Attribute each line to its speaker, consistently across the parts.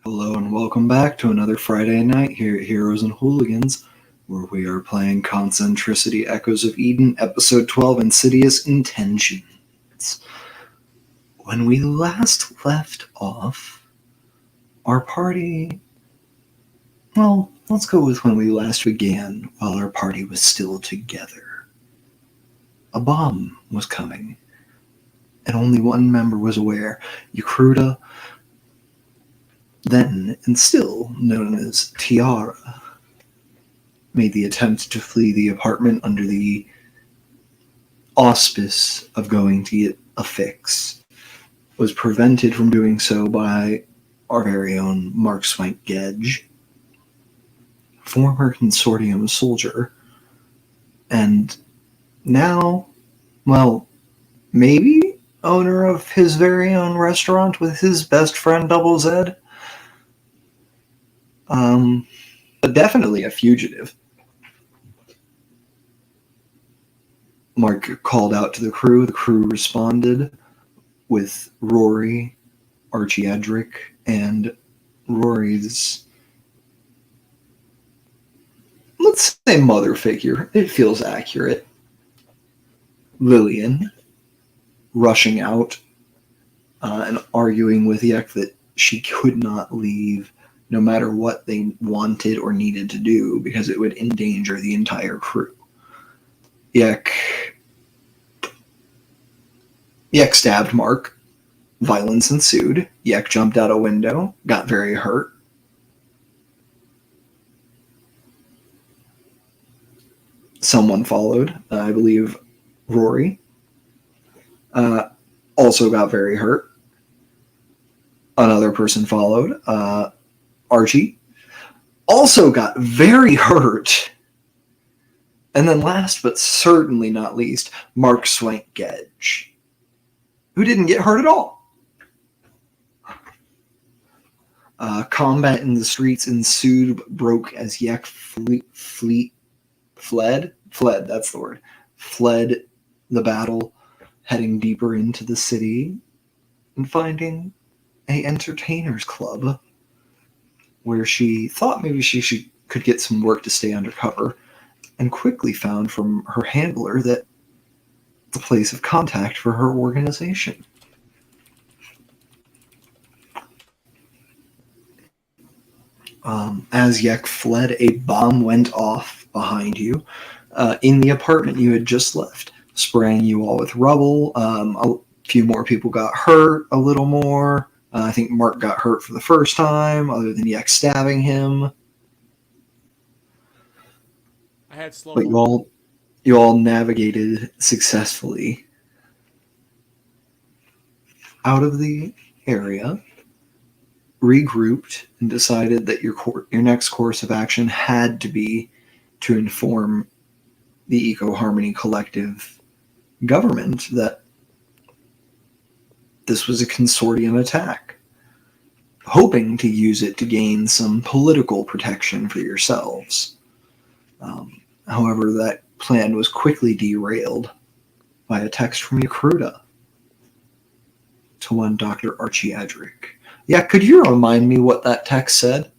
Speaker 1: Hello and welcome back to another Friday night here at Heroes and Hooligans, where we are playing Concentricity Echoes of Eden, Episode 12, Insidious Intentions. When we last left off, our party... Well, let's go with when we last began, while our party was still together. A bomb was coming, and only one member was aware. Yakruta, then and still known as Tiara, made the attempt to flee the apartment under the auspice of going to get a fix, was prevented from doing so by our very own Mark Swank Gedge, former consortium soldier, and now, well, maybe owner of his very own restaurant with his best friend Double Z. But definitely a fugitive. Mark called out to the crew. The crew responded with Rory, Archie Edric, and Rory's, let's say, mother figure. It feels accurate. Lillian, rushing out and arguing with Yek that she could not leave no matter what they wanted or needed to do, because it would endanger the entire crew. Yek stabbed Mark. Violence ensued. Yek jumped out a window, got very hurt. Someone followed, I believe Rory. Also got very hurt. Another person followed. Archie also got very hurt. And then last but certainly not least, Mark Swank Gedge, who didn't get hurt at all. Combat in the streets ensued, broke as Yek fled, that's the word, fled the battle, heading deeper into the city and finding a entertainers club where she thought maybe she could get some work to stay undercover, and quickly found from her handler that the place of contact for her organization. As Yek fled, a bomb went off behind you in the apartment you had just left, spraying you all with rubble. A few more people got hurt, a little more. I think Mark got hurt for the first time, other than Yek stabbing him.
Speaker 2: I had slow.
Speaker 1: But you all navigated successfully out of the area, regrouped, and decided that your next course of action had to be to inform the Eco Harmony Collective government that this was a consortium attack. hoping to use it to gain some political protection for yourselves. However, that plan was quickly derailed by a text from Yakruta to one Dr. Archie Edric. Yeah, could you remind me what that text said?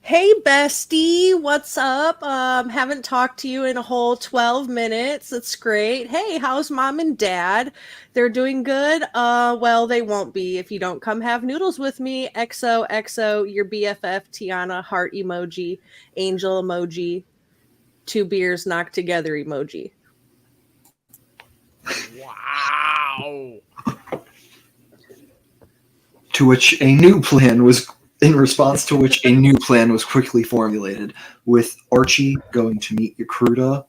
Speaker 3: Hey, bestie, what's up? Haven't talked to you in a whole 12 minutes. That's great. Hey, how's mom and dad? They're doing good? Well, they won't be if you don't come have noodles with me. XOXO, your BFF, Tiana, heart emoji, angel emoji, 2 beers knocked together emoji.
Speaker 2: Wow.
Speaker 1: To which a new plan was, in response to which a new plan was quickly formulated, with Archie going to meet Yakruta,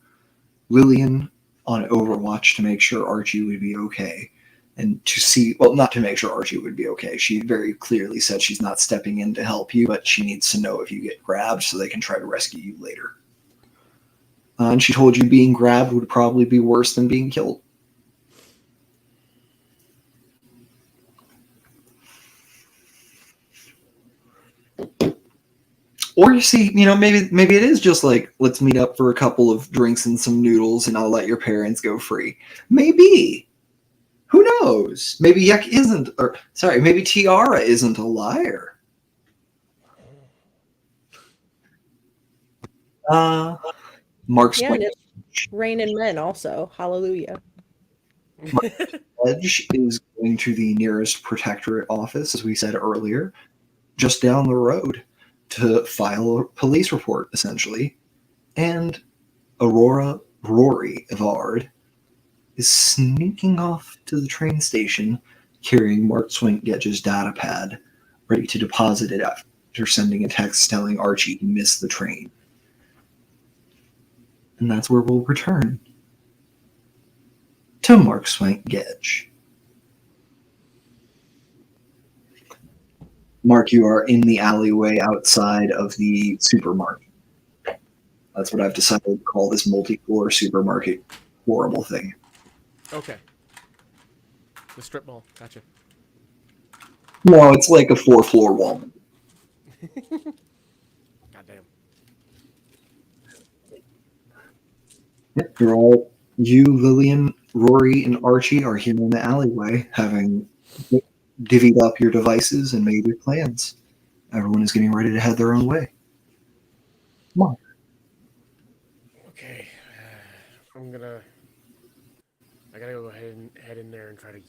Speaker 1: Lillian on Overwatch to make sure Archie would be okay. And to see, well, not to make sure Archie would be okay. She very clearly said she's not stepping in to help you, but she needs to know if you get grabbed so they can try to rescue you later. And she told you being grabbed would probably be worse than being killed. Or you see, maybe it is just like, let's meet up for a couple of drinks and some noodles and I'll let your parents go free. Maybe. Who knows? Maybe maybe Tiara isn't a liar. Mark's
Speaker 3: Yeah, and it's raining men also. Hallelujah.
Speaker 1: Edge is going to the nearest protectorate office, as we said earlier, just down the road, to file a police report, essentially. And Aurora Rory Evard is sneaking off to the train station, carrying Mark Swinkgedge's data pad, ready to deposit it after sending a text telling Archie he missed the train. And that's where we'll return to Mark Swinkgedge. Mark, you are in the alleyway outside of the supermarket. That's what I've decided to call this multi-floor supermarket horrible thing.
Speaker 2: Okay. The strip mall. Gotcha.
Speaker 1: No, it's like a 4-floor Walmart.
Speaker 2: Goddamn.
Speaker 1: Yep, you, Lillian, Rory, and Archie are here in the alleyway, having divvied up your devices and made your plans. Everyone is getting ready to head their own way. Come on.
Speaker 2: Okay. I gotta go ahead and head in there and try to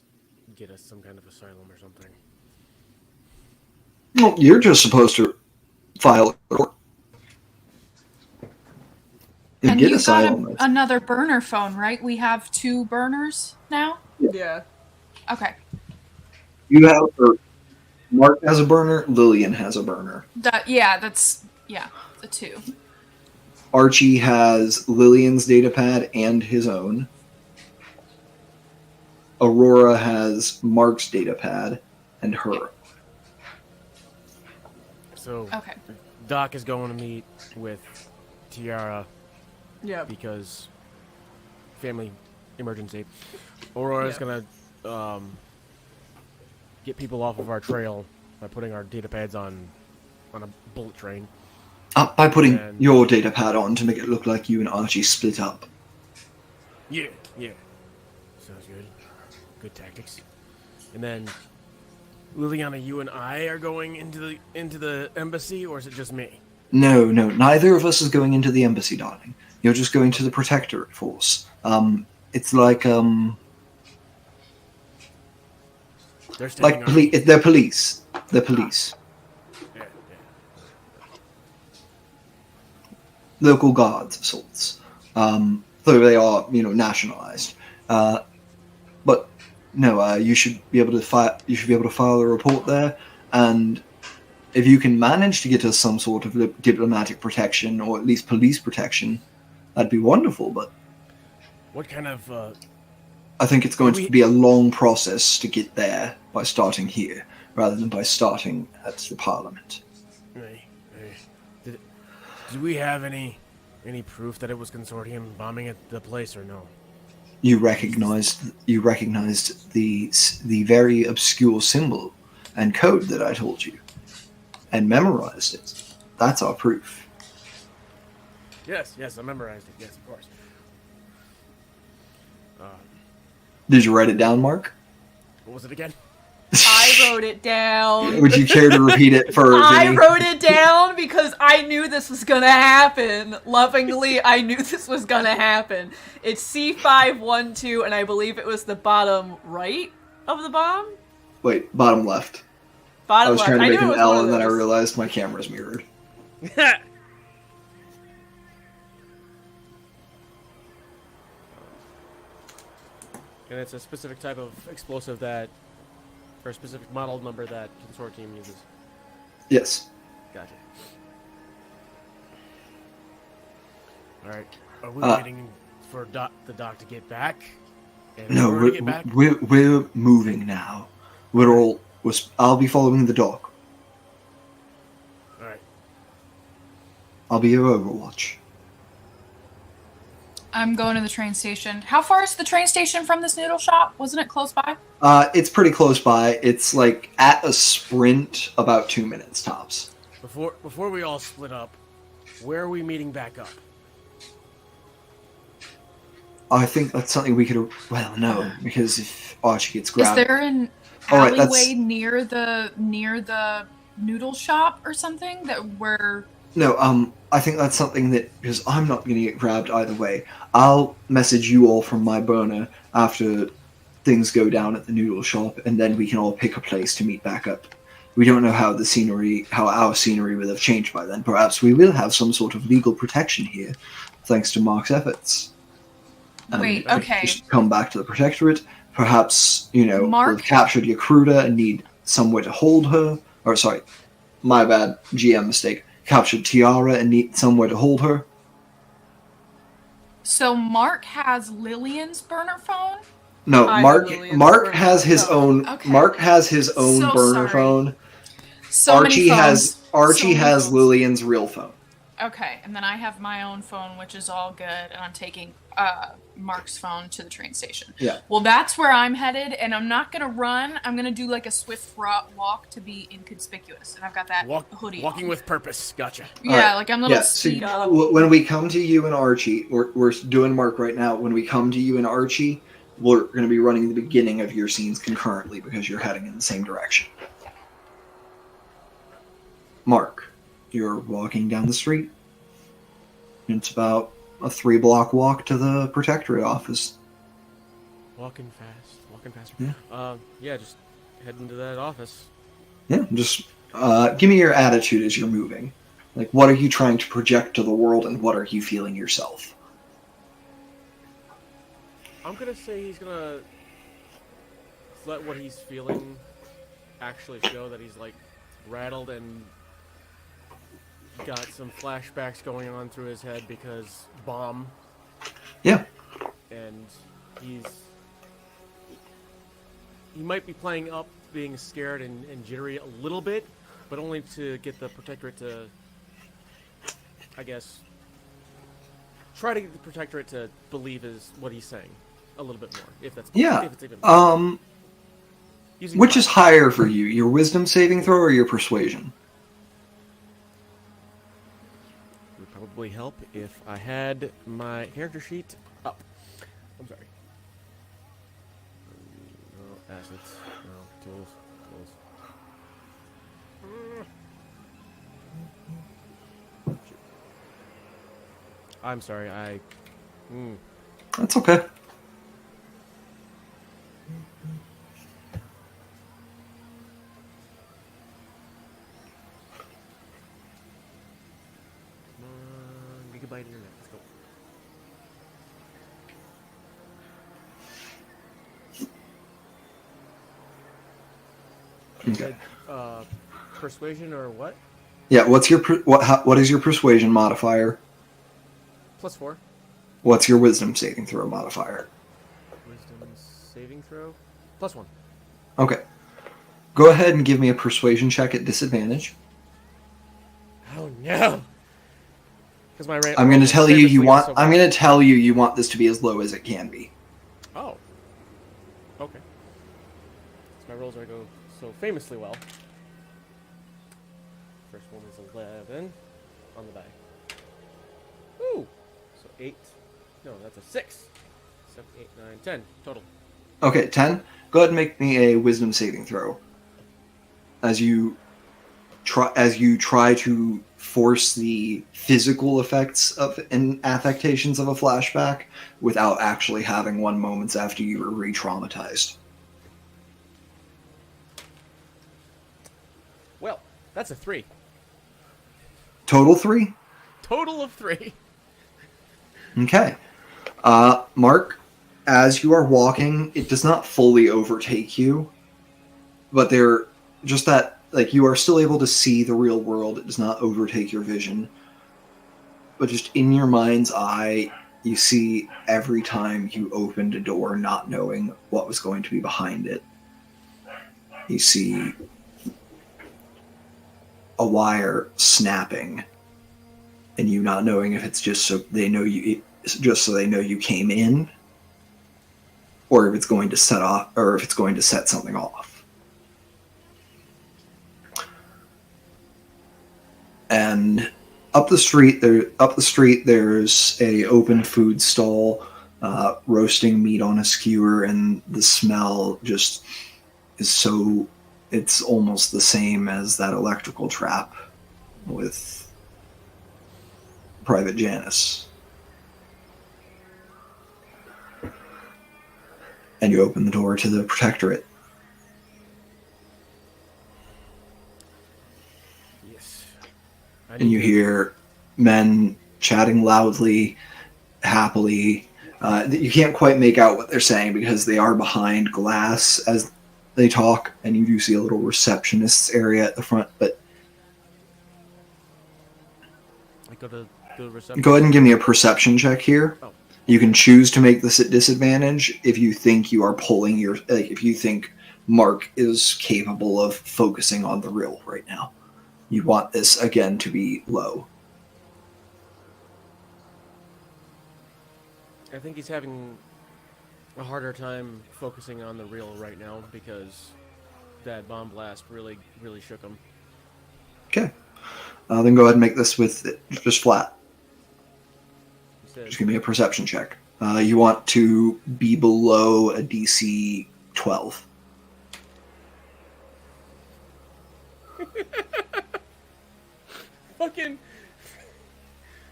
Speaker 2: get us some kind of asylum or something.
Speaker 1: Well, you're just supposed to file a report.
Speaker 4: And
Speaker 1: get
Speaker 4: you
Speaker 1: asylum.
Speaker 4: got another burner phone, right? We have 2 burners now?
Speaker 3: Yeah.
Speaker 4: Okay.
Speaker 1: You have, or Mark has a burner, Lillian has a burner.
Speaker 4: The 2.
Speaker 1: Archie has Lillian's datapad and his own. Aurora has Mark's datapad and her.
Speaker 2: So,
Speaker 4: Okay.
Speaker 2: Doc is going to meet with Tiara.
Speaker 3: Yeah.
Speaker 2: Because family emergency. Aurora's gonna get people off of our trail by putting our data pads on a bullet train.
Speaker 1: By putting your datapad on to make it look like you and Archie split up.
Speaker 2: Yeah. Sounds good. Good tactics. And then, Liliana, you and I are going into the embassy, or is it just me?
Speaker 1: No, neither of us is going into the embassy, darling. You're just going to the protectorate force. It's like they're police. They're police.
Speaker 2: Yeah.
Speaker 1: Local guards of sorts. Though they are, nationalized. But no, you should be able to file a report there, and if you can manage to get us some sort of diplomatic protection or at least police protection, that'd be wonderful. But
Speaker 2: what kind of?
Speaker 1: I think it's going to be a long process to get there by starting here, rather than by starting at the Parliament.
Speaker 2: Do we have any proof that it was Consortium bombing at the place or no?
Speaker 1: You recognized the very obscure symbol and code that I told you, and memorized it. That's our proof.
Speaker 2: Yes, I memorized it. Yes, of course.
Speaker 1: Did you write it down, Mark?
Speaker 2: What was it again?
Speaker 4: I wrote it down.
Speaker 1: Would you care to repeat it for
Speaker 4: I
Speaker 1: Vinny?
Speaker 4: wrote it down because I knew this was gonna happen. Lovingly, I knew this was gonna happen. It's C512, and I believe it was the bottom right of the bomb?
Speaker 1: Wait, bottom left.
Speaker 4: Bottom
Speaker 1: I was
Speaker 4: left.
Speaker 1: trying to make
Speaker 4: knew
Speaker 1: an
Speaker 4: it was
Speaker 1: L,
Speaker 4: one of
Speaker 1: and then I
Speaker 4: those.
Speaker 1: realized my camera's mirrored.
Speaker 2: And it's a specific type of explosive or a specific model number that Consortium uses.
Speaker 1: Yes.
Speaker 2: Gotcha. Alright. Are we waiting for the doc to get back? And
Speaker 1: No,
Speaker 2: to get back?
Speaker 1: we're moving now. I'll be following the dock.
Speaker 2: Alright.
Speaker 1: I'll be your Overwatch.
Speaker 4: I'm going to the train station. How far is the train station from this noodle shop? Wasn't it close by?
Speaker 1: It's pretty close by. It's like at a sprint, about 2 minutes tops.
Speaker 2: Before we all split up, where are we meeting back up?
Speaker 1: I think that's something we could. Well, no, because if Archie gets grabbed,
Speaker 4: Is there an
Speaker 1: All right,
Speaker 4: alleyway near the noodle shop or something that we're...
Speaker 1: No, I think that's something that, because I'm not going to get grabbed either way, I'll message you all from my burner after things go down at the noodle shop, and then we can all pick a place to meet back up. We don't know how our scenery will have changed by then. Perhaps we will have some sort of legal protection here, thanks to Mark's efforts.
Speaker 4: Wait,
Speaker 1: If
Speaker 4: okay.
Speaker 1: you should come back to the Protectorate. Perhaps,
Speaker 4: Mark-
Speaker 1: we've captured Yakruta and need somewhere to hold her. Or, sorry, my bad, GM mistake. Captured Tiara and need somewhere to hold her.
Speaker 4: So Mark has Lillian's burner phone?
Speaker 1: No,
Speaker 3: I
Speaker 1: Mark.
Speaker 3: have Lillian's
Speaker 1: Mark
Speaker 3: burner
Speaker 1: has his
Speaker 3: phone.
Speaker 1: own.
Speaker 4: Okay.
Speaker 1: Mark has his own
Speaker 4: So
Speaker 1: burner
Speaker 4: sorry.
Speaker 1: phone.
Speaker 4: So
Speaker 1: Archie
Speaker 4: many phones.
Speaker 1: Archie
Speaker 4: So many
Speaker 1: has
Speaker 4: phones.
Speaker 1: Lillian's real phone.
Speaker 4: Okay, and then I have my own phone, which is all good, and I'm taking Mark's phone to the train station.
Speaker 1: Yeah.
Speaker 4: Well, that's where I'm headed, and I'm not gonna run. I'm gonna do like a swift walk to be inconspicuous, and I've got that hoodie.
Speaker 2: Walking
Speaker 4: on.
Speaker 2: with purpose. Gotcha.
Speaker 4: Yeah,
Speaker 1: Alright.
Speaker 4: like I'm little
Speaker 1: Yeah. So
Speaker 4: speed.
Speaker 1: when we come to you and Archie, we're doing Mark right now. When we come to you and Archie, we're going to be running the beginning of your scenes concurrently because you're heading in the same direction. Mark, you're walking down the street. It's about a 3-block walk to the Protectorate office.
Speaker 2: Walking faster.
Speaker 1: Yeah.
Speaker 2: Yeah, just heading to that office.
Speaker 1: Yeah, just give me your attitude as you're moving. Like, what are you trying to project to the world, and what are you feeling yourself?
Speaker 2: I'm gonna say he's gonna let what he's feeling actually show that he's like rattled and got some flashbacks going on through his head because bomb.
Speaker 1: Yeah.
Speaker 2: And he might be playing up being scared and jittery a little bit, but only to get the Protectorate to, I guess, try to get the Protectorate to believe what he's saying a little bit more, if that's
Speaker 1: Yeah.
Speaker 2: if it's even using
Speaker 1: Which is
Speaker 2: pride.
Speaker 1: higher for you, your wisdom saving throw or your persuasion?
Speaker 2: Would probably help if I had my character sheet up. I'm sorry. No assets. No tools. Shoot. I'm sorry.
Speaker 1: That's okay.
Speaker 2: Gigabyte internet. Let's go.
Speaker 1: Okay.
Speaker 2: Persuasion or what?
Speaker 1: Yeah, what's your what is your persuasion modifier?
Speaker 2: +4.
Speaker 1: What's your wisdom saving throw modifier?
Speaker 2: Wisdom saving throw. +1.
Speaker 1: Okay. Go ahead and give me a persuasion check at disadvantage.
Speaker 2: Oh no! Because my
Speaker 1: I'm going to tell you want this to be as low as it can be.
Speaker 2: rolls are go so famously well. First one is 11 on the die. Ooh! So 8. No, that's a 6. 7, 8, 9, 10 total.
Speaker 1: Okay, 10. Go ahead and make me a wisdom saving throw. As you try to force the physical effects of and affectations of a flashback without actually having one moments after you were re-traumatized.
Speaker 2: Well, that's a 3.
Speaker 1: Total 3?
Speaker 2: Total of 3.
Speaker 1: Okay. Mark, as you are walking, it does not fully overtake you, but they're just that, like, you are still able to see the real world. It does not overtake your vision. But just in your mind's eye, you see every time you opened a door not knowing what was going to be behind it. You see a wire snapping, and you not knowing if it's just so they know you, just so they know you came in, or if it's going to set off, or if it's going to set something off. And up the street, there's a open food stall, roasting meat on a skewer, and the smell just is so, it's almost the same as that electrical trap with Private Janice. And you open the door to the Protectorate.
Speaker 2: Yes.
Speaker 1: And you hear men chatting loudly, happily. You can't quite make out what they're saying because they are behind glass as they talk, and you do see a little receptionist's area at the front. But
Speaker 2: I go to the reception.
Speaker 1: go ahead and give me a perception check here.
Speaker 2: Oh.
Speaker 1: You can choose to make this at disadvantage if you think you are pulling your, like, if you think Mark is capable of focusing on the real right now. You want this again to be low.
Speaker 2: I think he's having a harder time focusing on the real right now because that bomb blast really, really shook him.
Speaker 1: Okay. Then go ahead and make this with just flat. Just give me a perception check. You want to be below a DC 12.
Speaker 2: Fucking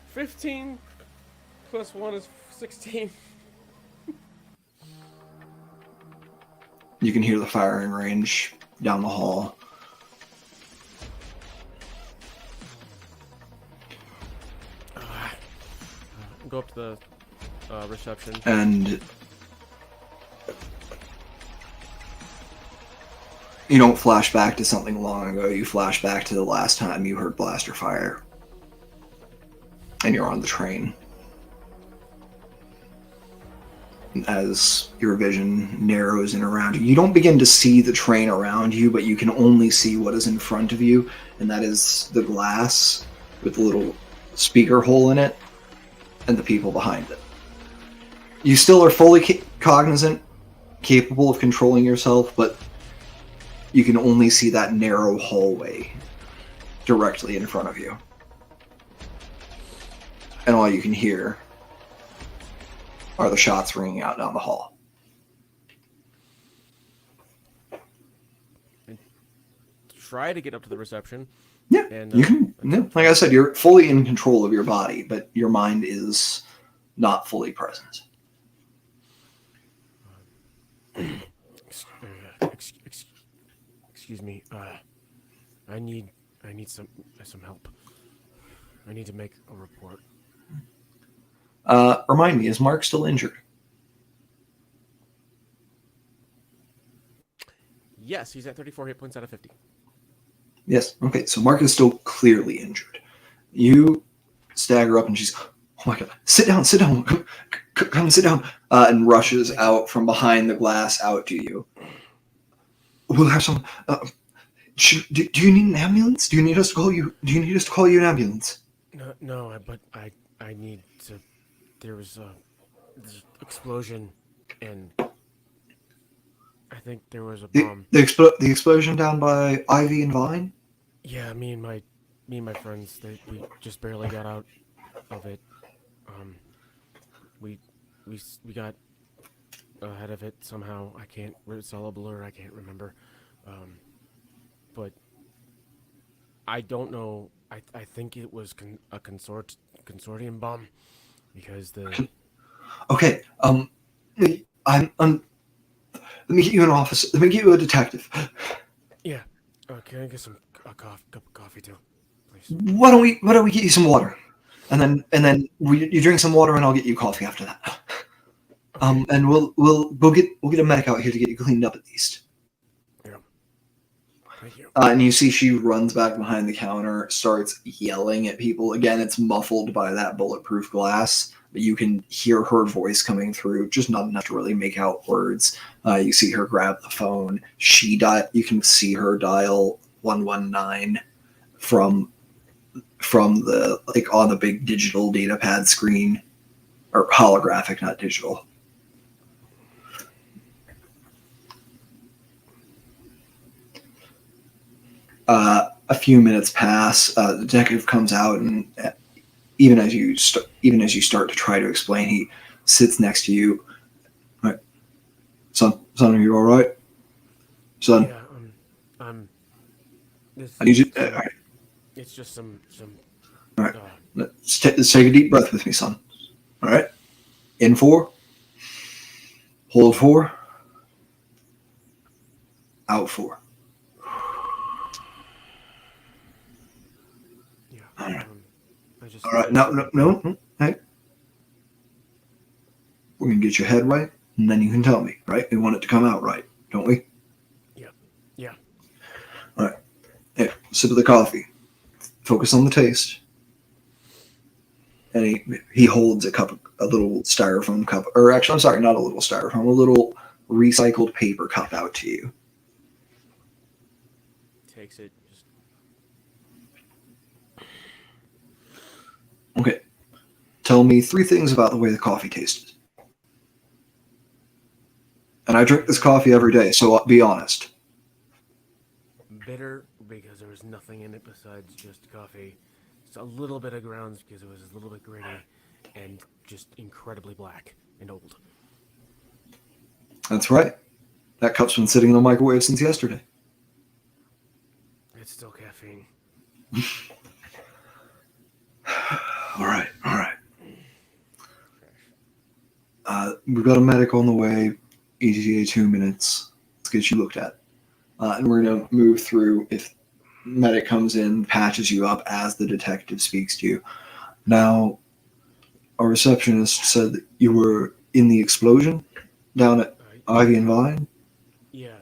Speaker 2: 15 plus 1 is 16.
Speaker 1: You can hear the firing range down the hall.
Speaker 2: Go up to the reception.
Speaker 1: And you don't flash back to something long ago. You flash back to the last time you heard blaster fire. And you're on the train. As your vision narrows in around you, you don't begin to see the train around you, but you can only see what is in front of you, and that is the glass with the little speaker hole in it and the people behind it. You still are fully cognizant, capable of controlling yourself, but you can only see that narrow hallway directly in front of you. And all you can hear are the shots ringing out down the hall.
Speaker 2: Try to get up to the reception.
Speaker 1: Yeah,
Speaker 2: and,
Speaker 1: you can. No, like I said, you're fully in control of your body, but your mind is not fully present.
Speaker 2: Excuse me. I need some help. I need to make a report.
Speaker 1: Remind me, is Mark still injured?
Speaker 2: Yes, he's at 34 hit points out of 50.
Speaker 1: Yes. Okay, so Mark is still clearly injured. You stagger up and she's, oh my god, sit down, come sit down, and rushes out from behind the glass out to you. We'll have some, do you need an ambulance? Do you need us to call you an ambulance?
Speaker 2: No, but I need to, there was a explosion and I think there was a
Speaker 1: The
Speaker 2: bomb.
Speaker 1: the explosion down by Ivy and Vine.
Speaker 2: Yeah, me and my friends, we just barely got out of it. Um, we we got ahead of it somehow. I can't. It's all a blur. I can't remember. Um, but I don't know. I think it was a consortium bomb because the
Speaker 1: Okay. I'm. Let me get you an office. Let me get you a detective.
Speaker 2: yeah. Can I get a cup of coffee too, please?
Speaker 1: Why don't we get you some water, you drink some water and I'll get you coffee after that.
Speaker 2: Okay.
Speaker 1: And we'll get a medic out here to get you cleaned up at least.
Speaker 2: Yeah. Thank you.
Speaker 1: And you see she runs back behind the counter, starts yelling at people. Again, it's muffled by that bulletproof glass, but you can hear her voice coming through, just not enough to really make out words. You see her grab the phone. You can see her dial 119 from the like on the big digital data pad screen, or holographic, not digital. A few minutes pass. The detective comes out, and even as you start to try to explain, he sits next to you. All right, son, are you all right? Son,
Speaker 2: Yeah. I'm. This.
Speaker 1: I need you.
Speaker 2: Some,
Speaker 1: All right,
Speaker 2: it's just some.
Speaker 1: all right.
Speaker 2: Uh,
Speaker 1: Let's take a deep breath with me, son. All right. In 4, hold 4, out 4.
Speaker 2: yeah.
Speaker 1: All right.
Speaker 2: I just.
Speaker 1: All right. No. Hey, we're gonna get your head right, and then you can tell me. Right? We want it to come out right, don't we?
Speaker 2: Yeah. Yeah.
Speaker 1: All right. Hey, sip of the coffee. Focus on the taste. And he holds a little styrofoam cup, or actually, I'm sorry, not a little styrofoam, a little recycled paper cup out to you.
Speaker 2: Takes it. Just.
Speaker 1: Okay. Tell me 3 things about the way the coffee tasted. And I drink this coffee every day, so be honest.
Speaker 2: Bitter because there was nothing in it besides just coffee. Just a little bit of grounds because it was a little bit gritty, and just incredibly black and old.
Speaker 1: That's right. That cup's been sitting in the microwave since yesterday.
Speaker 2: It's still caffeine.
Speaker 1: All right. We've got a medic on the way. ETA 2 minutes. Let's get you looked at. And we're going to move through. If medic comes in, patches you up as the detective speaks to you. Now, our receptionist said that you were in the explosion down at Ivy and Vine.
Speaker 2: Yeah,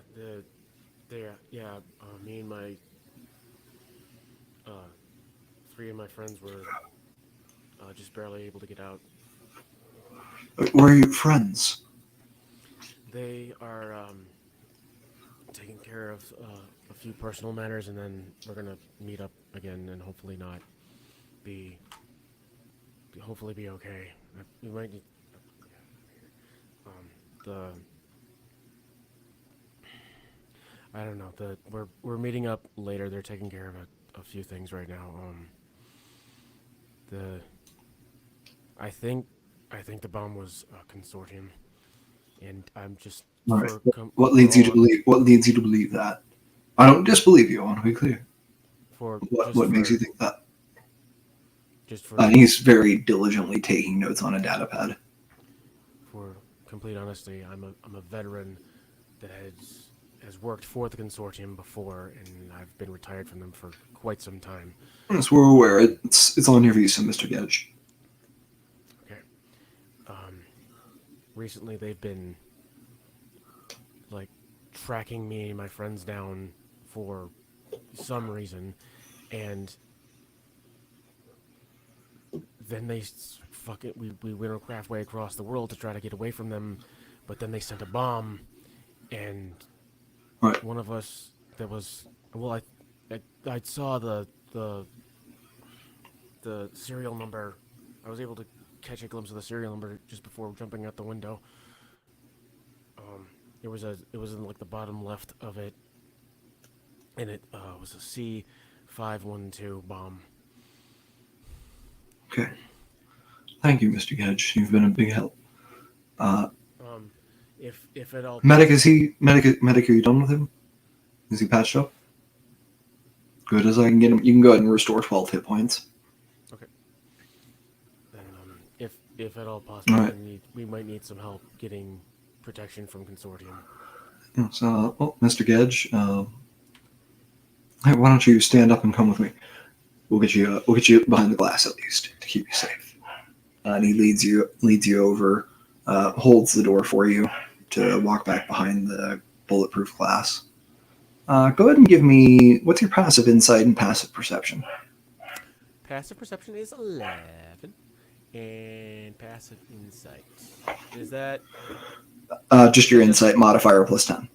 Speaker 2: me and my 3 of my friends were just barely able to get out.
Speaker 1: Were you friends?
Speaker 2: They are taking care of a few personal matters, and then we're gonna meet up again, and hopefully not be okay. We might need the I don't know. We're meeting up later. They're taking care of a few things right now. The I think the bomb was a consortium, and I'm just
Speaker 1: All right.
Speaker 2: for
Speaker 1: What
Speaker 2: for
Speaker 1: leads you to
Speaker 2: all
Speaker 1: believe? What leads you to believe that? I don't disbelieve you. I want to be clear.
Speaker 2: for
Speaker 1: What makes you think that?
Speaker 2: just
Speaker 1: He's very diligently taking notes on a data pad.
Speaker 2: for complete honesty, I'm a veteran that has worked for the consortium before, and I've been retired from them for quite some time.
Speaker 1: Yes, we're aware. It's on your visa, Mr. Gedge.
Speaker 2: Okay. Recently they've been like tracking me and my friends down for some reason, and then they we went halfway across the world to try to get away from them, but then they sent a bomb, and
Speaker 1: Right.
Speaker 2: one of us that was I saw the serial number. I was able to catch a glimpse of the serial number just before jumping out the window. It was in like the bottom left of it, and it was a C512 bomb.
Speaker 1: Okay. Thank you, Mr. Gedge. You've been a big help.
Speaker 2: If at all.
Speaker 1: Medic, Medic, are you done with him? Is he patched up? Good as I can get him. You can go ahead and restore 12 hit points.
Speaker 2: Okay. Then, if at all possible,
Speaker 1: All right.
Speaker 2: we might need some help getting protection from Consortium.
Speaker 1: Yes, Mr. Gedge, hey, why don't you stand up and come with me? We'll get you behind the glass at least to keep you safe. And he leads you over, holds the door for you to walk back behind the bulletproof glass. Go ahead and give me, what's your passive insight and passive perception?
Speaker 2: Passive perception is 11, and passive insight is that
Speaker 1: Just your insight modifier plus 10.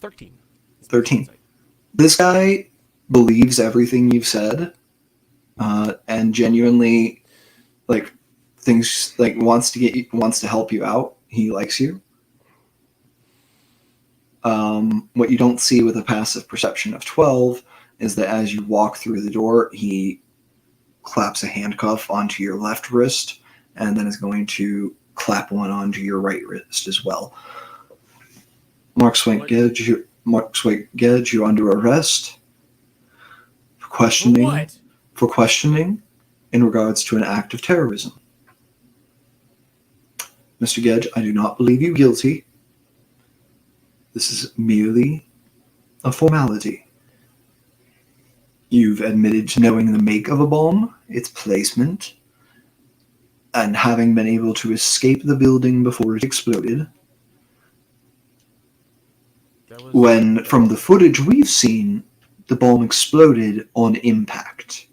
Speaker 2: 13.
Speaker 1: 13. This guy believes everything you've said, and genuinely, like, things like wants to help you out. He likes you. What you don't see with a passive perception of 12 is that as you walk through the door, he claps a handcuff onto your left wrist, and then is going to clap one onto your right wrist as well. Mark Swank Gedge, you're under arrest for questioning.
Speaker 2: What?
Speaker 1: For questioning in regards to an act of terrorism. Mr. Gedge, I do not believe you guilty. This is merely a formality. You've admitted to knowing the make of a bomb, its placement, and having been able to escape the building before it exploded. When, from the footage we've seen, the bomb exploded on impact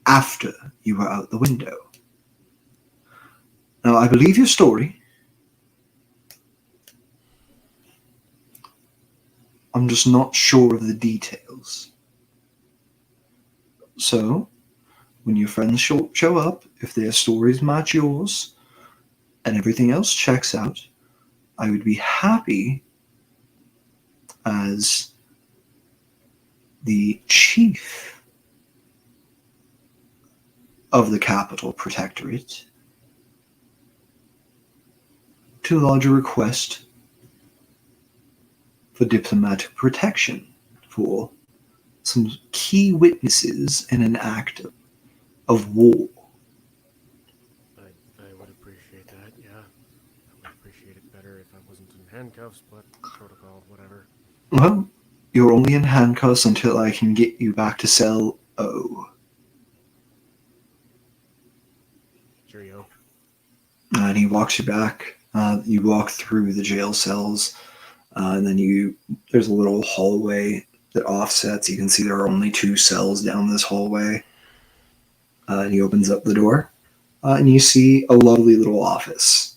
Speaker 1: after you were out the window. Now, I believe your story. I'm just not sure of the details. So, when your friends show up, if their stories match yours, and everything else checks out, I would be happy as the chief of the Capital Protectorate to lodge a request for diplomatic protection for some key witnesses in an act of war.
Speaker 2: I would appreciate that, yeah. I would appreciate it better if I wasn't in handcuffs, but protocol, whatever.
Speaker 1: Well, you're only in handcuffs until I can get you back to cell O.
Speaker 2: Cheerio.
Speaker 1: And he walks you back. You walk through the jail cells, and then there's a little hallway that offsets. You can see there are only 2 cells down this hallway. And he opens up the door, and you see a lovely little office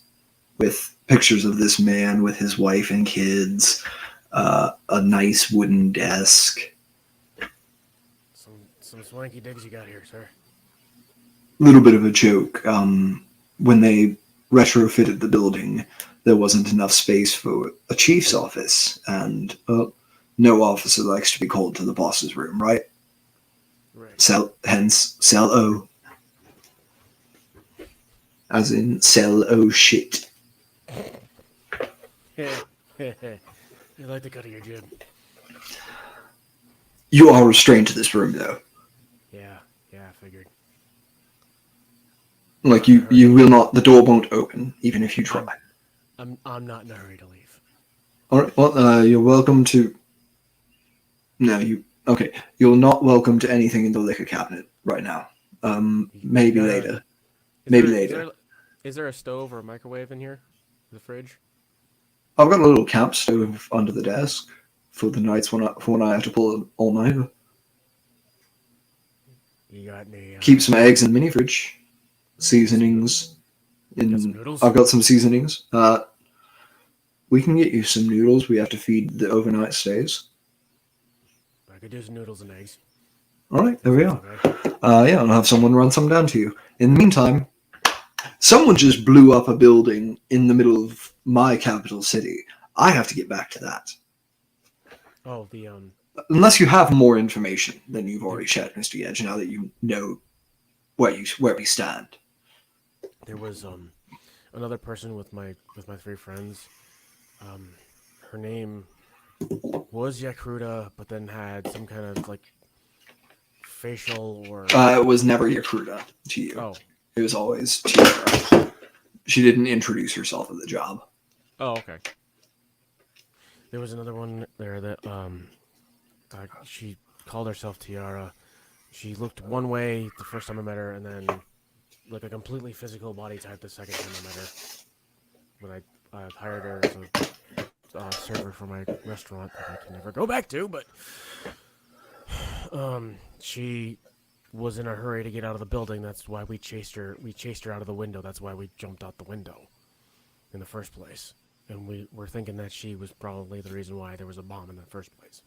Speaker 1: with pictures of this man with his wife and kids, a nice wooden desk.
Speaker 2: Some swanky digs you got here, sir.
Speaker 1: Little bit of a joke. When they retrofitted the building, there wasn't enough space for a chief's office, and no officer likes to be called to the boss's room, right?
Speaker 2: Right.
Speaker 1: Hence, cell O. As in, cell O shit.
Speaker 2: You like the cut of your jib.
Speaker 1: You are restrained to this room, though.
Speaker 2: Yeah, I figured.
Speaker 1: Like, you will not, the door won't open, even if you try.
Speaker 2: I'm not in a hurry to leave.
Speaker 1: Alright, well, you're welcome to... No, okay. You're not welcome to anything in the liquor cabinet right now. Maybe later.
Speaker 2: Is there a stove or a microwave in here? The fridge?
Speaker 1: I've got a little camp stove under the desk for the nights when I have to pull an all-nighter.
Speaker 2: You got any...
Speaker 1: Keep some eggs in the mini fridge. Seasonings.
Speaker 2: Got some noodles?
Speaker 1: I've got some seasonings. We can get you some noodles. We have to feed the overnight stays.
Speaker 2: I could do some noodles and eggs.
Speaker 1: Alright, there we are.
Speaker 2: Okay.
Speaker 1: Yeah, I'll have someone run some down to you. In the meantime, someone just blew up a building in the middle of my capital city. I have to get back to that.
Speaker 2: Oh, the
Speaker 1: Unless you have more information than you've already shared, Mr. Edge, now that you know where we stand.
Speaker 2: there was another person with my 3 friends. Her name was Yakruta, but then had some kind of like facial or
Speaker 1: It was never Yakruta to you.
Speaker 2: oh
Speaker 1: It was always Tiara. She didn't introduce herself at the job.
Speaker 2: oh okay. There was another one there that she called herself Tiara. She looked one way the first time I met her, and then like a completely physical body type the second time I met her. When I hired her as a server for my restaurant that I can never go back to, but she was in a hurry to get out of the building. That's why we chased her. We chased her out of the window. That's why we jumped out the window in the first place. And we were thinking that she was probably the reason why there was a bomb in the first place.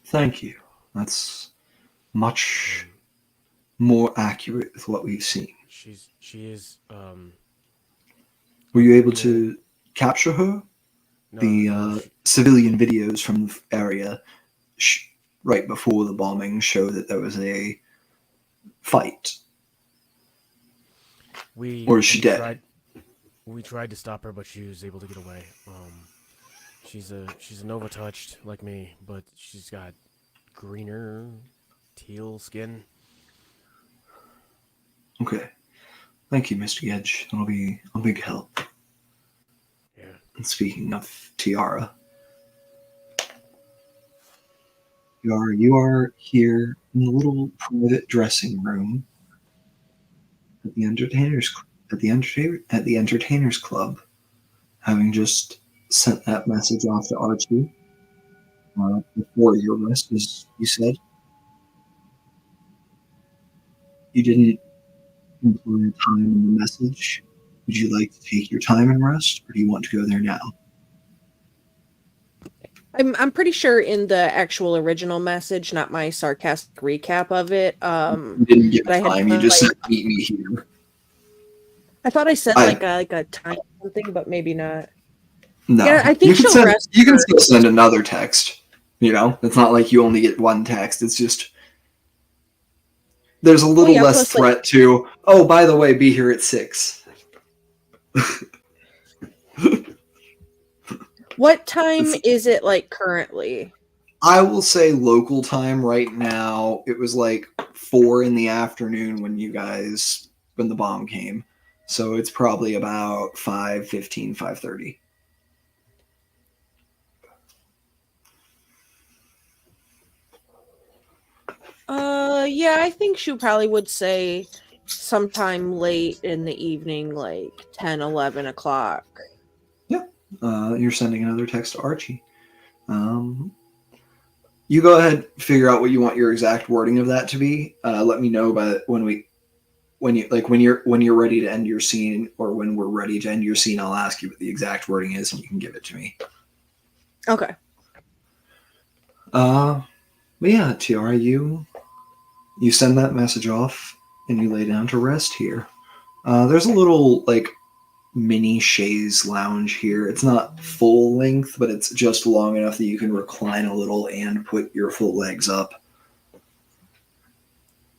Speaker 1: Thank you. That's much more accurate with what we've seen.
Speaker 2: She is.
Speaker 1: Were you able to capture her? The civilian videos from the area right before the bombing show that there was a fight. Or is she dead?
Speaker 2: We tried to stop her, but she was able to get away. She's a Nova touched like me, but she's got greener, teal skin.
Speaker 1: Okay. Thank you, Mr. Edge. That'll be a big help.
Speaker 2: Yeah.
Speaker 1: And speaking of Tiara, you are here in the little private dressing room at the entertainers club, having just sent that message off to Archie before your rest, as you said. You didn't employ time in the message. Would you like to take your time and rest, or do you want to go there now?
Speaker 3: I'm pretty sure in the actual original message, not my sarcastic recap of it.
Speaker 1: You didn't give time. You just said meet me here.
Speaker 3: I thought I said like a time something, but maybe not.
Speaker 1: No,
Speaker 3: yeah, I think she'll rest.
Speaker 1: You can still send another text. You know, it's not like you only get one text. It's just there's a little less threat to. Oh, by the way, be here at 6.
Speaker 3: What time is it like currently?
Speaker 1: I will say local time right now. It was like 4 in the afternoon when the bomb came. So it's probably about 5:15, 5:30.
Speaker 3: Yeah, I think she probably would say sometime late in the evening, like 10, 11 o'clock.
Speaker 1: Yeah. You're sending another text to Archie. You go ahead, figure out what you want your exact wording of that to be. Let me know when you're ready to end your scene, or when we're ready to end your scene. I'll ask you what the exact wording is, and you can give it to me.
Speaker 3: Okay.
Speaker 1: But yeah, Tiara, you send that message off, and you lay down to rest here. There's a little mini chaise lounge here. It's not full length, but it's just long enough that you can recline a little and put your full legs up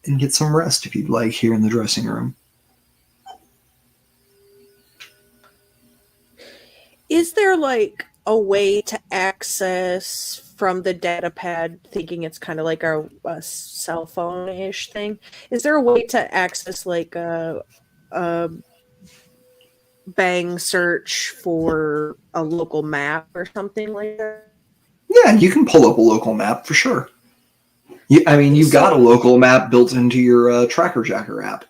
Speaker 1: and get some rest if you'd like here in the dressing room.
Speaker 3: Is there a way to access from the data pad, thinking it's kind of like a cell phone-ish thing? Is there a way to access a bang search for a local map or something like that?
Speaker 1: Yeah, you can pull up a local map for sure. You've got a local map built into your Tracker Jacker app.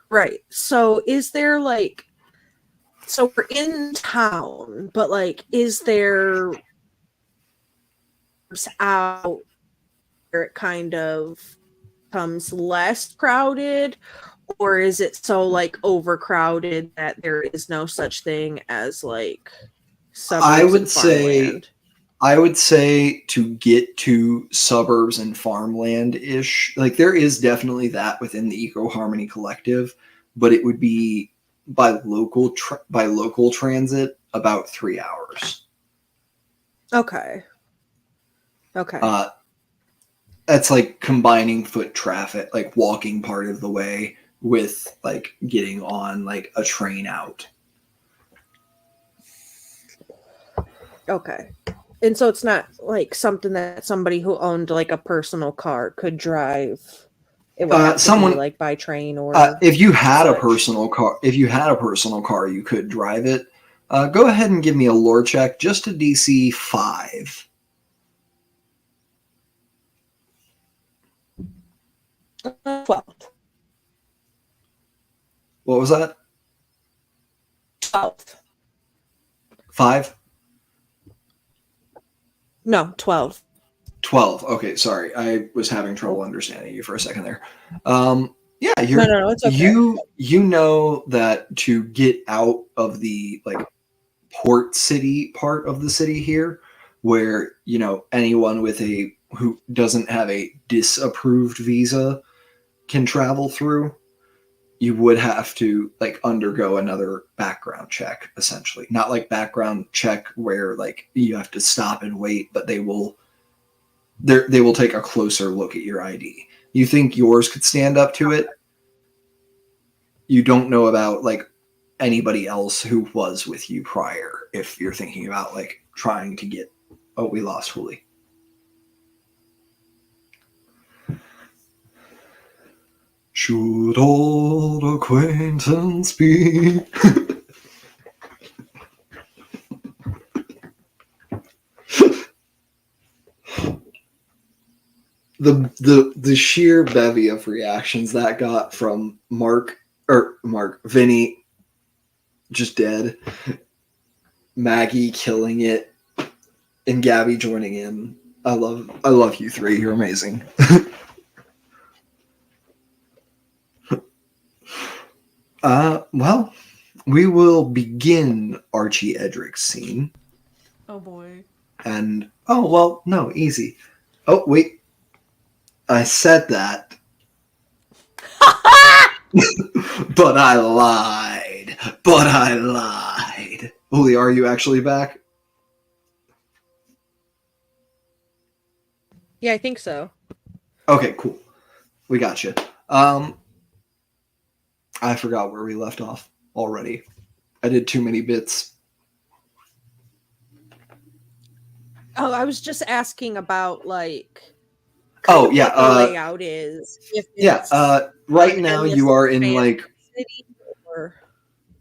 Speaker 1: Right.
Speaker 3: So is there so we're in town, but is there out where it kind of becomes less crowded, or is it so overcrowded that there is no such thing as suburbs
Speaker 1: I would say to get to suburbs and farmland-ish, there is definitely that within the Eco Harmony Collective, but it would be by local transit, about 3 hours.
Speaker 3: Okay.
Speaker 1: That's like combining foot traffic, like walking part of the way with like getting on like a train out.
Speaker 3: Okay. And so it's not like something that somebody who owned like a personal car could drive. It would have to be like by train or
Speaker 1: if you had a
Speaker 3: such.
Speaker 1: personal car, you could drive it. Go ahead and give me a lore check just to DC 5.
Speaker 3: 12.
Speaker 1: What was that?
Speaker 3: 12.
Speaker 1: 5?
Speaker 3: No, 12.
Speaker 1: 12. Okay, sorry. I was having trouble understanding you for a second there. Yeah,
Speaker 3: No, it's okay.
Speaker 1: You know that to get out of the like port city part of the city here, where anyone who doesn't have a disapproved visa can travel through, you would have to like undergo another background check, essentially. Not like background check where like you have to stop and wait, but they will take a closer look at your ID. You think yours could stand up to it? You don't know about like anybody else who was with you prior, if you're thinking about like trying to get. Oh, we lost Hooli. Should old acquaintance be? The sheer bevy of reactions that got from Vinny just dead, Maggie killing it, and Gabby joining in. I love you three. You're amazing. Well, we will begin Archie Edric's scene.
Speaker 4: Oh boy.
Speaker 1: And no, easy. Oh wait, I said that, but I lied. Hooli, are you actually back?
Speaker 3: Yeah, I think so.
Speaker 1: Okay, cool. We got you. I forgot where we left off already. I did too many bits.
Speaker 3: Oh, I was just asking about like.
Speaker 1: Oh yeah,
Speaker 3: what the layout is.
Speaker 1: Right now you are in like.
Speaker 3: City or...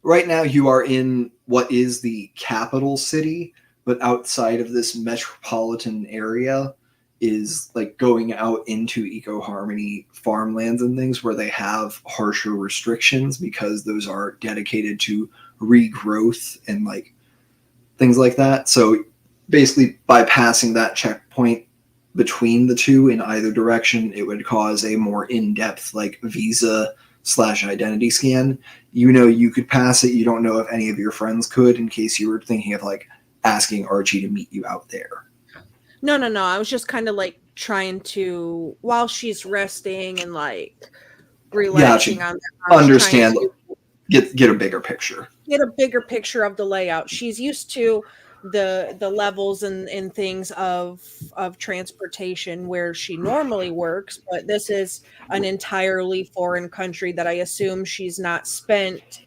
Speaker 1: Right now you are in what is the capital city, but outside of this metropolitan area is like going out into eco-harmony farmlands and things where they have harsher restrictions because those are dedicated to regrowth and like things like that. So basically by passing that checkpoint between the two in either direction, it would cause a more in-depth like visa/identity scan. You could pass it. You don't know if any of your friends could, in case you were thinking of like asking Archie to meet you out there.
Speaker 3: No. I was just kind of like trying to, while she's resting and like relaxing on that,
Speaker 1: understand, get a bigger picture.
Speaker 3: Get a bigger picture of the layout. She's used to the levels and things of transportation where she normally works, but this is an entirely foreign country that I assume she's not spent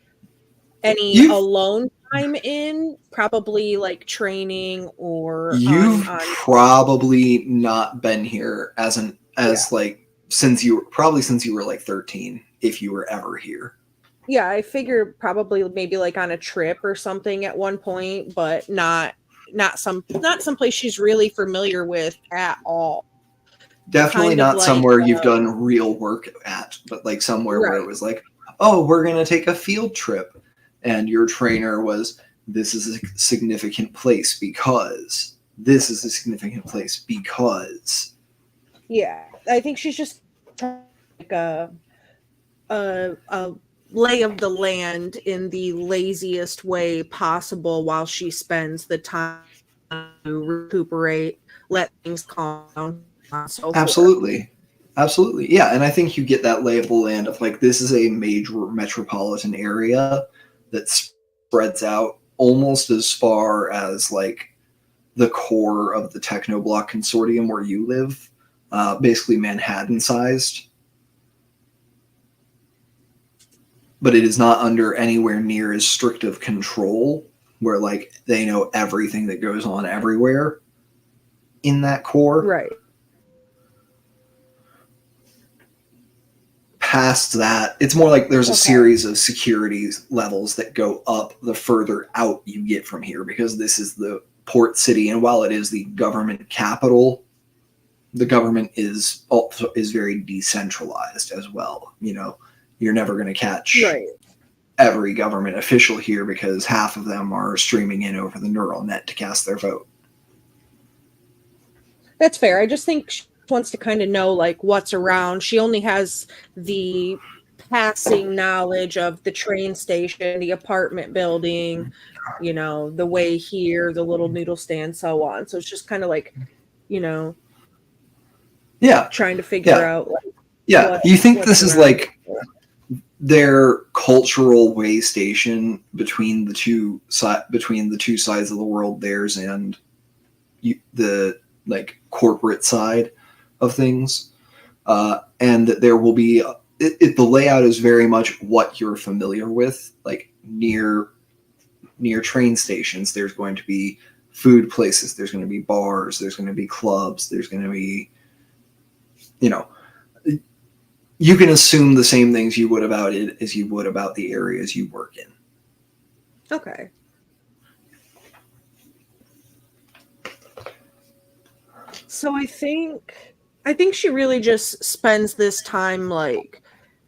Speaker 3: any alone time in, probably like training or
Speaker 1: you've probably not been here since you were like 13, if you were ever here.
Speaker 3: Yeah, I figure probably maybe like on a trip or something at one point, but not someplace she's really familiar with at all.
Speaker 1: Definitely not like, somewhere you've done real work at, but like somewhere where it was like, oh, we're gonna take a field trip. And your trainer was, this is a significant place because this is a significant place because.
Speaker 3: Yeah, I think she's just like a lay of the land in the laziest way possible while she spends the time to recuperate, let things calm down. So
Speaker 1: absolutely. Yeah, and I think you get that lay of the land of like, this is a major metropolitan area that spreads out almost as far as like the core of the Technoblock Consortium where you live, basically Manhattan sized. But it is not under anywhere near as strict of control where like they know everything that goes on everywhere in that core.
Speaker 3: Right.
Speaker 1: Past that, it's more like there's a series of security levels that go up the further out you get from here, because this is the port city, and while it is the government capital, the government is also very decentralized as well. You know, you're never going to catch every government official here because half of them are streaming in over the neural net to cast their vote.
Speaker 3: That's fair. I just think she wants to kind of know like what's around. She only has the passing knowledge of the train station, the apartment building, you know, the way here, the little noodle stand, so on. So it's just kind of like, you know, trying to figure out. Like,
Speaker 1: you think this is like their cultural way station between the two sides of the world, theirs and the like corporate side of things, and that there will be the layout is very much what you're familiar with. Like near train stations, there's going to be food places, there's going to be bars, there's going to be clubs, there's going to be, you know, you can assume the same things you would about it as you would about the areas you work in.
Speaker 3: Okay. So I think she really just spends this time like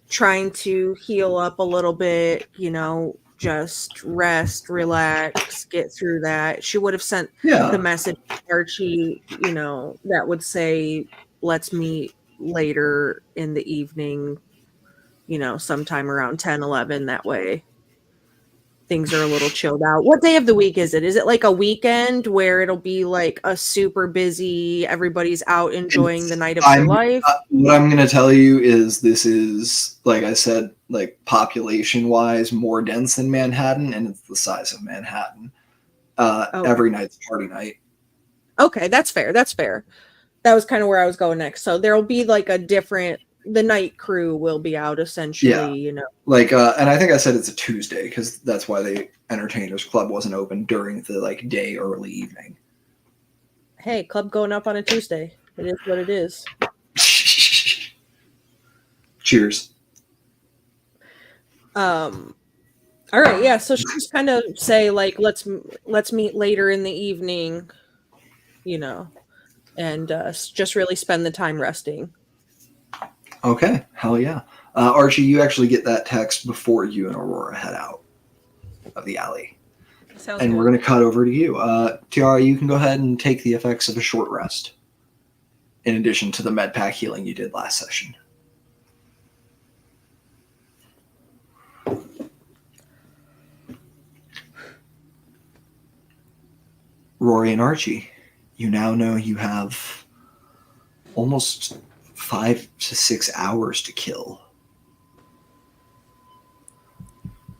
Speaker 3: trying to heal up a little bit, you know, just rest, relax, get through that. She would have sent the message to Archie, you know, that would say, let's meet later in the evening, you know, sometime around 10, 11. That way things are a little chilled out. What day of the week is it? Is it like a weekend where it'll be like a super busy, everybody's out enjoying the night of their life?
Speaker 1: What I'm going to tell you is this is, like I said, like population-wise more dense than Manhattan, and it's the size of Manhattan. Every night's party night.
Speaker 3: Okay, that's fair. That's fair. That was kind of where I was going next. So there'll be like the night crew will be out essentially, you know.
Speaker 1: Like, and I think I said it's a Tuesday because that's why the Entertainers Club wasn't open during the like day early evening.
Speaker 3: Hey, club going up on a Tuesday. It is what it is.
Speaker 1: Cheers.
Speaker 3: All right, yeah. So she just kind of say like, let's meet later in the evening, you know, and just really spend the time resting.
Speaker 1: Okay, hell yeah. Archie, you actually get that text before you and Aurora head out of the alley.
Speaker 4: Sounds
Speaker 1: and
Speaker 4: good.
Speaker 1: We're going to cut over to you. Tiara, you can go ahead and take the effects of a short rest, in addition to the med pack healing you did last session. Rory and Archie, you now know you have almost 5 to 6 hours to kill.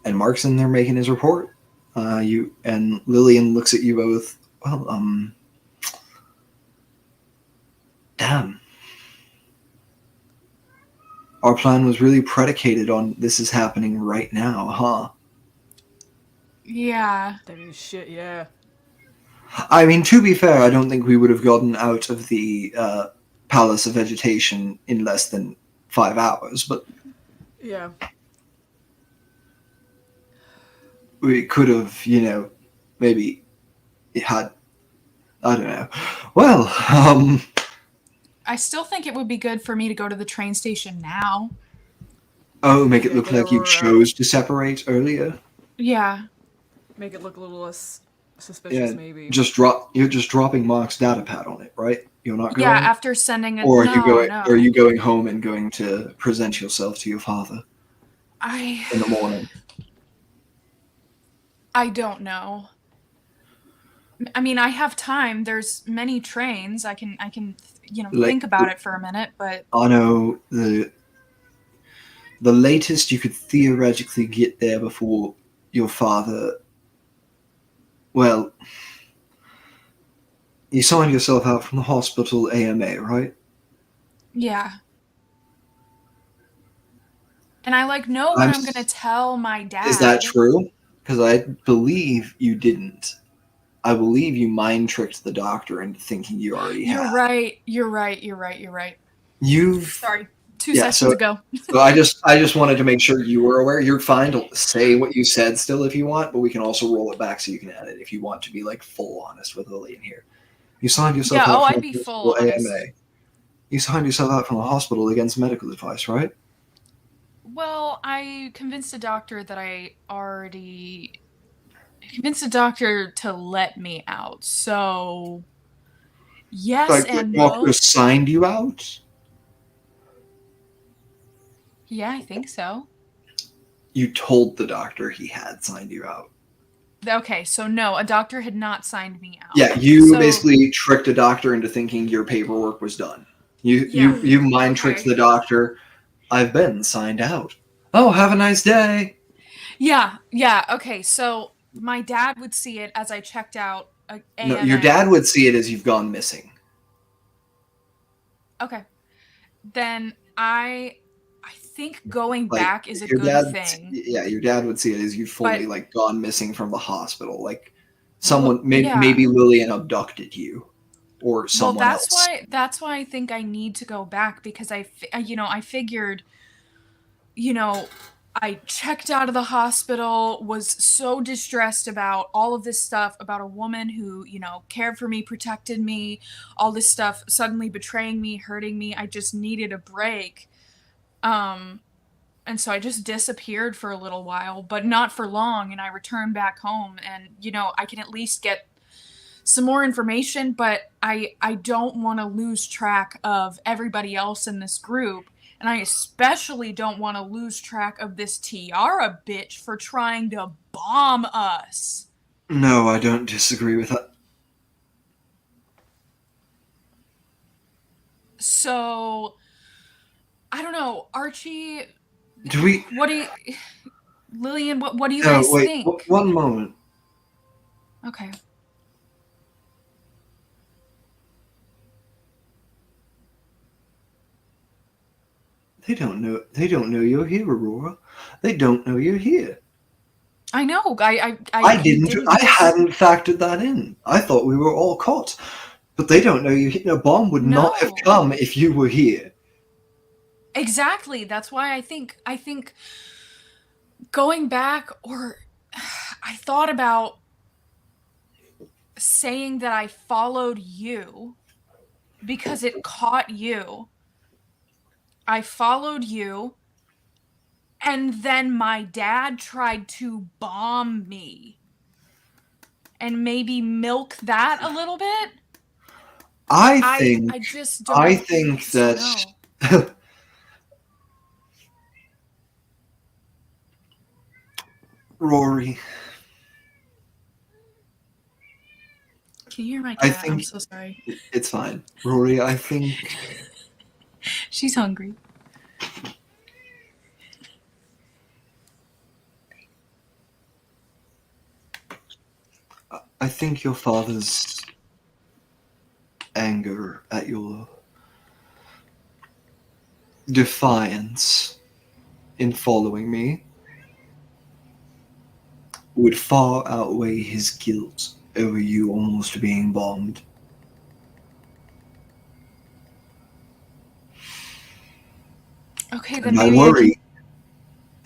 Speaker 1: And Mark's in there making his report. You and Lillian looks at you both. Well, damn. Our plan was really predicated on this is happening right now, huh?
Speaker 4: Yeah.
Speaker 2: That is shit, yeah.
Speaker 1: I mean, to be fair, I don't think we would have gotten out of the Palace of Vegetation in less than 5 hours, but
Speaker 2: Yeah.
Speaker 1: we could have, you know, maybe it had, I don't know. Well,
Speaker 5: I still think it would be good for me to go to the train station now.
Speaker 1: oh, make it look like you chose to separate earlier?
Speaker 5: Yeah.
Speaker 2: Make it look a little less suspicious, maybe.
Speaker 1: You're just dropping Mark's data pad on it, right? You're not going.
Speaker 5: Yeah, after sending it.
Speaker 1: Or
Speaker 5: no.
Speaker 1: are you going home and going to present yourself to your father
Speaker 5: in
Speaker 1: the morning?
Speaker 5: I don't know. I mean, I have time. There's many trains. I can think about it for a minute, but
Speaker 1: I know the latest you could theoretically get there before your father, well, you signed yourself out from the hospital AMA, right?
Speaker 5: Yeah. And I know that I'm going to tell my dad.
Speaker 1: Is that true? Because I believe you didn't. I believe you mind tricked the doctor into thinking you already had.
Speaker 5: You're right.
Speaker 1: You've...
Speaker 5: Sorry. 2 sessions ago.
Speaker 1: So I just wanted to make sure you were aware. You're fine to say what you said still if you want, but we can also roll it back so you can edit if you want to be full honest with Lillian here. You signed yourself out from
Speaker 5: I'd be full honest.
Speaker 1: AMA. You signed yourself out from the hospital against medical advice, right?
Speaker 5: Well, I convinced a doctor that convinced the doctor to let me out. So, yes and no.
Speaker 1: The doctor signed you out?
Speaker 5: Yeah, I think so.
Speaker 1: You told the doctor he had signed you out.
Speaker 5: Okay, so no, a doctor had not signed me out.
Speaker 1: Yeah, you basically tricked a doctor into thinking your paperwork was done. You mind tricked the doctor. I've been signed out. Oh, have a nice day.
Speaker 5: Yeah. Okay, so my dad would see it as I checked out.
Speaker 1: No, your dad would see it as you've gone missing.
Speaker 5: Okay. Then I think going back is a good thing.
Speaker 1: Yeah, your dad would see it as you've fully gone missing from the hospital. Someone, maybe Lillian abducted you, or someone else.
Speaker 5: That's why I think I need to go back, because I figured, I checked out of the hospital, was so distressed about all of this stuff, about a woman who, cared for me, protected me, all this stuff suddenly betraying me, hurting me. I just needed a break. And so I just disappeared for a little while, but not for long. And I returned back home, and, I can at least get some more information, but I don't want to lose track of everybody else in this group. And I especially don't want to lose track of this Tiara bitch for trying to bomb us.
Speaker 1: No, I don't disagree with that.
Speaker 5: So, I don't know, Archie. Lillian, what do you guys think?
Speaker 1: One moment.
Speaker 5: Okay.
Speaker 1: They don't know you're here, Aurora. They don't know you're here.
Speaker 5: I know. I
Speaker 1: didn't. I hadn't factored that in. I thought we were all caught. But they don't know you're here. A bomb would not have come if you were here.
Speaker 5: Exactly. That's why I think going back, or I thought about saying that I followed you because it caught you. I followed you, and then my dad tried to bomb me. And maybe milk that a little bit? I just don't.
Speaker 1: I think that Rory.
Speaker 5: Can you hear my cat? I'm so sorry.
Speaker 1: It's fine. Rory, I think
Speaker 5: she's hungry.
Speaker 1: I think your father's anger at your defiance in following me would far outweigh his guilt over you almost being bombed.
Speaker 5: Okay, then
Speaker 1: I worry.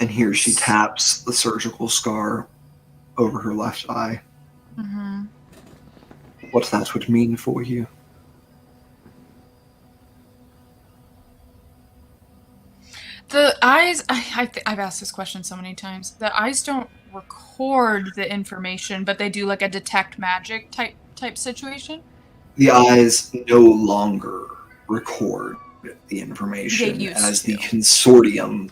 Speaker 1: And here she taps the surgical scar over her left eye.
Speaker 5: Mm-hmm.
Speaker 1: What that would mean for you.
Speaker 5: The eyes, I've asked this question so many times. The eyes don't record the information, but they do like a detect magic type situation.
Speaker 1: The eyes no longer record the information as the consortium.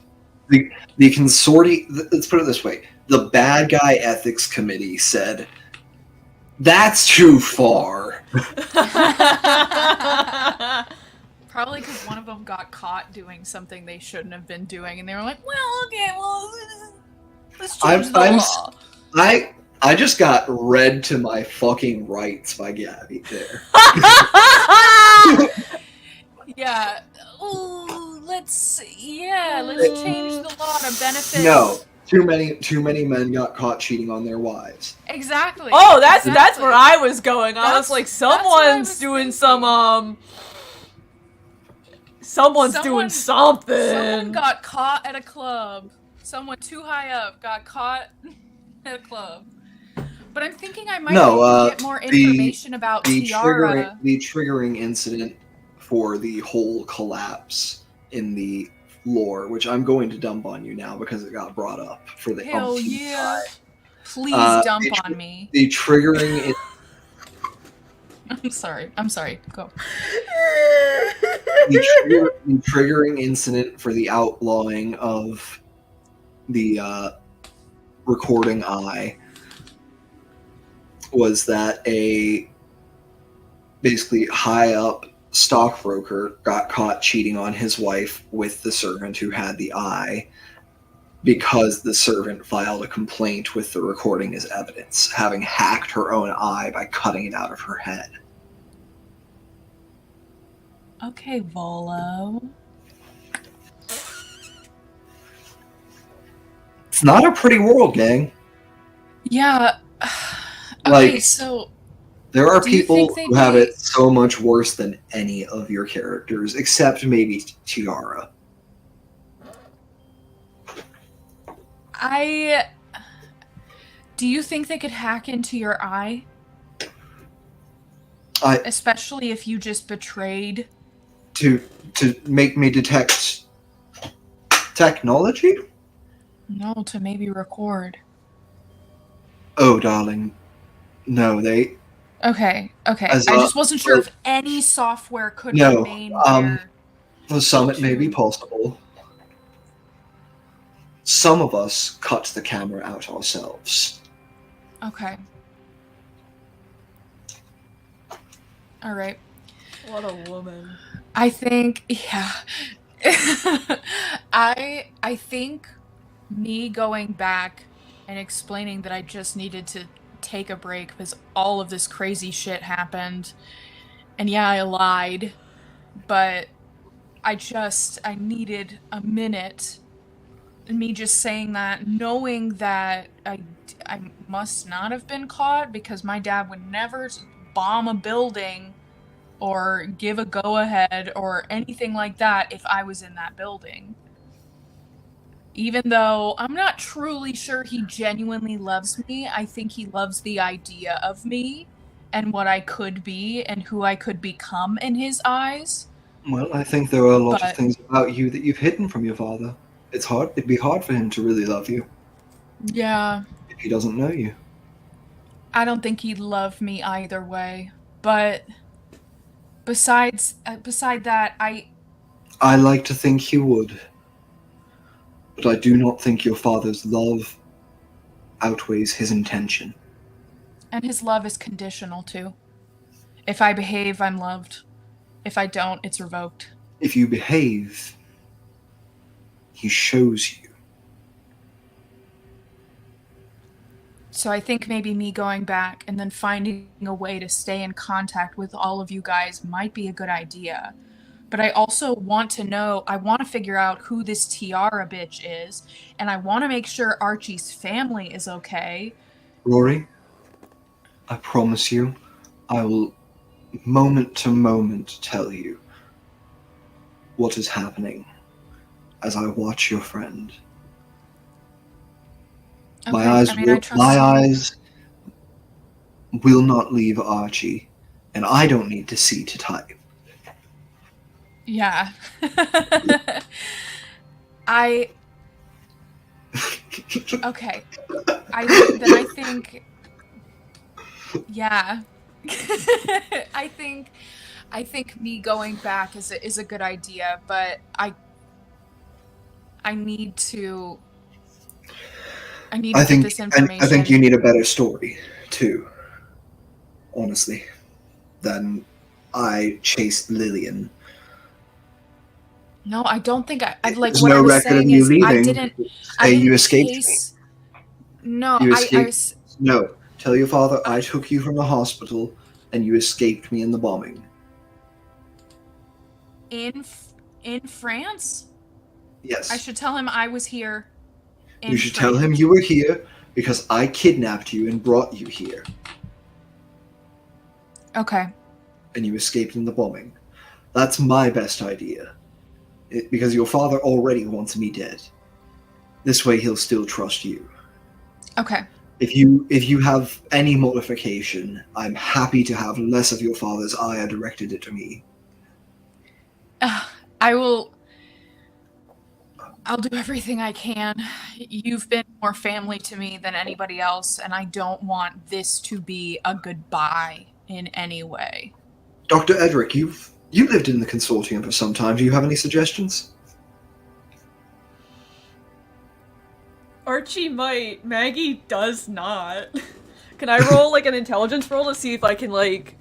Speaker 1: The consortium, let's put it this way. The bad guy ethics committee said, that's too far.
Speaker 5: Probably because one of them got caught doing something they shouldn't have been doing, and they were like, well, okay, well... Let's change the law.
Speaker 1: I just got read to my fucking rights by Gabby there.
Speaker 5: Yeah. Ooh, let's change the law to benefit.
Speaker 1: No, too many men got caught cheating on their wives.
Speaker 5: Exactly.
Speaker 4: Oh, that's
Speaker 5: exactly.
Speaker 4: where I was going. I was like, someone's doing
Speaker 5: thinking.
Speaker 4: someone's doing something.
Speaker 5: Someone got caught at a club. Someone too high up got caught at a club. But I'm thinking I might get more information about Tiara.
Speaker 1: The triggering incident for the whole collapse in the lore, which I'm going to dump on you now because it got brought up for the
Speaker 5: Hell yeah.
Speaker 1: time.
Speaker 5: Please dump on me.
Speaker 1: The triggering...
Speaker 5: I'm sorry. Go.
Speaker 1: The triggering incident for the outlawing of the recording eye was that a basically high up stockbroker got caught cheating on his wife with the servant who had the eye because the servant filed a complaint with the recording as evidence, having hacked her own eye by cutting it out of her head.
Speaker 5: Okay, Volo.
Speaker 1: It's not a pretty world, gang.
Speaker 5: Yeah.
Speaker 1: Like,
Speaker 5: so
Speaker 1: there are people who have it so much worse than any of your characters, except maybe Tiara.
Speaker 5: Do you think they could hack into your eye? Especially if you just betrayed.
Speaker 1: To make me detect technology?
Speaker 5: No, to maybe record.
Speaker 1: Oh, darling. No, they...
Speaker 5: Okay. I just wasn't sure if any software could remain there.
Speaker 1: For some it may be possible. Some of us cut the camera out ourselves.
Speaker 5: Okay. Alright.
Speaker 4: What a woman.
Speaker 5: I think, yeah. I think me going back and explaining that I just needed to take a break because all of this crazy shit happened. And yeah, I lied, but I needed a minute. And me just saying that, knowing that I must not have been caught because my dad would never bomb a building or give a go-ahead or anything like that if I was in that building. Even though I'm not truly sure he genuinely loves me, I think he loves the idea of me and what I could be and who I could become in his eyes.
Speaker 1: Well, I think there are a lot of things about you that you've hidden from your father. It'd be hard for him to really love you.
Speaker 5: Yeah.
Speaker 1: If he doesn't know you.
Speaker 5: I don't think he'd love me either way. But beside that,
Speaker 1: I like to think he would. But I do not think your father's love outweighs his intention.
Speaker 5: And his love is conditional, too. If I behave, I'm loved. If I don't, it's revoked.
Speaker 1: If you behave, he shows you.
Speaker 5: So I think maybe me going back and then finding a way to stay in contact with all of you guys might be a good idea. But I also want to figure out who this Tiara bitch is, and I want to make sure Archie's family is okay.
Speaker 1: Rory, I promise you, I will moment to moment tell you what is happening as I watch your friend.
Speaker 5: Okay,
Speaker 1: My eyes will not leave Archie, and I don't need to see to type.
Speaker 5: Yeah. Okay. I think yeah. I think me going back is a good idea, but I need to get this information.
Speaker 1: I think you need a better story, too. Honestly. Than I chased Lillian.
Speaker 5: No, I don't think I'd like
Speaker 1: There's
Speaker 5: what
Speaker 1: no
Speaker 5: I was
Speaker 1: record of
Speaker 5: saying
Speaker 1: you
Speaker 5: is
Speaker 1: leaving.
Speaker 5: I didn't
Speaker 1: you escaped me.
Speaker 5: No,
Speaker 1: You
Speaker 5: I
Speaker 1: escaped. No, tell your father I took you from the hospital, and you escaped me in the bombing.
Speaker 5: in France?
Speaker 1: Yes.
Speaker 5: I should tell him I was here in
Speaker 1: You should tell him
Speaker 5: France.
Speaker 1: you were here because I kidnapped you and brought you here,
Speaker 5: Okay.
Speaker 1: and you escaped in the bombing. That's my best idea. Because your father already wants me dead. This way he'll still trust you.
Speaker 5: Okay.
Speaker 1: If you have any modification, I'm happy to have less of your father's ire directed at me.
Speaker 5: I'll do everything I can. You've been more family to me than anybody else, and I don't want this to be a goodbye in any way.
Speaker 1: Dr. Edric, you lived in the consortium for some time. Do you have any suggestions?
Speaker 4: Archie might. Maggie does not. Can I roll like an intelligence roll to see if I can like?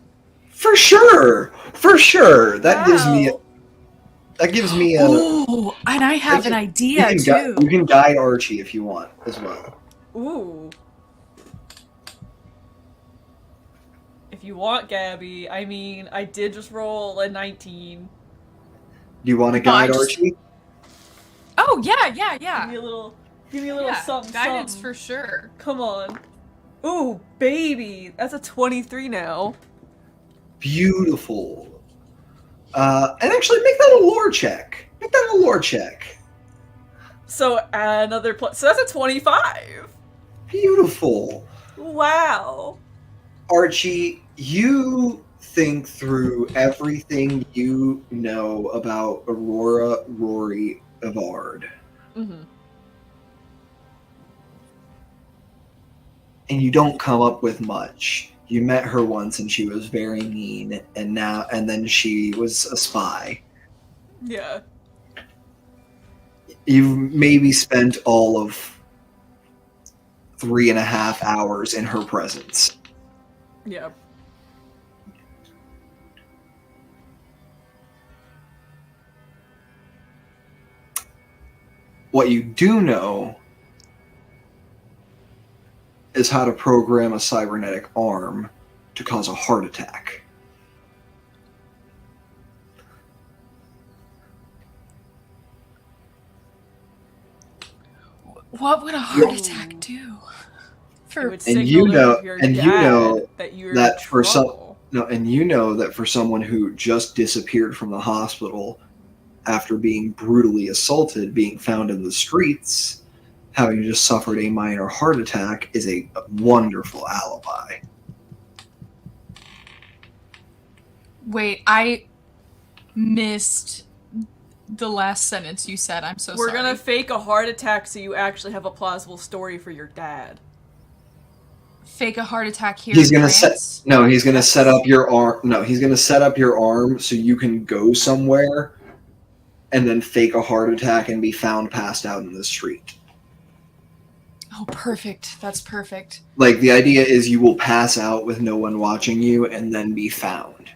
Speaker 1: For sure. That
Speaker 4: Wow.
Speaker 1: gives me a.
Speaker 5: Ooh, and I have an idea too.
Speaker 1: You can guide Archie if you want as well.
Speaker 4: Ooh. If you want, Gabby. I mean, I did just roll a 19.
Speaker 1: Do you want to
Speaker 5: No, I
Speaker 1: guide
Speaker 5: just-
Speaker 1: Archie?
Speaker 5: Oh yeah.
Speaker 4: Give me a little
Speaker 5: Yeah,
Speaker 4: something.
Speaker 5: guidance
Speaker 4: something.
Speaker 5: for sure.
Speaker 4: Come on. Ooh, baby. That's a 23 now.
Speaker 1: Beautiful. And actually, make that a lore check.
Speaker 4: So another plus. So that's a 25.
Speaker 1: Beautiful.
Speaker 4: Wow.
Speaker 1: Archie, you think through everything you know about Aurora Rory Evard.
Speaker 4: Mm-hmm.
Speaker 1: And you don't come up with much. You met her once and she was very mean, and then she was a spy.
Speaker 4: Yeah.
Speaker 1: You've maybe spent all of 3.5 hours in her presence.
Speaker 4: Yeah.
Speaker 1: What you do know is how to program a cybernetic arm to cause a heart attack.
Speaker 5: What would a heart attack do?
Speaker 4: It would
Speaker 1: And
Speaker 4: signal
Speaker 1: you know-
Speaker 4: to your
Speaker 1: and you
Speaker 4: dad
Speaker 1: know
Speaker 4: that you're
Speaker 1: that
Speaker 4: in
Speaker 1: for some-
Speaker 4: trouble.
Speaker 1: No, and you know that for someone who just disappeared from the hospital after being brutally assaulted, being found in the streets, having just suffered a minor heart attack is a wonderful alibi.
Speaker 5: Wait, I missed the last sentence you said. I'm so
Speaker 4: We're
Speaker 5: sorry.
Speaker 4: gonna fake a heart attack so you actually have a plausible story for your dad.
Speaker 5: fake a heart attack here
Speaker 1: He's
Speaker 5: in
Speaker 1: gonna
Speaker 5: France.
Speaker 1: he's gonna set up your arm. No, he's gonna set up your arm so you can go somewhere, and then fake a heart attack and be found passed out in the street.
Speaker 5: Oh, perfect. That's perfect.
Speaker 1: Like, the idea is you will pass out with no one watching you and then be found.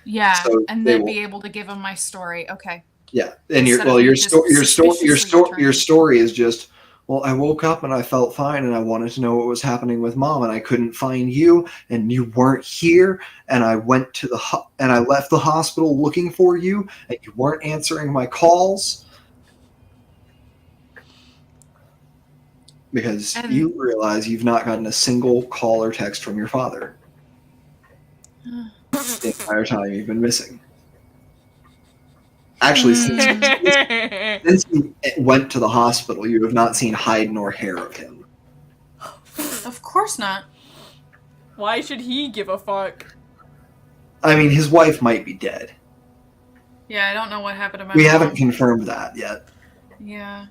Speaker 5: Yeah,
Speaker 1: So
Speaker 5: and
Speaker 1: they
Speaker 5: then
Speaker 1: will-
Speaker 5: be able to give him my story. Okay.
Speaker 1: Yeah, and
Speaker 5: Instead of me just
Speaker 1: your
Speaker 5: suspiciously
Speaker 1: story is just, well, I woke up and I felt fine and I wanted to know what was happening with Mom and I couldn't find you and you weren't here and I went to and I left the hospital looking for you and you weren't answering my calls because
Speaker 5: And-
Speaker 1: you realize you've not gotten a single call or text from your father the entire time you've been missing. Actually, since you went to the hospital, you have not seen hide nor hair of him.
Speaker 5: Of course not.
Speaker 4: Why should he give a fuck?
Speaker 1: I mean, his wife might be dead.
Speaker 5: Yeah, I don't know what happened to my
Speaker 1: We
Speaker 5: mom.
Speaker 1: haven't confirmed that yet.
Speaker 5: Yeah.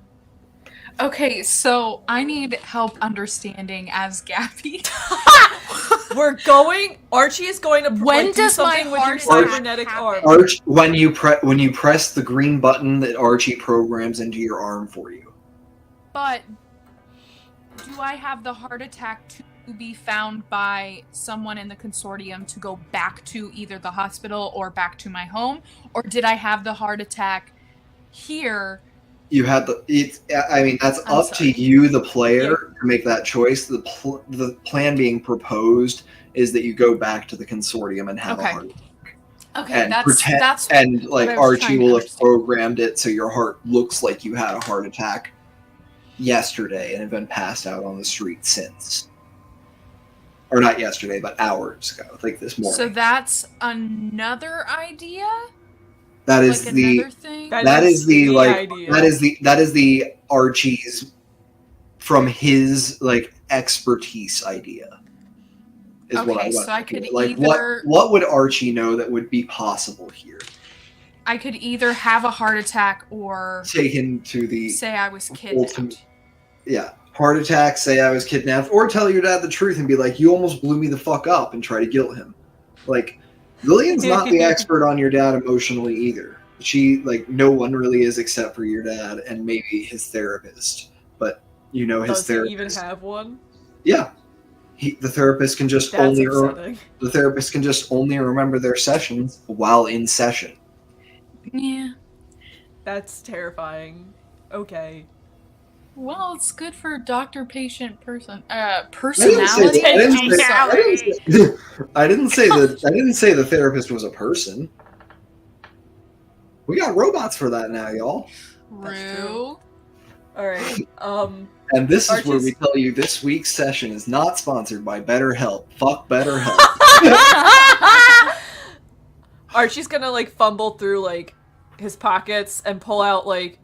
Speaker 5: Okay, so I need help understanding as Gabby.
Speaker 4: Archie is going to
Speaker 5: When
Speaker 4: do
Speaker 5: does my
Speaker 4: something with your
Speaker 5: heart attack
Speaker 4: cybernetic
Speaker 5: happen?
Speaker 4: arm.
Speaker 1: When you press the green button that Archie programs into your arm for you.
Speaker 5: But do I have the heart attack to be found by someone in the consortium to go back to either the hospital or back to my home? Or did I have the heart attack here
Speaker 1: You had I mean, that's
Speaker 5: I'm
Speaker 1: up
Speaker 5: sorry.
Speaker 1: to you, the player, to make that choice. The plan being proposed is that you go back to the consortium and have a
Speaker 5: Okay.
Speaker 1: heart
Speaker 5: Okay,
Speaker 1: and
Speaker 5: that's
Speaker 1: and
Speaker 5: what
Speaker 1: like
Speaker 5: I was
Speaker 1: Archie
Speaker 5: trying to
Speaker 1: will have
Speaker 5: understand.
Speaker 1: programmed it so your heart looks like you had a heart attack yesterday and have been passed out on the street since. Or not yesterday, but hours ago, like this morning.
Speaker 5: So that's another idea?
Speaker 1: That is
Speaker 5: Like
Speaker 1: the
Speaker 5: another thing?
Speaker 1: that is the like
Speaker 4: idea.
Speaker 1: that is the Archie's from his like expertise idea. Is what I
Speaker 5: Okay,
Speaker 1: want
Speaker 5: so I
Speaker 1: to do.
Speaker 5: could
Speaker 1: Like
Speaker 5: either-
Speaker 1: what would Archie know that would be possible here?
Speaker 5: I could either have a heart attack or
Speaker 1: Taken to the
Speaker 5: say I was kidnapped.
Speaker 1: heart attack, say I was kidnapped, or tell your dad the truth and be like, you almost blew me the fuck up, and try to guilt him. Like, Lillian's not the expert on your dad emotionally either. She, like, no one really is except for your dad and maybe his therapist. But, you know, his
Speaker 4: Does he
Speaker 1: therapist.
Speaker 4: even have one?
Speaker 1: Yeah. The therapist can just
Speaker 4: That's upsetting.
Speaker 1: the therapist can just only remember their sessions while in session.
Speaker 5: Yeah.
Speaker 4: That's terrifying. Okay.
Speaker 5: Well, it's good for doctor-patient
Speaker 1: I
Speaker 5: personality.
Speaker 1: didn't say the therapist was a person. We got robots for that now, y'all.
Speaker 4: That's true.
Speaker 5: True.
Speaker 4: Alright,
Speaker 1: And this is where
Speaker 4: Archie's-
Speaker 1: we tell you this week's session is not sponsored by BetterHelp. Fuck BetterHelp.
Speaker 4: Archie's gonna, like, fumble through, like, his pockets and pull out, like,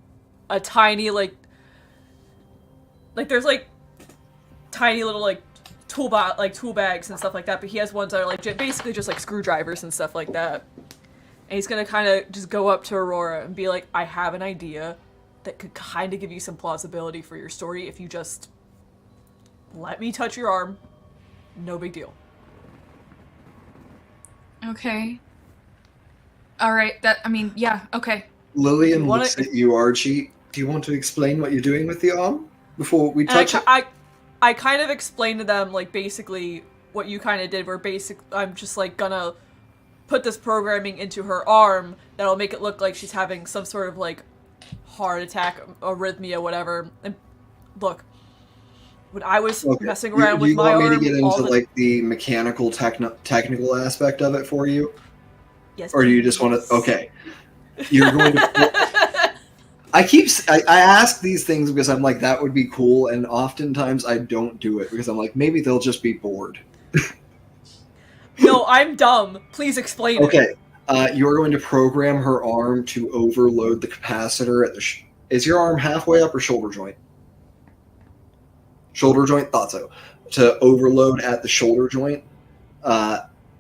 Speaker 4: a tiny, like, there's, like, tiny little, like, tool bags and stuff like that, but he has ones that are, like, basically just, like, screwdrivers and stuff like that. And he's gonna kind of just go up to Aurora and be like, I have an idea that could kind of give you some plausibility for your story if you just let me touch your arm. No big deal.
Speaker 5: Okay. All right. Yeah. Okay.
Speaker 1: Lillian
Speaker 4: You wanna-
Speaker 1: looks at you, Archie. Do you want to explain what you're doing with the arm before we
Speaker 4: And
Speaker 1: touch it?
Speaker 4: I kind of explained to them, like, basically what you kind of did, where I'm just, like, gonna put this programming into her arm that'll make it look like she's having some sort of, like, heart attack, arrhythmia, whatever. And look, when I was messing around
Speaker 1: do
Speaker 4: with
Speaker 1: you
Speaker 4: my
Speaker 1: want me
Speaker 4: arm,
Speaker 1: to get
Speaker 4: all
Speaker 1: into
Speaker 4: the...
Speaker 1: like the mechanical technical aspect of it for you,
Speaker 4: Yes,
Speaker 1: or do you just want
Speaker 4: please.
Speaker 1: to? Okay, you're going to. I ask these things because I'm like, that would be cool, and oftentimes I don't do it because I'm like, maybe they'll just be bored.
Speaker 4: No, I'm dumb. Please explain it.
Speaker 1: Okay, you're going to program her arm to overload the capacitor at the. Is your arm halfway up or shoulder joint? Shoulder joint, thought so. To overload at the shoulder joint,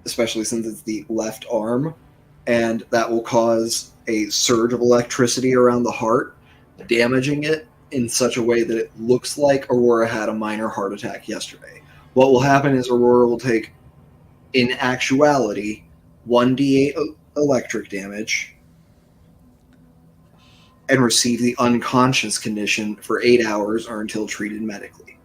Speaker 1: especially since it's the left arm, and that will cause a surge of electricity around the heart, damaging it in such a way that it looks like Aurora had a minor heart attack yesterday. What will happen is Aurora will take, in actuality, 1d8 electric damage and receive the unconscious condition for 8 hours or until treated medically.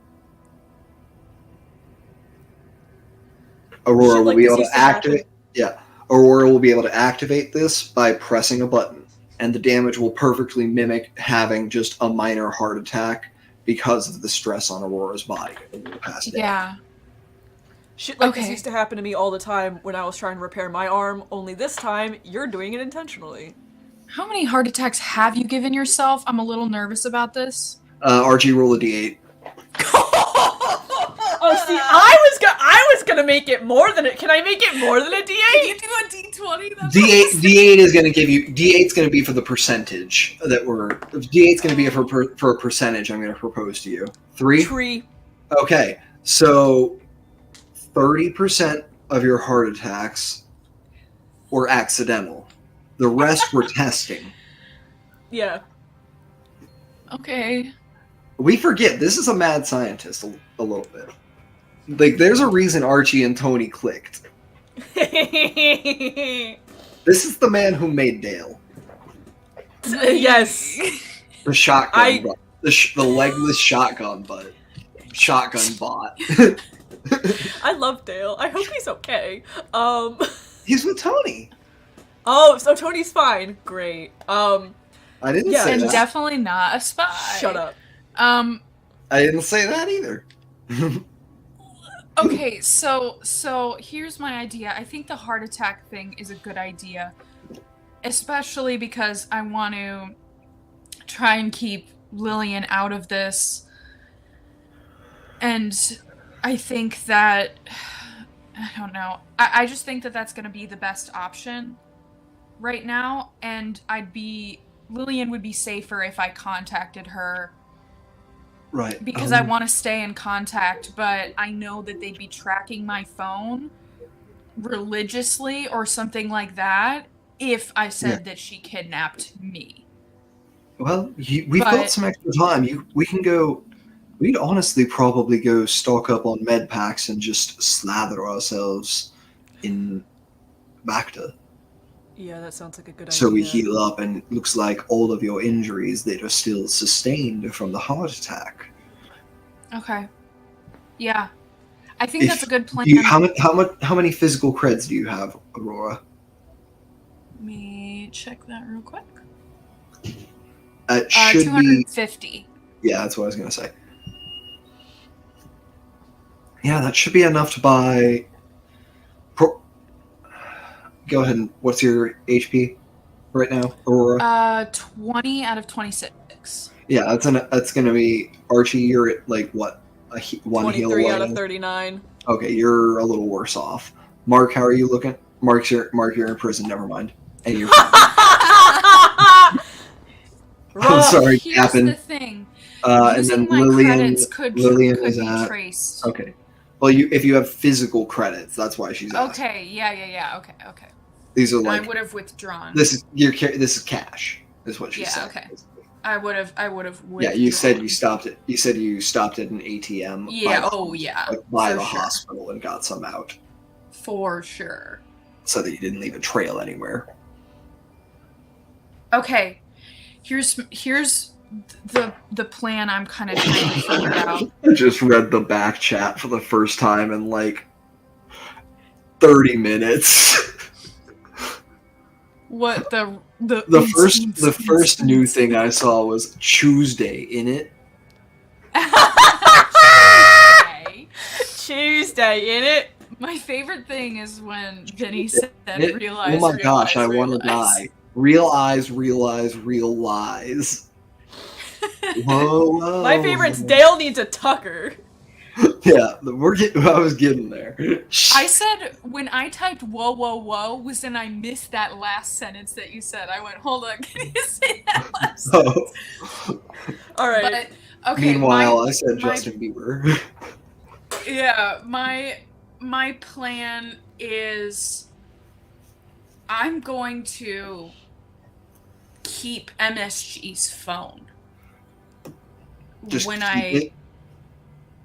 Speaker 1: Aurora will be able to activate. Yeah, Aurora will be able to activate this by pressing a button, and the damage will perfectly mimic having just a minor heart attack because of the stress on Aurora's body over the past day.
Speaker 5: Yeah.
Speaker 4: Shit like this
Speaker 5: Okay.
Speaker 4: used to happen to me all the time when I was trying to repair my arm, only this time, you're doing it intentionally.
Speaker 5: How many heart attacks have you given yourself? I'm a little nervous about this.
Speaker 1: RG, roll a d8.
Speaker 4: Oh, see, I was gonna make it more than it. Can I make it more than a D8?
Speaker 5: You do a D20? That's
Speaker 1: D8 is going to give you. D8's going to be for the percentage that we're. D8's going to be for a percentage. I'm going to propose to you. 3.
Speaker 4: Tree.
Speaker 1: Okay, so 30% of your heart attacks were accidental. The rest were testing.
Speaker 4: Yeah.
Speaker 5: Okay.
Speaker 1: We forget this is a mad scientist a little bit. Like, there's a reason Archie and Tony clicked. This is the man who made Dale.
Speaker 4: Yes.
Speaker 1: The shotgun
Speaker 4: I-
Speaker 1: butt. The legless shotgun butt. Shotgun bot.
Speaker 4: I love Dale. I hope he's okay.
Speaker 1: He's with Tony.
Speaker 4: Oh, so Tony's fine. Great.
Speaker 1: I didn't
Speaker 2: Yeah,
Speaker 1: say
Speaker 5: And
Speaker 1: that.
Speaker 5: definitely not a spy.
Speaker 2: Shut up.
Speaker 5: Um,
Speaker 1: I didn't say that either.
Speaker 5: okay, so here's my idea. I think the heart attack thing is a good idea. Especially because I want to try and keep Lillian out of this. And I think that, I don't know, I just think that that's going to be the best option right now. And Lillian would be safer if I contacted her.
Speaker 1: Right.
Speaker 5: Because I want to stay in contact, but I know that they'd be tracking my phone religiously or something like that if I said that she kidnapped me.
Speaker 1: Well, we've got some extra time. We'd honestly probably go stock up on med packs and just slather ourselves in Bacta.
Speaker 2: Yeah, that sounds like a good
Speaker 1: So
Speaker 2: idea.
Speaker 1: we heal up, and it looks like all of your injuries that are still sustained from the heart attack.
Speaker 5: Okay. Yeah. I think that's a good plan.
Speaker 1: How many physical creds do you have, Aurora?
Speaker 5: Let me check that real quick.
Speaker 1: It should
Speaker 5: 250.
Speaker 1: be. Yeah, that's what I was gonna say. Yeah, that should be enough to buy. Go ahead and what's your HP right now, Aurora?
Speaker 5: 20 out of 26.
Speaker 1: Yeah, that's gonna be Archie. You're at like what one heal
Speaker 2: 23
Speaker 1: away.
Speaker 2: out of 39.
Speaker 1: Okay, you're a little worse off. Mark, how are you looking? Mark, you're in prison. Never mind. And you're. I'm sorry,
Speaker 5: Here's
Speaker 1: Captain.
Speaker 5: the thing.
Speaker 1: And
Speaker 5: Using
Speaker 1: then
Speaker 5: my
Speaker 1: Lillian
Speaker 5: credits could
Speaker 1: is
Speaker 5: be
Speaker 1: at.
Speaker 5: traced.
Speaker 1: Okay. Well, if you have physical credits, that's why she's asking.
Speaker 5: Okay, yeah. Okay.
Speaker 1: These are
Speaker 5: I
Speaker 1: like
Speaker 5: would have withdrawn.
Speaker 1: this is cash. Is what she
Speaker 5: Yeah,
Speaker 1: said.
Speaker 5: okay. I would have withdrawn.
Speaker 1: Yeah, you said you stopped it. You said you stopped at an ATM.
Speaker 5: Yeah,
Speaker 1: by
Speaker 5: for
Speaker 1: the
Speaker 5: sure.
Speaker 1: hospital and got some out,
Speaker 5: For sure.
Speaker 1: so that you didn't leave a trail anywhere.
Speaker 5: Okay. Here's the plan I'm kind of trying to figure out.
Speaker 1: I just read the back chat for the first time in like 30 minutes.
Speaker 5: What
Speaker 1: The first new thing I saw was Tuesday in it.
Speaker 5: Okay.
Speaker 2: Tuesday, in it.
Speaker 5: My favorite thing is when Vinny said
Speaker 1: It-
Speaker 5: realize.
Speaker 1: oh my gosh, I want to
Speaker 5: realize.
Speaker 1: die. Realize. Whoa.
Speaker 2: My favorite's Dale needs a tucker.
Speaker 1: Yeah, I was getting there.
Speaker 5: I said when I typed whoa was when I missed that last sentence that you said. I went, hold on, can you say that last sentence?
Speaker 1: Oh.
Speaker 2: All right.
Speaker 5: But okay.
Speaker 1: Meanwhile, I said Justin Bieber.
Speaker 5: Yeah, my plan is I'm going to keep MSG's phone.
Speaker 1: Just
Speaker 5: when
Speaker 1: keep it.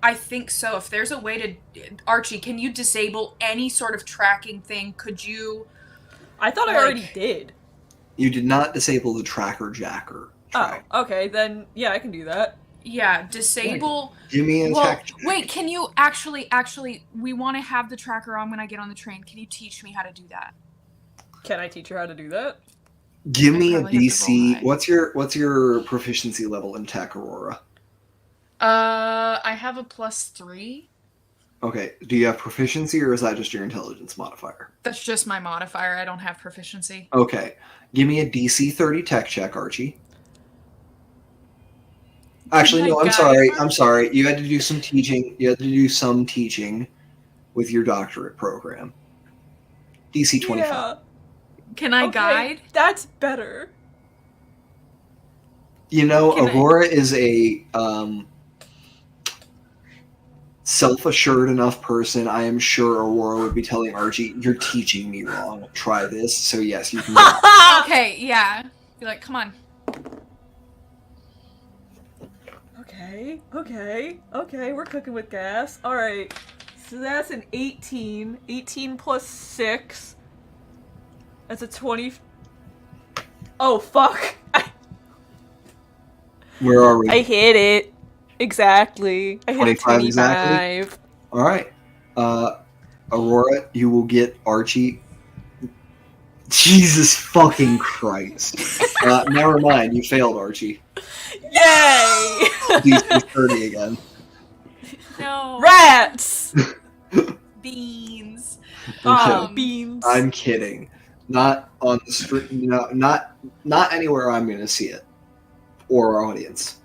Speaker 5: I think so. If there's a way to Archie, can you disable any sort of tracking thing? Could you
Speaker 2: I thought I already did.
Speaker 1: You did not disable the tracker jacker.
Speaker 2: Oh, okay, then yeah, I can do that.
Speaker 5: Yeah, disable.
Speaker 1: Give me a
Speaker 5: Well,
Speaker 1: tech check.
Speaker 5: wait, can you actually, we want to have the tracker on when I get on the train. Can you teach me how to do that?
Speaker 2: Can I teach her how to do that?
Speaker 1: Give me a
Speaker 5: probably have to roll
Speaker 1: DC.
Speaker 5: high.
Speaker 1: What's your proficiency level in tech, Aurora?
Speaker 5: I have a +3.
Speaker 1: Okay. Do you have proficiency, or is that just your intelligence modifier?
Speaker 5: That's just my modifier. I don't have proficiency.
Speaker 1: Okay. Give me a DC 30 tech check, Archie. Actually, no, I'm sorry. You had to do some teaching. You had to do some teaching with your doctorate program. DC 25.
Speaker 2: Yeah.
Speaker 5: Can I
Speaker 2: Okay,
Speaker 5: guide?
Speaker 2: That's better.
Speaker 1: You know,
Speaker 5: Can I-
Speaker 1: Aurora is a self-assured enough person. I am sure Aurora would be telling Archie, "You're teaching me wrong. Try this." So yes, you can.
Speaker 5: Okay, yeah. Be like, come on.
Speaker 2: Okay, we're cooking with gas. Alright, so that's an 18. 18 plus 6. That's a 20. Oh, fuck.
Speaker 1: Where are we?
Speaker 2: I hit it. Exactly. I hit
Speaker 1: 25
Speaker 2: a
Speaker 1: exactly?
Speaker 2: 25.
Speaker 1: All right, Aurora, you will get Archie. Jesus fucking Christ. Never mind, you failed, Archie.
Speaker 4: Yay!
Speaker 1: DC 30 again.
Speaker 5: No.
Speaker 4: Rats!
Speaker 5: Beans.
Speaker 4: Beans.
Speaker 1: I'm kidding. Not on the street. Not anywhere I'm gonna see it, or our audience.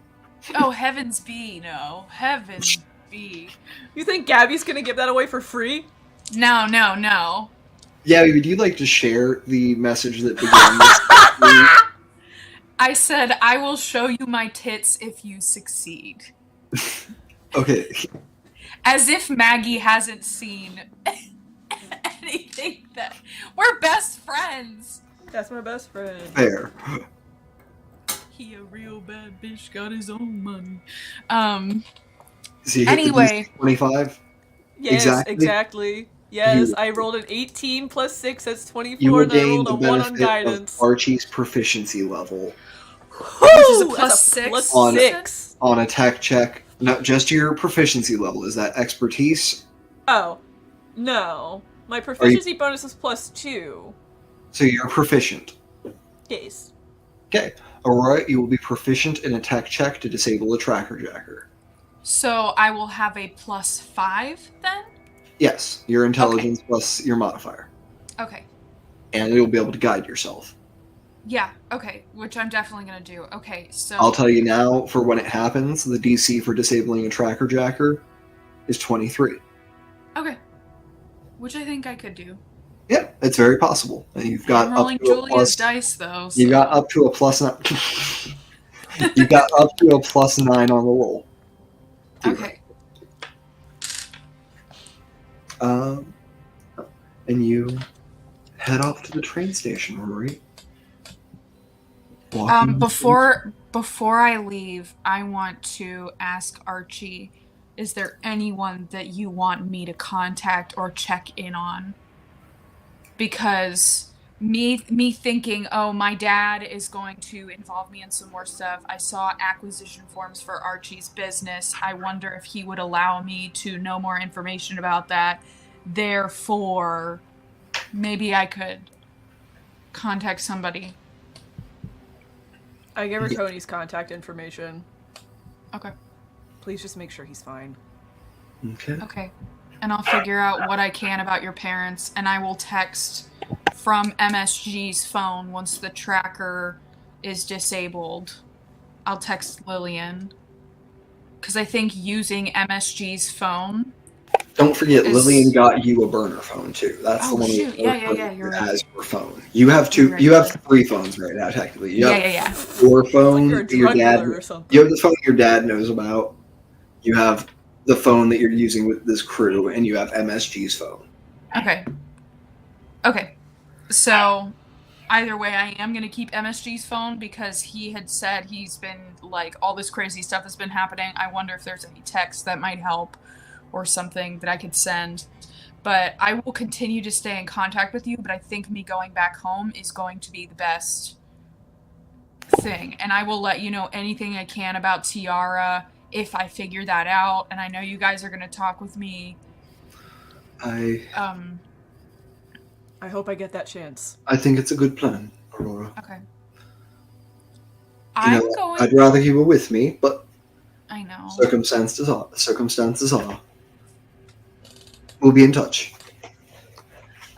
Speaker 5: Oh, heavens be, no. Heavens be.
Speaker 4: You think Gabby's gonna give that away for free?
Speaker 5: No, no, no.
Speaker 1: Yeah, would you like to share the message that began this?
Speaker 5: I said, I will show you my tits if you succeed.
Speaker 1: Okay.
Speaker 5: As if Maggie hasn't seen anything that... We're best friends!
Speaker 4: That's my best friend.
Speaker 1: Fair.
Speaker 5: He a real bad bitch, got his own money.
Speaker 1: So you hit
Speaker 5: Anyway.
Speaker 1: the 25?
Speaker 4: Yes, exactly. Yes, I rolled an 18 plus 6, that's 24,
Speaker 1: You will
Speaker 4: and then I
Speaker 1: gain
Speaker 4: rolled
Speaker 1: the
Speaker 4: a 1 on
Speaker 1: benefit
Speaker 4: guidance.
Speaker 1: of Archie's proficiency level
Speaker 5: Which is a
Speaker 4: Woo!
Speaker 5: plus
Speaker 4: That's a
Speaker 5: 6.
Speaker 4: plus
Speaker 1: On-
Speaker 4: 6.
Speaker 1: on a tech check. Not just your proficiency level. Is that expertise?
Speaker 4: Oh. No. My proficiency bonus is plus 2.
Speaker 1: So you're proficient.
Speaker 4: Yes.
Speaker 1: Okay. Aurora, you will be proficient in a tech check to disable a tracker jacker.
Speaker 5: So I will have a plus 5 then?
Speaker 1: Yes, your intelligence plus your modifier.
Speaker 5: Okay.
Speaker 1: And you'll be able to guide yourself.
Speaker 5: Yeah, okay. Which I'm definitely going to do. Okay, so...
Speaker 1: I'll tell you now, for when it happens, the DC for disabling a tracker jacker is 23.
Speaker 5: Okay. Which I think I could do.
Speaker 1: Yeah, it's very possible. And you've got
Speaker 5: I'm
Speaker 1: up
Speaker 5: rolling
Speaker 1: to a
Speaker 5: Julia's
Speaker 1: plus.
Speaker 5: dice, though. So.
Speaker 1: You got up to a plus 9. You got up to a plus 9 on the roll.
Speaker 5: Okay.
Speaker 1: And you head off to the train station, Rory.
Speaker 5: Before I leave, I want to ask Archie, is there anyone that you want me to contact or check in on? Because me thinking, oh, my dad is going to involve me in some more stuff. I saw acquisition forms for Archie's business. I wonder if he would allow me to know more information about that. Therefore, maybe I could contact somebody.
Speaker 4: I gave her Tony's contact information.
Speaker 5: Okay.
Speaker 4: Please just make sure he's fine.
Speaker 1: Okay.
Speaker 5: Okay. And I'll figure out what I can about your parents, and I will text from MSG's phone once the tracker is disabled. I'll text Lillian. Because I think using MSG's phone...
Speaker 1: Don't forget,
Speaker 5: is-
Speaker 1: Lillian got you a burner phone too. That's the
Speaker 5: Oh,
Speaker 1: one
Speaker 5: shoot. Yeah,
Speaker 1: that
Speaker 5: you're
Speaker 1: has your phone. You have two.
Speaker 5: You're right.
Speaker 1: You have 3 phones right now, technically. You have
Speaker 5: Yeah.
Speaker 1: your phone
Speaker 4: You're a
Speaker 1: that your
Speaker 4: drug
Speaker 1: dad.
Speaker 4: dealer or something.
Speaker 1: You have the phone your dad knows about. You have the phone that you're using with this crew, and you have MSG's phone.
Speaker 5: Okay. So, either way, I am going to keep MSG's phone because he had said he's been, like, all this crazy stuff has been happening. I wonder if there's any text that might help or something that I could send. But I will continue to stay in contact with you, but I think me going back home is going to be the best thing. And I will let you know anything I can about Tiara if I figure that out. And I know you guys are going to talk with me.
Speaker 1: I
Speaker 4: hope I get that chance.
Speaker 1: think it's a good plan, Aurora.
Speaker 5: Okay.
Speaker 1: You know, I'd rather you were with me, but
Speaker 5: I know.
Speaker 1: circumstances are. We'll be in touch.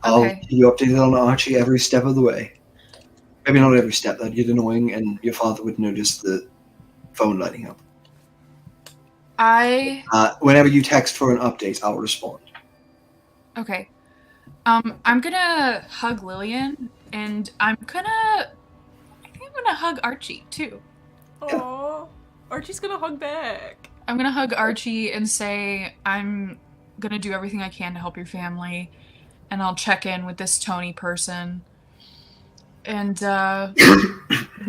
Speaker 1: I'll
Speaker 5: Okay.
Speaker 1: keep you updated on Archie every step of the way. Maybe not every step, that'd get annoying, and your father would notice the phone lighting up. Whenever you text for an update, I'll respond.
Speaker 5: Okay. I'm gonna hug Lillian, and I think I'm gonna hug Archie, too.
Speaker 4: Aww. Archie's gonna hug back.
Speaker 5: I'm gonna hug Archie and say, I'm gonna do everything I can to help your family, and I'll check in with this Tony person. And,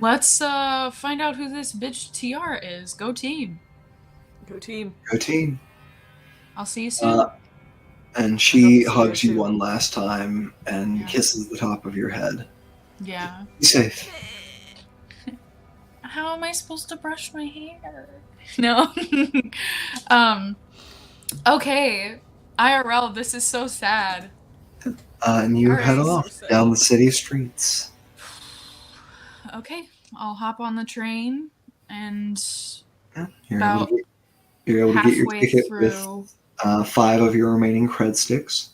Speaker 5: let's, find out who this bitch Tiara is. Go team.
Speaker 4: Go team.
Speaker 1: Go team.
Speaker 5: I'll see you soon.
Speaker 1: And she
Speaker 4: I hope to see
Speaker 1: hugs
Speaker 4: you
Speaker 1: you
Speaker 4: too.
Speaker 1: one last time and
Speaker 5: Yeah.
Speaker 1: kisses the top of your head.
Speaker 5: Yeah.
Speaker 1: Be safe.
Speaker 5: How am I supposed to brush my hair? No. Okay. IRL, this is so sad.
Speaker 1: And you
Speaker 5: All
Speaker 1: head
Speaker 5: right.
Speaker 1: off
Speaker 2: So
Speaker 1: down the city streets.
Speaker 5: Okay, I'll hop on the train and
Speaker 1: Yeah,
Speaker 5: about
Speaker 1: you're able to get your
Speaker 5: halfway
Speaker 1: ticket with
Speaker 5: through.
Speaker 1: 5 of your remaining cred sticks.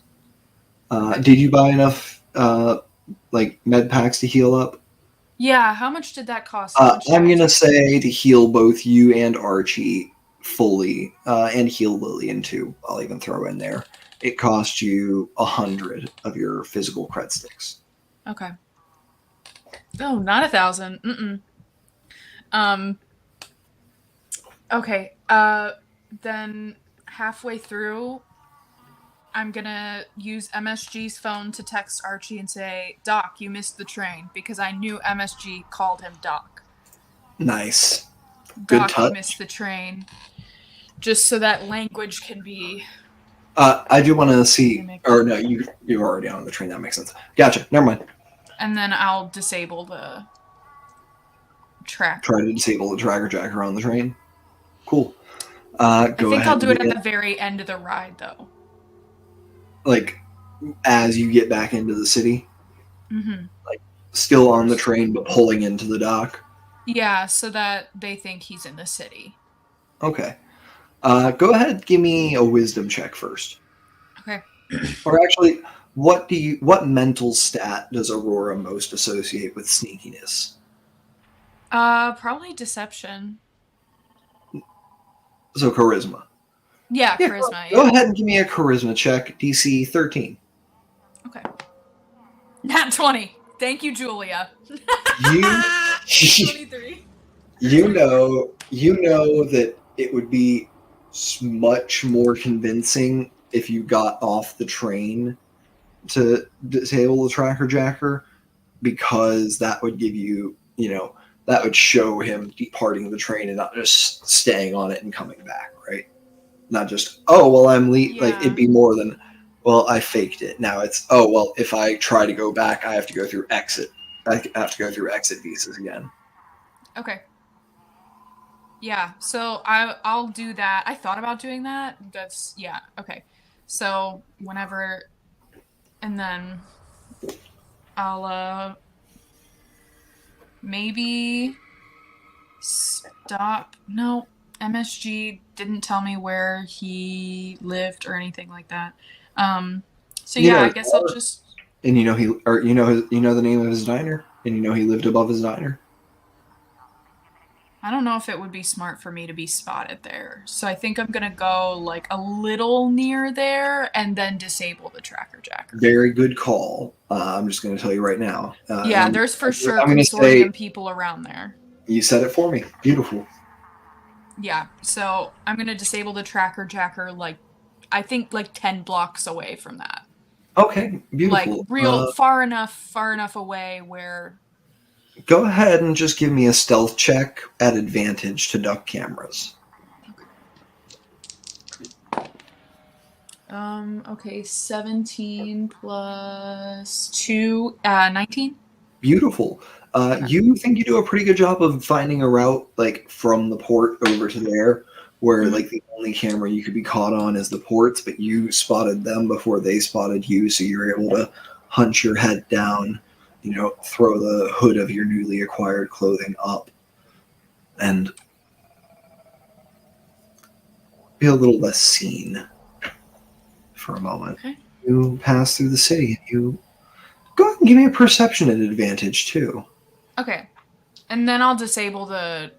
Speaker 5: Okay.
Speaker 1: Did you buy enough med packs to heal up?
Speaker 5: Yeah, how much did that cost? How much did
Speaker 1: I'm
Speaker 5: I
Speaker 1: gonna
Speaker 5: take?
Speaker 1: say to heal both you and Archie fully, and heal Lillian too. I'll even throw in there. It cost you 100 of your physical cred sticks.
Speaker 5: Okay. Oh, not 1,000. Okay. Then halfway through, I'm gonna use MSG's phone to text Archie and say, "Doc, you missed the train," because I knew MSG called him Doc.
Speaker 1: Nice. Good
Speaker 5: Doc,
Speaker 1: touch.
Speaker 5: you missed the train. Just so that language can be.
Speaker 1: I do want to see,
Speaker 5: Mimic.
Speaker 1: or no, you're already on the train. That makes sense. Gotcha. Never mind.
Speaker 5: And then I'll disable the track.
Speaker 1: Try to disable the tracker jacker on the train. Cool. Go
Speaker 5: I think
Speaker 1: ahead.
Speaker 5: I'll do it at the very end of the ride, though.
Speaker 1: Like as you get back into the city,
Speaker 5: Mm-hmm.
Speaker 1: still on the train but pulling into the dock.
Speaker 5: Yeah, so that they think he's in the city.
Speaker 1: Okay. Go ahead. Give me a wisdom check first.
Speaker 5: Okay.
Speaker 1: Or actually, what mental stat does Aurora most associate with sneakiness?
Speaker 5: Probably deception.
Speaker 1: So charisma.
Speaker 5: Yeah,
Speaker 1: Yeah,
Speaker 5: charisma.
Speaker 1: Go
Speaker 5: Yeah.
Speaker 1: ahead and give me a charisma check. DC 13.
Speaker 5: Okay. Nat 20. Thank you, Julia.
Speaker 1: You
Speaker 5: 23.
Speaker 1: you know that it would be much more convincing if you got off the train to disable the tracker jacker, because that would give you, that would show him departing the train and not just staying on it and coming back, right? Not just, oh, well, like,
Speaker 5: Yeah.
Speaker 1: it'd be more than, well, I faked it. Now it's, oh, well, if I try to go back, I have to go through exit. I have to go through exit visas again.
Speaker 5: Okay. Yeah, so I'll do that. I thought about doing that. Yeah, okay. So whenever, and then I'll maybe stop. No, MSG didn't tell me where he lived or anything like that. So
Speaker 1: You
Speaker 5: yeah,
Speaker 1: know,
Speaker 5: I guess I'll just.
Speaker 1: And you know the name of his diner, and he lived above his diner.
Speaker 5: I don't know if it would be smart for me to be spotted there. So I think I'm going to go like a little near there and then disable the tracker jacker.
Speaker 1: Very good call. I'm just going to tell you right now.
Speaker 5: Yeah, there's for sure
Speaker 1: I'm gonna
Speaker 5: consortium
Speaker 1: say-
Speaker 5: people around there.
Speaker 1: You said it for me. Beautiful.
Speaker 5: Yeah, so I'm going to disable the tracker jacker like, I think like 10 blocks away from that.
Speaker 1: Okay, beautiful.
Speaker 5: Like far enough away where...
Speaker 1: Go ahead and just give me a stealth check at advantage to duck cameras.
Speaker 5: Okay, 17 plus 2, 19?
Speaker 1: Beautiful. You think you do a pretty good job of finding a route, like, from the port over to there, where, like, the only camera you could be caught on is the ports, but you spotted them before they spotted you, so you're able to hunch your head down, throw the hood of your newly acquired clothing up, and be a little less seen for a moment.
Speaker 5: Okay.
Speaker 1: You pass through the city, and you go ahead and give me a perception at advantage, too.
Speaker 5: Okay. And then I'll disable the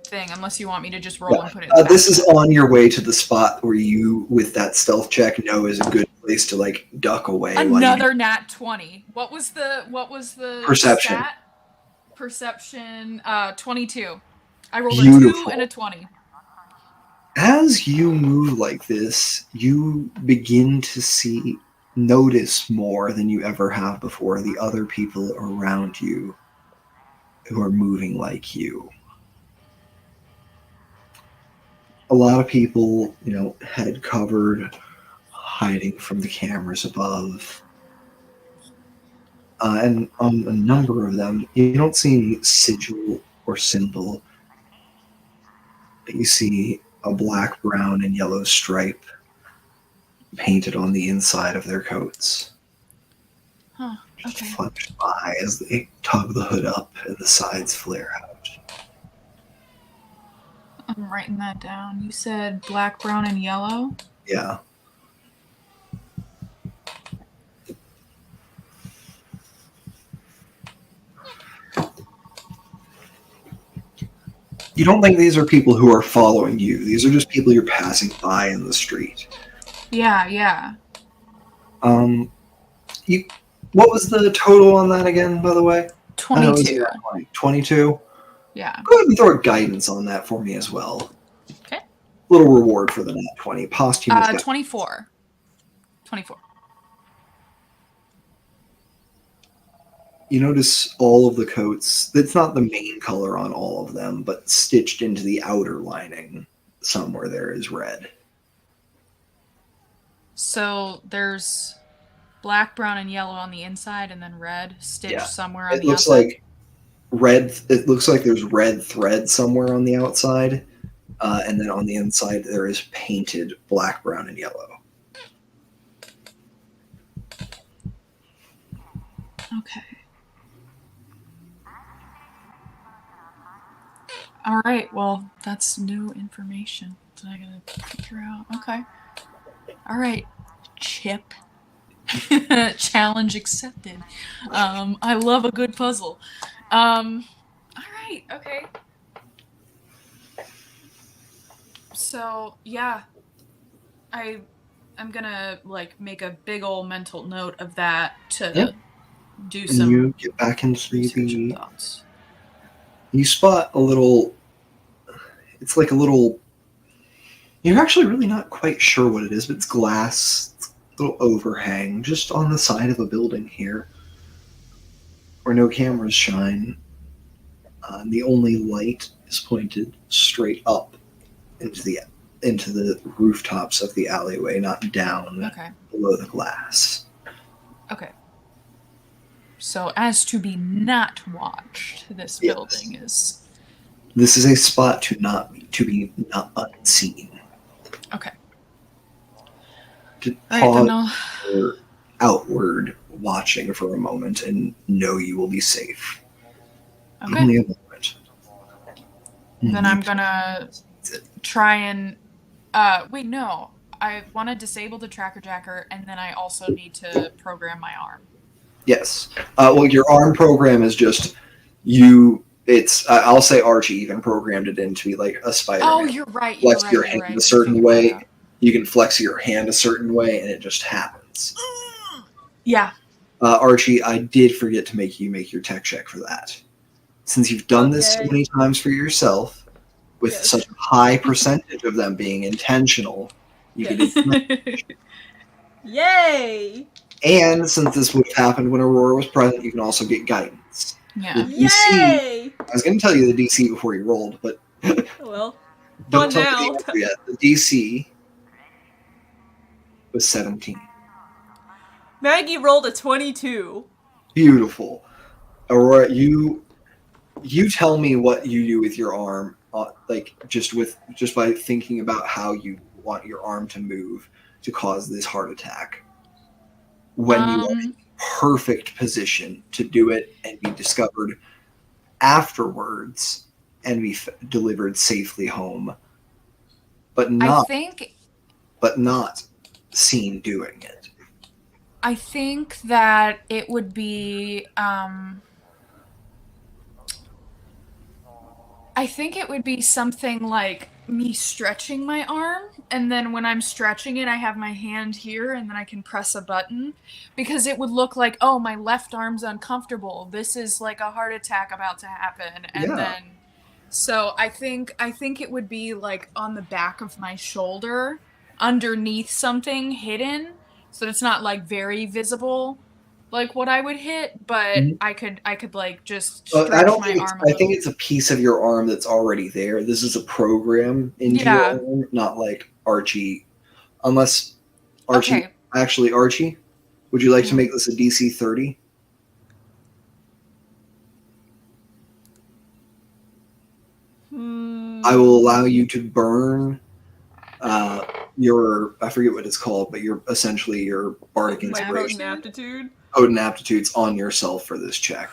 Speaker 5: thing, unless you want me to just roll and put it in the
Speaker 1: This is
Speaker 5: backpack.
Speaker 1: on your way to the spot where you, with that stealth check, know is a good place to, like, duck away.
Speaker 5: Another nat 20. What was the
Speaker 1: Perception.
Speaker 5: stat? Perception 22. I rolled a
Speaker 1: Beautiful.
Speaker 5: 2 and a 20.
Speaker 1: As you move like this, you begin to notice more than you ever have before the other people around you who are moving like you. A lot of people, head covered, hiding from the cameras above. And on a number of them, you don't see any sigil or symbol, but you see a black, brown, and yellow stripe painted on the inside of their coats.
Speaker 5: Huh.
Speaker 1: Just
Speaker 5: Okay.
Speaker 1: flash by as they tug the hood up and the sides flare out.
Speaker 5: I'm writing that down. You said black, brown, and yellow?
Speaker 1: Yeah. You don't think these are people who are following you. These are just people you're passing by in the street.
Speaker 5: Yeah.
Speaker 1: What was the total on that again, by the way? I know it was
Speaker 5: 22.
Speaker 1: around, like 22.
Speaker 5: Yeah.
Speaker 1: Go ahead and throw a guidance on that for me as well.
Speaker 5: Okay.
Speaker 1: Little reward for the nat 20. Posthumous guidance.
Speaker 5: 24. 24.
Speaker 1: You notice all of the coats. It's not the main color on all of them, but stitched into the outer lining, somewhere there is red.
Speaker 5: So there's black, brown, and yellow on the inside, and then red stitched somewhere on
Speaker 1: It
Speaker 5: the
Speaker 1: looks
Speaker 5: outside.
Speaker 1: like red. It looks like there's red thread somewhere on the outside, and then on the inside there is painted black, brown, and yellow.
Speaker 5: Okay. All right. Well, that's new information that I gotta figure out. Okay. All right, Chip. Challenge accepted. I love a good puzzle. All right. Okay. So yeah, I'm gonna like make a big old mental note of that to do
Speaker 1: And
Speaker 5: some
Speaker 1: you get back into
Speaker 5: research and
Speaker 1: the.
Speaker 5: thoughts.
Speaker 1: You spot a little. It's like a little. You're actually really not quite sure what it is, but it's glass. It's a little overhang just on the side of a building here where no cameras shine. The only light is pointed straight up into the rooftops of the alleyway, not down
Speaker 5: Okay.
Speaker 1: below the glass.
Speaker 5: Okay. So as to be not watched, this
Speaker 1: Yes.
Speaker 5: building is
Speaker 1: This is a spot to be not unseen.
Speaker 5: okay.
Speaker 1: To
Speaker 5: All right, then
Speaker 1: pause
Speaker 5: I'll.
Speaker 1: your outward watching for a moment and know you will be safe.
Speaker 5: Okay.
Speaker 1: Only a moment.
Speaker 5: Then I'm gonna try and wait, no. I want to disable the tracker jacker, and then I also need to program my arm.
Speaker 1: Yes. Well, your arm program is just you. It's I'll say Archie even programmed it in to be like a spider.
Speaker 5: Oh, you're right.
Speaker 1: Flex
Speaker 5: You're
Speaker 1: your
Speaker 5: right.
Speaker 1: hand
Speaker 5: You're right.
Speaker 1: a certain
Speaker 5: Okay,
Speaker 1: way.
Speaker 5: yeah.
Speaker 1: You can flex your hand a certain way, and it just happens.
Speaker 5: Yeah.
Speaker 1: Archie, I did forget to make you make your tech check for that. Since you've done this so
Speaker 4: Okay.
Speaker 1: many times for yourself, with
Speaker 4: Yes.
Speaker 1: such a high percentage of them being intentional, you could.
Speaker 4: Yes. Yay!
Speaker 1: And since this would have happened when Aurora was present, you can also get guidance.
Speaker 5: Yeah.
Speaker 1: The DC.
Speaker 4: Yay!
Speaker 1: I was going to tell you the DC before you rolled, but
Speaker 4: Well,
Speaker 1: don't
Speaker 4: Fun
Speaker 1: tell me
Speaker 4: now.
Speaker 1: the answer yet. The DC was 17.
Speaker 4: Maggie rolled a 22.
Speaker 1: Beautiful. Aurora, you tell me what you do with your arm, like just by thinking about how you want your arm to move to cause this heart attack. When you are in perfect position to do it and be discovered afterwards and be delivered safely home, but
Speaker 5: I think
Speaker 1: not seen doing it.
Speaker 5: I think that it would be I think it would be something like me stretching my arm, and then when I'm stretching it, I have my hand here, and then I can press a button, because it would look like, oh, my left arm's uncomfortable. This is like a heart attack about to happen, and
Speaker 1: Yeah.
Speaker 5: then so I think it would be like on the back of my shoulder, underneath something hidden, so it's not like very visible, like what I would hit, but
Speaker 1: Mhm.
Speaker 5: I could like just stretch
Speaker 1: I don't
Speaker 5: my
Speaker 1: think
Speaker 5: arm a
Speaker 1: I
Speaker 5: little.
Speaker 1: think it's a piece of your arm that's already there. This is a program into your arm, not like Archie. Unless Archie,
Speaker 5: Okay.
Speaker 1: actually Archie, would you like to
Speaker 5: Mhm.
Speaker 1: make this a DC 30? I will allow you to burn your, I forget what it's called, but essentially your bardic
Speaker 4: My
Speaker 1: inspiration.
Speaker 4: potent aptitude.
Speaker 1: potent aptitudes on yourself for this check.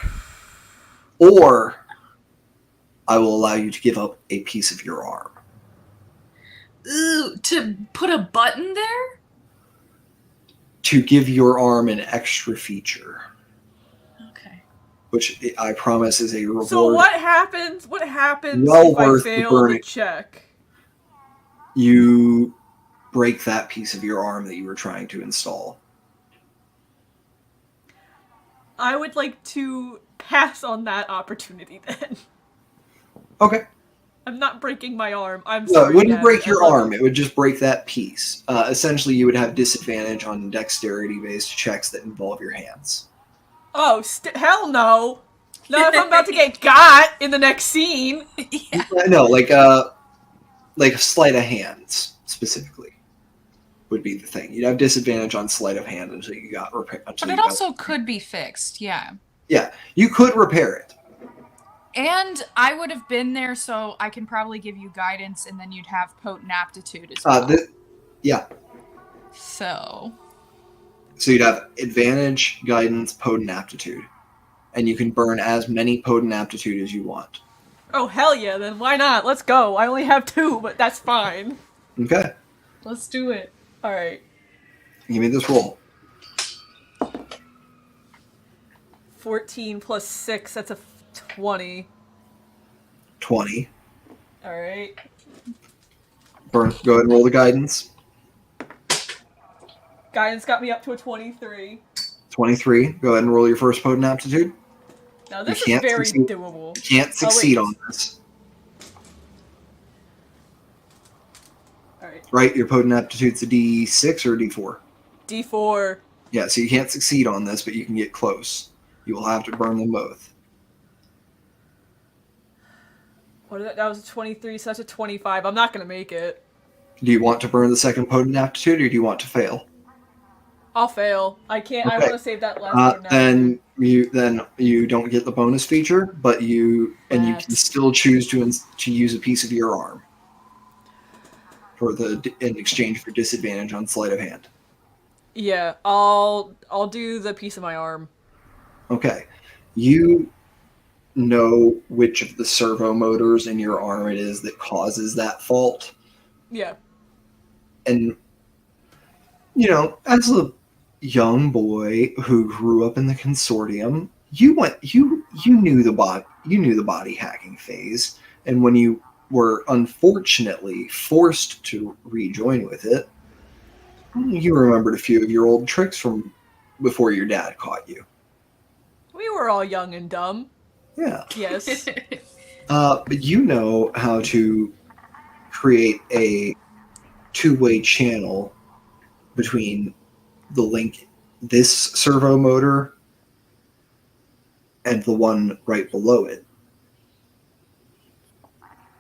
Speaker 1: Or I will allow you to give up a piece of your arm.
Speaker 5: Ooh, to put a button there?
Speaker 1: To give your arm an extra feature.
Speaker 5: Okay.
Speaker 1: Which I promise is a reward.
Speaker 4: So what happens? What happens
Speaker 1: Well
Speaker 4: if I
Speaker 1: worth
Speaker 4: fail
Speaker 1: burning.
Speaker 4: the check?
Speaker 1: You break that piece of your arm that you were trying to install.
Speaker 4: I would like to pass on that opportunity then.
Speaker 1: Okay.
Speaker 4: I'm not breaking my arm. I'm
Speaker 1: No,
Speaker 4: sorry.
Speaker 1: it wouldn't
Speaker 4: Daddy.
Speaker 1: break
Speaker 4: I
Speaker 1: your
Speaker 4: love
Speaker 1: arm.
Speaker 4: you.
Speaker 1: It would just break that piece. Essentially, you would have disadvantage on dexterity-based checks that involve your hands.
Speaker 4: Oh, hell no. Not if I'm about to get got in the next scene.
Speaker 5: Yeah.
Speaker 1: No, like a sleight of hands, specifically, would be the thing. You'd have disadvantage on sleight of hand until you got repair.
Speaker 5: But it also could be fixed, yeah.
Speaker 1: Yeah, you could repair it.
Speaker 5: And I would have been there, so I can probably give you guidance, and then you'd have potent aptitude as well.
Speaker 1: Yeah.
Speaker 5: So
Speaker 1: you'd have advantage, guidance, potent aptitude. And you can burn as many potent aptitude as you want.
Speaker 4: Oh, hell yeah, then why not? Let's go. I only have 2, but that's fine.
Speaker 1: Okay.
Speaker 4: Let's do it. Alright.
Speaker 1: Give me this roll.
Speaker 4: 14 plus 6, that's a 20.
Speaker 1: 20.
Speaker 4: Alright.
Speaker 1: Burn. Go ahead and roll the guidance.
Speaker 4: Guidance got me up to a 23.
Speaker 1: 23. Go ahead and roll your first potent aptitude.
Speaker 4: Now this
Speaker 1: You
Speaker 4: is
Speaker 1: can't
Speaker 4: very
Speaker 1: succeed.
Speaker 4: doable.
Speaker 1: You can't succeed
Speaker 4: wait.
Speaker 1: on this.
Speaker 4: Alright.
Speaker 1: Right? Your potent aptitude's a D6 or a D4?
Speaker 4: D4.
Speaker 1: Yeah, so you can't succeed on this, but you can get close. You will have to burn them both.
Speaker 4: What is that? That was a 23, so that's a 25. I'm not gonna make it.
Speaker 1: Do you want to burn the second potent aptitude, or do you want to fail?
Speaker 4: I'll fail. I can't. I
Speaker 1: Okay.
Speaker 4: want to save that last one.
Speaker 1: Then you don't get the bonus feature, but you can still choose to use a piece of your arm in exchange for disadvantage on sleight of hand.
Speaker 4: Yeah, I'll do the piece of my arm.
Speaker 1: Okay, you know which of the servo motors in your arm it is that causes that fault,
Speaker 4: Yeah.
Speaker 1: and as a young boy who grew up in the consortium, you knew the body hacking phase, and when you were unfortunately forced to rejoin with it, you remembered a few of your old tricks from before your dad caught you.
Speaker 4: We were all young and dumb.
Speaker 1: Yeah.
Speaker 4: Yes.
Speaker 1: But you know how to create a two-way channel between this servo motor and the one right below it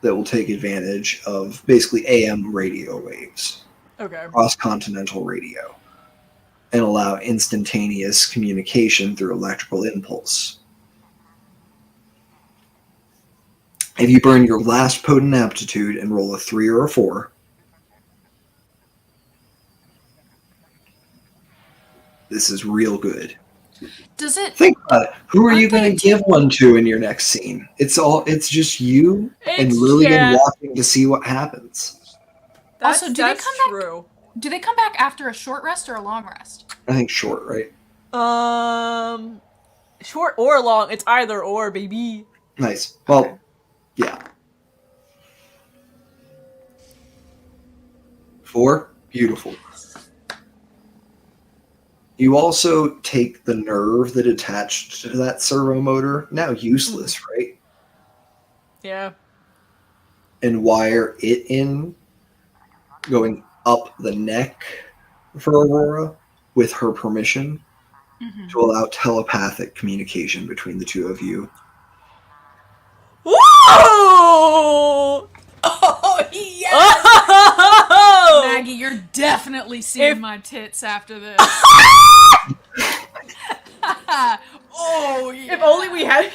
Speaker 1: that will take advantage of basically AM radio waves,
Speaker 4: Okay.
Speaker 1: cross-continental radio, and allow instantaneous communication through electrical impulse. If you burn your last potent aptitude and roll a 3 or a 4, this is real good.
Speaker 5: does it?
Speaker 1: Think about it. Who are you
Speaker 5: Aren't they
Speaker 1: going to give one to in your next scene? It's just you and Lillian watching to see what happens.
Speaker 4: That's,
Speaker 5: Also, do
Speaker 4: that's
Speaker 5: they come
Speaker 4: true.
Speaker 5: Do they come back after a short rest or a long rest?
Speaker 1: I think short, right?
Speaker 4: Short or long. It's either or, baby.
Speaker 1: Nice. Well, yeah. 4? Beautiful. You also take the nerve that attached to that servo motor, now useless, right?
Speaker 4: Yeah.
Speaker 1: And wire it in, going up the neck for Aurora with her permission to allow telepathic communication between the two of you.
Speaker 4: Whoa!
Speaker 5: Oh yes!
Speaker 4: Oh!
Speaker 5: Maggie, you're definitely seeing my tits after this. Oh yeah.
Speaker 4: If only we had.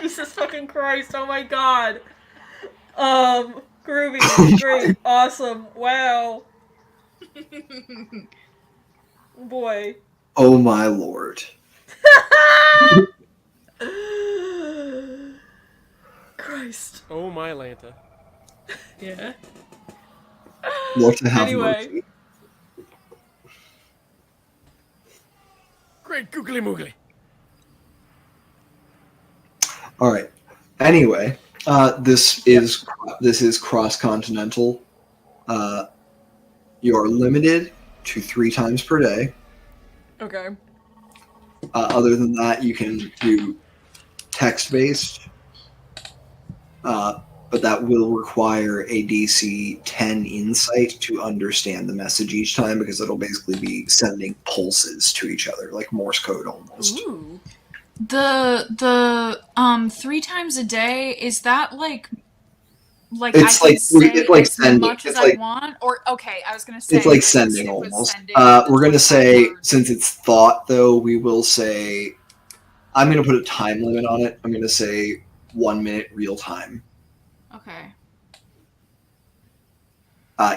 Speaker 4: Jesus fucking Christ! Oh my God. Groovy, great, awesome, wow. Boy.
Speaker 1: Oh my lord.
Speaker 4: Christ.
Speaker 2: Oh my Lanta.
Speaker 4: Yeah.
Speaker 1: Love to have
Speaker 4: Anyway.
Speaker 1: mercy.
Speaker 2: Great googly moogly.
Speaker 1: All right. Anyway, this is cross-continental. You are limited to 3 times per day.
Speaker 4: Okay.
Speaker 1: Other than that, you can do text-based, but that will require a DC 10 insight to understand the message each time, because it'll basically be sending pulses to each other, like Morse code almost.
Speaker 4: Ooh.
Speaker 5: The 3 times a day, is that like
Speaker 1: It's
Speaker 5: I can
Speaker 1: like
Speaker 5: say
Speaker 1: it's like
Speaker 5: as
Speaker 1: sending.
Speaker 5: much as
Speaker 1: It's like
Speaker 5: I want? Or okay, I was gonna say
Speaker 1: it's like
Speaker 5: if
Speaker 1: sending
Speaker 5: it was
Speaker 1: almost.
Speaker 5: sending the
Speaker 1: We're gonna
Speaker 5: 25
Speaker 1: say,
Speaker 5: words.
Speaker 1: since it's thought though, we will say, I'm gonna put a time limit on it. I'm gonna say 1 minute real time
Speaker 5: Okay.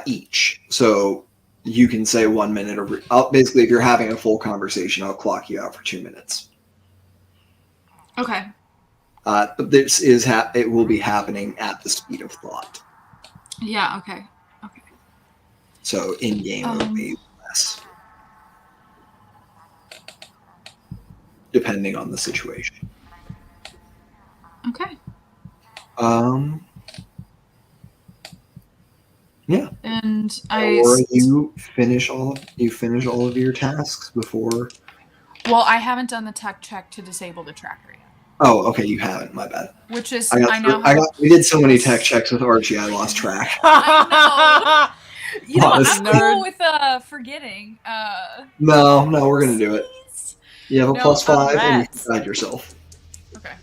Speaker 1: each. So you can say 1 minute, or basically if you're having a full conversation, I'll clock you out for 2 minutes.
Speaker 5: Okay.
Speaker 1: But this is it will be happening at the speed of thought.
Speaker 5: Yeah, okay. Okay.
Speaker 1: So in game it will be less, depending on the situation.
Speaker 5: Okay.
Speaker 1: Yeah.
Speaker 5: And
Speaker 1: Or you finish all of your tasks before.
Speaker 5: well, I haven't done the tech check to disable the tracker yet.
Speaker 1: Oh, okay, you haven't. My bad.
Speaker 5: Which is
Speaker 1: We did so many tech checks with Archie, I lost track.
Speaker 5: I know. You know,
Speaker 1: Honest
Speaker 5: I'm
Speaker 2: nerd.
Speaker 5: cool with forgetting.
Speaker 1: No, we're gonna do it. You have a
Speaker 5: No,
Speaker 1: +5, and you
Speaker 4: rats.
Speaker 1: can guide yourself.
Speaker 5: Okay.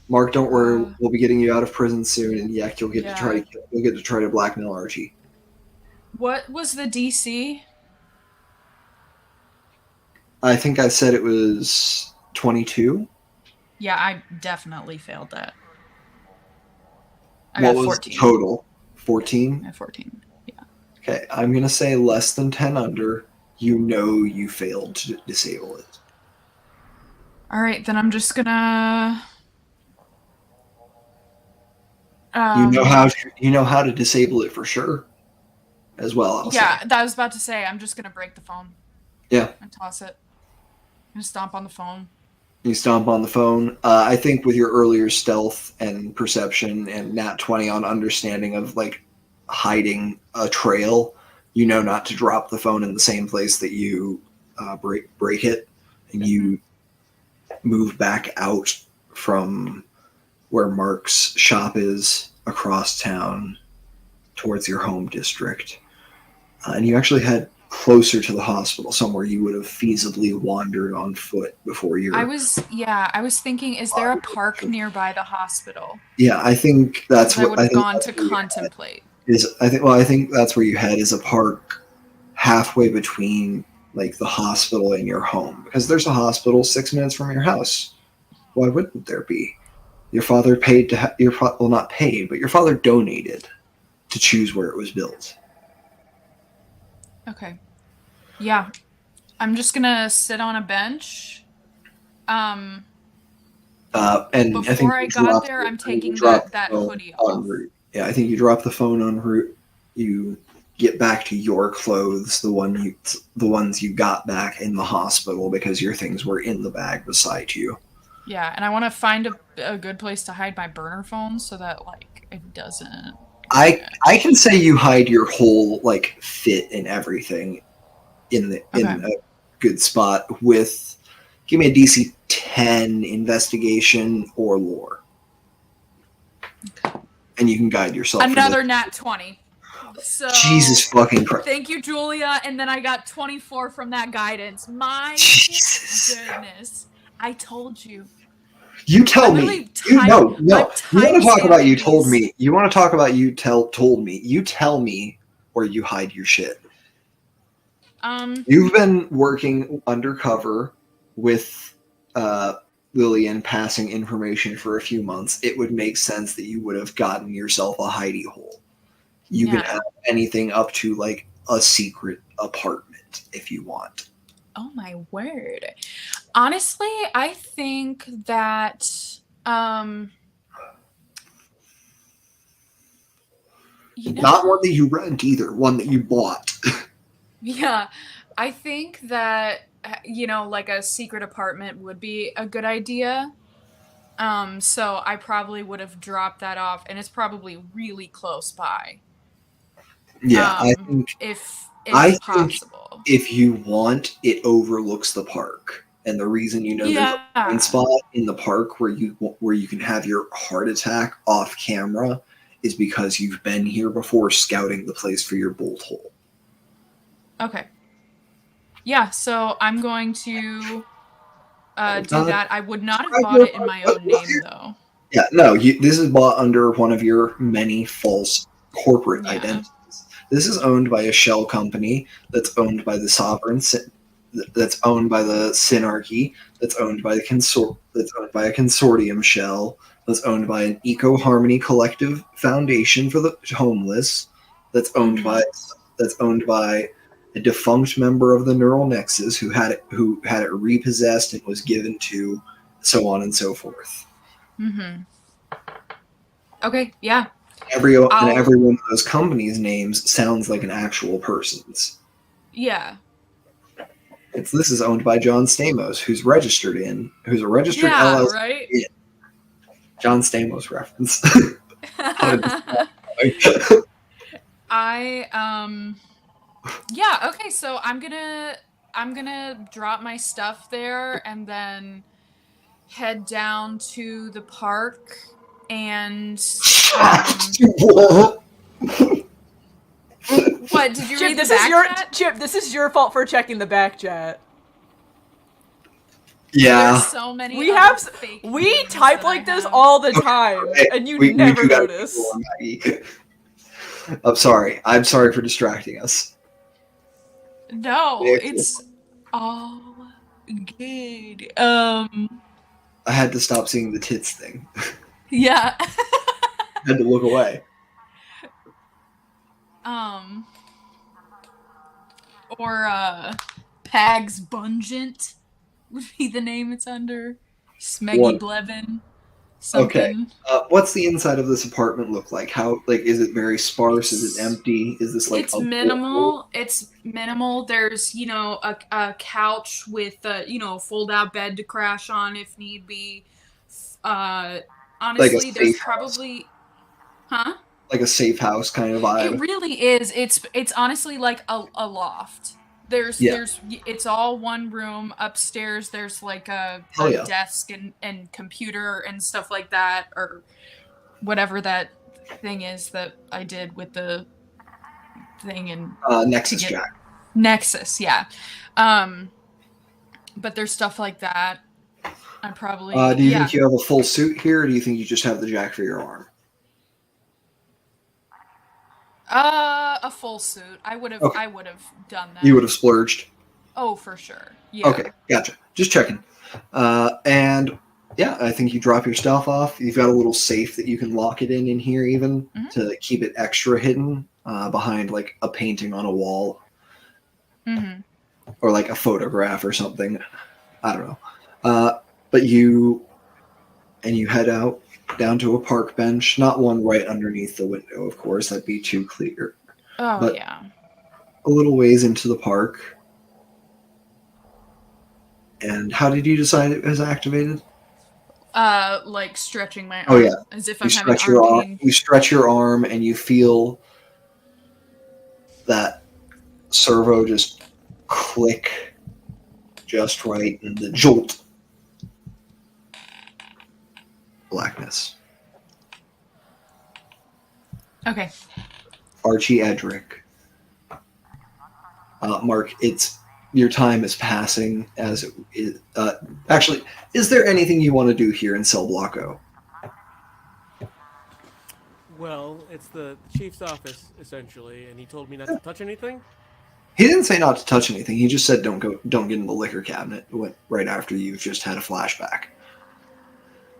Speaker 1: Mark, don't worry, we'll be getting you out of prison soon, and you'll get
Speaker 5: Yeah.
Speaker 1: to try to blackmail Archie.
Speaker 5: What was the DC?
Speaker 1: I think I said it was 22.
Speaker 5: Yeah, I definitely failed that. I
Speaker 1: What
Speaker 5: got
Speaker 1: was
Speaker 5: 14.
Speaker 1: the total? 14?
Speaker 5: I got 14. Yeah.
Speaker 1: Okay, I'm gonna say less than 10 under. You failed to disable it.
Speaker 5: All right, then I'm just gonna.
Speaker 1: You know how to disable it for sure, as well. I'll
Speaker 5: Yeah,
Speaker 1: say.
Speaker 5: that I was about to say. I'm just gonna break the phone.
Speaker 1: Yeah.
Speaker 5: And toss it. And stomp on the phone.
Speaker 1: You stomp on the phone. I think with your earlier stealth and perception and nat 20 on understanding of like hiding a trail, you know not to drop the phone in the same place that you break it, and you move back out from where Mark's shop is across town towards your home district. And you actually head closer to the hospital, somewhere you would have feasibly wandered on foot before your...
Speaker 5: I was thinking, is there a park nearby the hospital?
Speaker 1: Yeah, I think that's
Speaker 5: I
Speaker 1: what
Speaker 5: would
Speaker 1: I
Speaker 5: have
Speaker 1: think
Speaker 5: gone to contemplate.
Speaker 1: I think that's where you head, is a park halfway between like the hospital and your home, because there's a hospital 6 minutes from your house. Why wouldn't there be? Your father paid to not paid, but your father donated to choose where it was built.
Speaker 5: Okay. Yeah. I'm just gonna sit on a bench.
Speaker 1: And
Speaker 5: Before I got there, I'm taking that hoodie off.
Speaker 1: Route. Yeah, I think you drop the phone en route. You get back to your clothes, the ones you got back in the hospital, because your things were in the bag beside you.
Speaker 5: Yeah, and I want to find a good place to hide my burner phone so that like it doesn't.
Speaker 1: I can say you hide your whole like fit and everything in a good spot with. Give me a DC 10 investigation or lore, and you can guide yourself.
Speaker 5: Another nat 20. So
Speaker 1: Jesus fucking Christ!
Speaker 5: Thank you, Julia. And then I got 24 from that guidance. My
Speaker 1: Jesus.
Speaker 5: goodness! I told you.
Speaker 1: You tell me. No. You want to talk about you told me. You want to talk about you told me. You tell me where you hide your shit. You've been working undercover with Lillian, passing information for a few months. It would make sense that you would have gotten yourself a hidey hole. You can have anything up to like a secret apartment if you want.
Speaker 5: Oh my word. Honestly, I think that you know,
Speaker 1: Not one that you rent either, one that you bought.
Speaker 5: yeah, I think that like a secret apartment would be a good idea. So I probably would have dropped that off, and it's probably really close by.
Speaker 1: Yeah, I
Speaker 5: If
Speaker 1: think
Speaker 5: possible.
Speaker 1: if you want, it overlooks the park. And the reason you know there's a blind
Speaker 5: Yeah.
Speaker 1: spot in the park where you can have your heart attack off camera is because you've been here before scouting the place for your bolt hole.
Speaker 5: Okay. Yeah, so I'm going to do that. I would not have bought it in my own name, though.
Speaker 1: Yeah, no, this is bought under one of your many false corporate
Speaker 5: Yeah.
Speaker 1: identities. This is owned by a shell company that's owned by the sovereign, that's owned by the Synarchy, that's owned by that's owned by a consortium shell, that's owned by an Eco Harmony Collective Foundation for the Homeless, that's owned by a defunct member of the Neural Nexus who had it repossessed and was given to, so on and so forth.
Speaker 5: Mm-hmm. Okay, yeah.
Speaker 1: Every one of those companies' names sounds like an actual person's.
Speaker 5: Yeah.
Speaker 1: This is owned by John Stamos, who's a registered LLC.
Speaker 5: Right?
Speaker 1: John Stamos reference.
Speaker 5: Yeah, okay, so I'm gonna drop my stuff there and then head down to the park and what, did you
Speaker 4: Chip,
Speaker 5: read the
Speaker 4: this
Speaker 5: back
Speaker 4: is your
Speaker 5: chat?
Speaker 4: Chip, this is your fault for checking the back chat.
Speaker 1: Yeah.
Speaker 5: There's so many
Speaker 4: We
Speaker 5: fake
Speaker 4: type like this all the time, and you never notice.
Speaker 1: I'm sorry. I'm sorry for distracting us.
Speaker 5: No, it's all good.
Speaker 1: I had to stop seeing the tits thing.
Speaker 5: Yeah.
Speaker 1: I had to look away.
Speaker 5: Or Pags Bungent would be the name it's under. Smeggy Blevin. Something.
Speaker 1: Okay. What's the inside of this apartment look like? Is it very sparse? Is it empty? Is this like
Speaker 5: it's minimal? It's minimal. There's, a couch with a fold out bed to crash on if need be. Honestly,
Speaker 1: like
Speaker 5: there's probably
Speaker 1: like a safe house kind of vibe.
Speaker 5: It really is. It's honestly like a loft. It's all one room. Upstairs there's like a desk and computer and stuff like that, or whatever that thing is that I did with the thing and
Speaker 1: Nexus Jack.
Speaker 5: Nexus, yeah. But there's stuff like that. I probably
Speaker 1: do you think you have a full suit here, or do you think you just have the jack for your arm?
Speaker 5: A full suit. I would have done that.
Speaker 1: You would have splurged.
Speaker 5: Oh, for sure. Yeah.
Speaker 1: Okay, gotcha. Just checking. And yeah, I think you drop your stuff off. You've got a little safe that you can lock it in here, even to keep it extra hidden behind like a painting on a wall, or like a photograph or something. I don't know. But you head out down to a park bench, not one right underneath the window, of course, that'd be too clear.
Speaker 5: Oh,
Speaker 1: but
Speaker 5: yeah.
Speaker 1: A little ways into the park. And how did you decide it was activated?
Speaker 5: Like stretching my arm.
Speaker 1: Oh, yeah.
Speaker 5: As if I'm having arm pain.
Speaker 1: You stretch your arm and you feel that servo just click just right, and the jolt. Blackness.
Speaker 5: Okay.
Speaker 1: Archie Edric. Mark, your time is passing as it is. Actually, is there anything you want to do here in Cell Block O?
Speaker 2: Well, it's the chief's office, essentially, and he told me not to touch anything.
Speaker 1: He didn't say not to touch anything. He just said don't get in the liquor cabinet right after you've just had a flashback.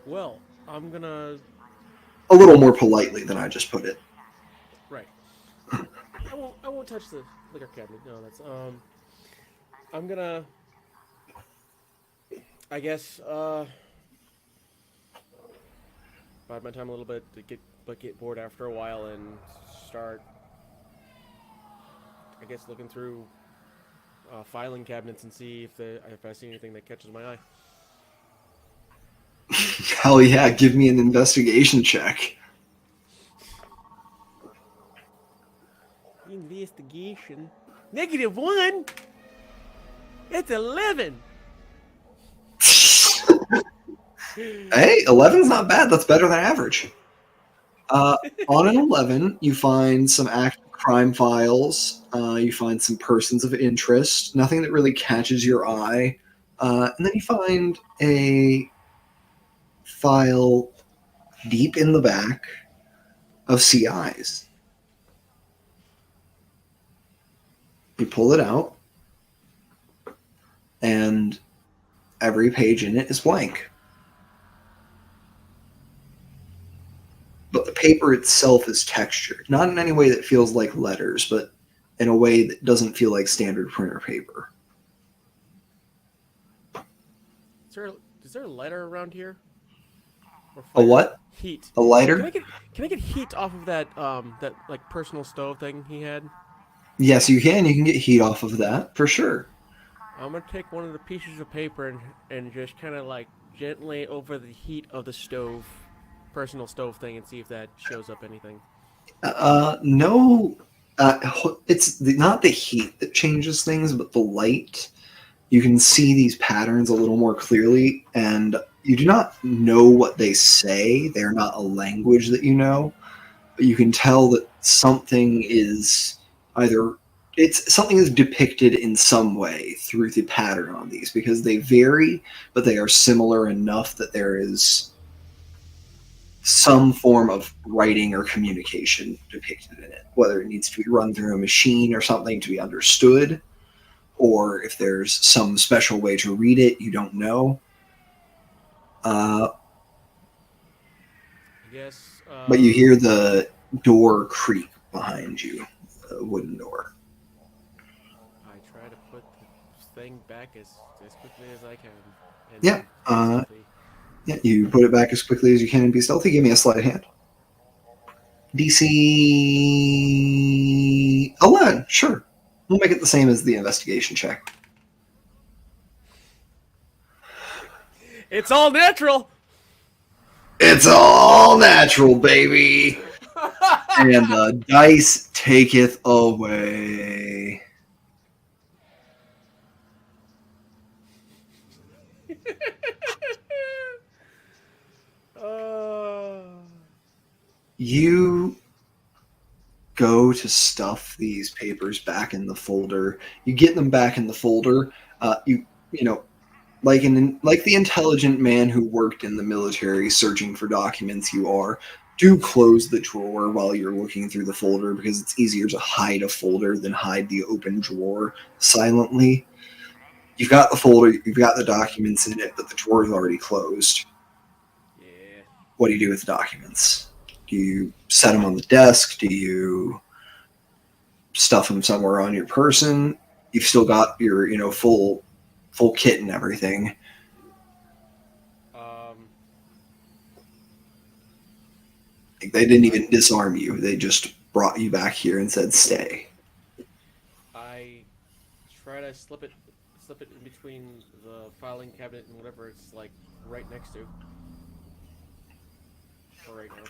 Speaker 2: Well, I'm gonna...
Speaker 1: A little more politely than I just put it.
Speaker 2: Right. I won't touch the liquor cabinet. No, that's... I'm gonna I guess bide my time a little bit to get bored after a while and start. I guess looking through filing cabinets and see if I see anything that catches my eye.
Speaker 1: Hell yeah, give me an investigation check.
Speaker 2: Investigation. -1. It's 11.
Speaker 1: Hey, 11's not bad. That's better than average. On an 11, you find some active crime files. You find some persons of interest. Nothing that really catches your eye. And then you find a file deep in the back of CIs. You pull it out, and every page in it is blank. But the paper itself is textured, not in any way that feels like letters, but in a way that doesn't feel like standard printer paper.
Speaker 2: Is there a lighter around here?
Speaker 1: A what?
Speaker 2: Heat.
Speaker 1: A lighter?
Speaker 2: Can I get heat off of that that like personal stove thing he had?
Speaker 1: Yes, you can. You can get heat off of that for sure.
Speaker 2: I'm gonna take one of the pieces of paper and just kind of like gently over the heat of the stove, personal stove thing, and see if that shows up anything.
Speaker 1: No. It's not the heat that changes things, but the light. You can see these patterns a little more clearly, and you do not know what they say. They're not a language that you know, but you can tell that something is something is depicted in some way through the pattern on these, because they vary, but they are similar enough that there is some form of writing or communication depicted in it, whether it needs to be run through a machine or something to be understood, or if there's some special way to read it, you don't know.
Speaker 2: I guess.
Speaker 1: But you hear the door creak behind you, the wooden door.
Speaker 2: I try to put the thing back as quickly as I can. And
Speaker 1: Yeah,
Speaker 2: stealthy.
Speaker 1: Yeah, you put it back as quickly as you can and be stealthy. Give me a sleight of hand. DC 11, sure. We'll make it the same as the investigation check.
Speaker 2: It's all natural.
Speaker 1: It's all natural, baby. And the dice taketh away. You go to stuff these papers back in the folder. You get them back in the folder. You know, like the intelligent man who worked in the military searching for documents you are, do close the drawer while you're looking through the folder, because it's easier to hide a folder than hide the open drawer silently. You've got the folder, you've got the documents in it, but the drawer is already closed.
Speaker 2: Yeah.
Speaker 1: What do you do with the documents? Do you set them on the desk? Do you stuff them somewhere on your person? You've still got your, full kit and everything. They didn't even disarm you. They just brought you back here and said, stay.
Speaker 2: I try to slip it in between the filing cabinet and whatever it's like right next to. For right now.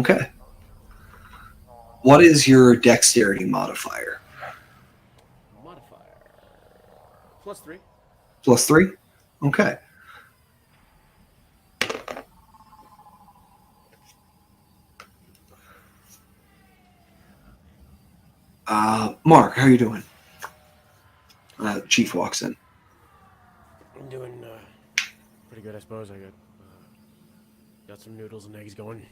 Speaker 1: Okay. What is your dexterity modifier?
Speaker 2: Modifier. +3.
Speaker 1: +3? Okay. Mark, how are you doing? Chief walks in.
Speaker 2: I'm doing pretty good, I suppose. I got some noodles and eggs going.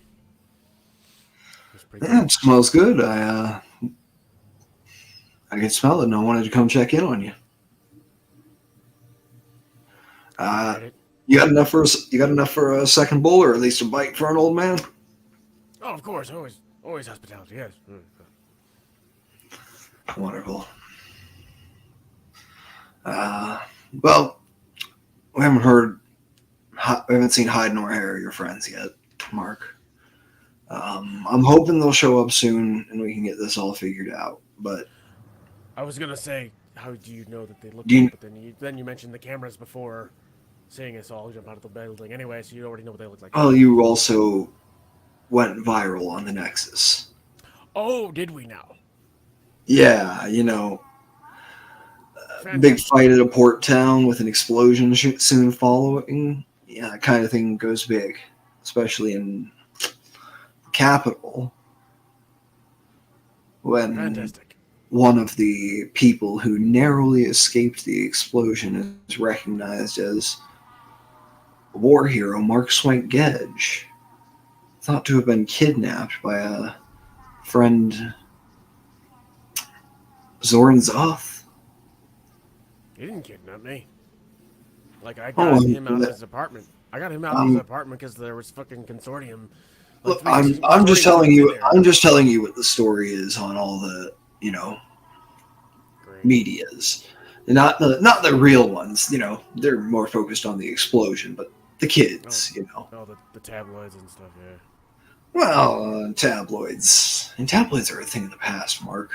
Speaker 2: It's pretty
Speaker 1: Yeah,
Speaker 2: good.
Speaker 1: it smells good. I can smell it, and I wanted to come check in on you. You got enough for a second bowl, or at least a bite for an old man?
Speaker 2: Oh, of course, always hospitality. Yes.
Speaker 1: Wonderful. Well, We haven't heard, we haven't seen hide nor hair of your friends yet, Mark. I'm hoping they'll show up soon and we can get this all figured out. But
Speaker 2: I was gonna say, how do you know that they look
Speaker 1: Do you-
Speaker 2: like? But then you mentioned the cameras before seeing us all jump out of the building. Anyway, so you already know what they look like.
Speaker 1: well, you also went viral on the Nexus.
Speaker 2: Oh, did we now?
Speaker 1: Yeah, big fight at a port town with an explosion soon following. Yeah, that kind of thing goes big, especially in the capital. When
Speaker 2: Fantastic.
Speaker 1: one of the people who narrowly escaped the explosion is recognized as war hero Mark Swank Gedge, thought to have been kidnapped by a friend, Zoran Zoth.
Speaker 2: He didn't kidnap me. Like, I
Speaker 1: Oh,
Speaker 2: got him out of his apartment. I got him out of his apartment because there was fucking consortium.
Speaker 1: Look,
Speaker 2: Like,
Speaker 1: I'm just telling you.
Speaker 2: there.
Speaker 1: I'm just telling you what the story is on all the
Speaker 2: Great.
Speaker 1: medias, not the real ones. They're more focused on the explosion, but the kids.
Speaker 2: Oh, the tabloids and stuff, yeah.
Speaker 1: Well, tabloids are a thing of the past, Mark.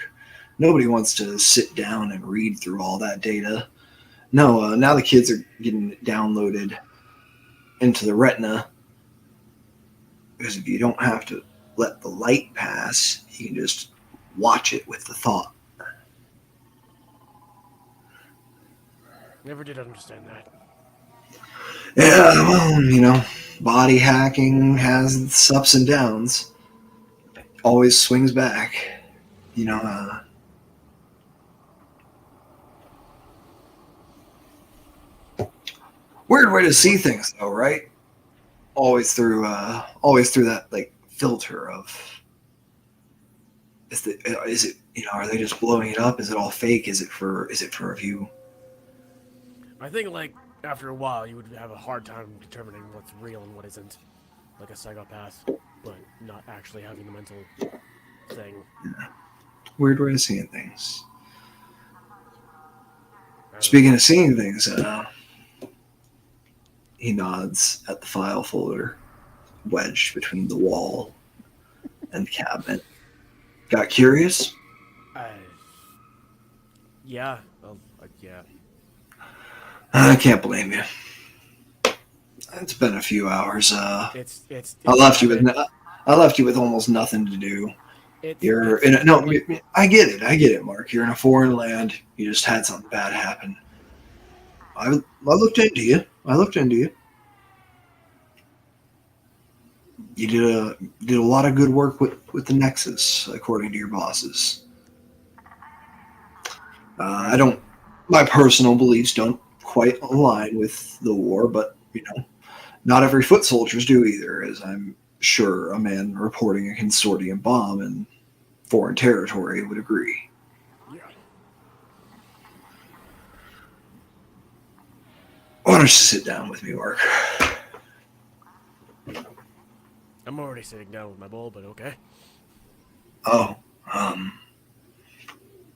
Speaker 1: Nobody wants to sit down and read through all that data. No, now the kids are getting it downloaded into the retina, because if you don't have to let the light pass, you can just watch it with the thought.
Speaker 2: Never did understand that.
Speaker 1: Yeah, well, body hacking has its ups and downs. Always swings back. Weird way to see things, though, right? Always through that like filter of is it are they just blowing it up? Is it all fake? Is it for a view?
Speaker 2: I think, like, after a while, you would have a hard time determining what's real and what isn't. Like a psychopath, but not actually having the mental thing.
Speaker 1: Weird way of seeing things. Speaking of seeing things, he nods at the file folder wedged between the wall and the cabinet. Got curious?
Speaker 2: Yeah. Yeah.
Speaker 1: I can't blame you. It's been a few hours.
Speaker 2: It's
Speaker 1: I left you with almost nothing to do. I get it, Mark. You're in a foreign land. You just had something bad happen. I looked into you. You did a lot of good work with the Nexus, according to your bosses. My personal beliefs don't quite align with the war, but not every foot soldiers do either, as I'm sure a man reporting a consortium bomb in foreign territory would agree.
Speaker 2: Yeah.
Speaker 1: Why don't you sit down with me, Mark?
Speaker 2: I'm already sitting down with my bowl, but okay.
Speaker 1: Oh,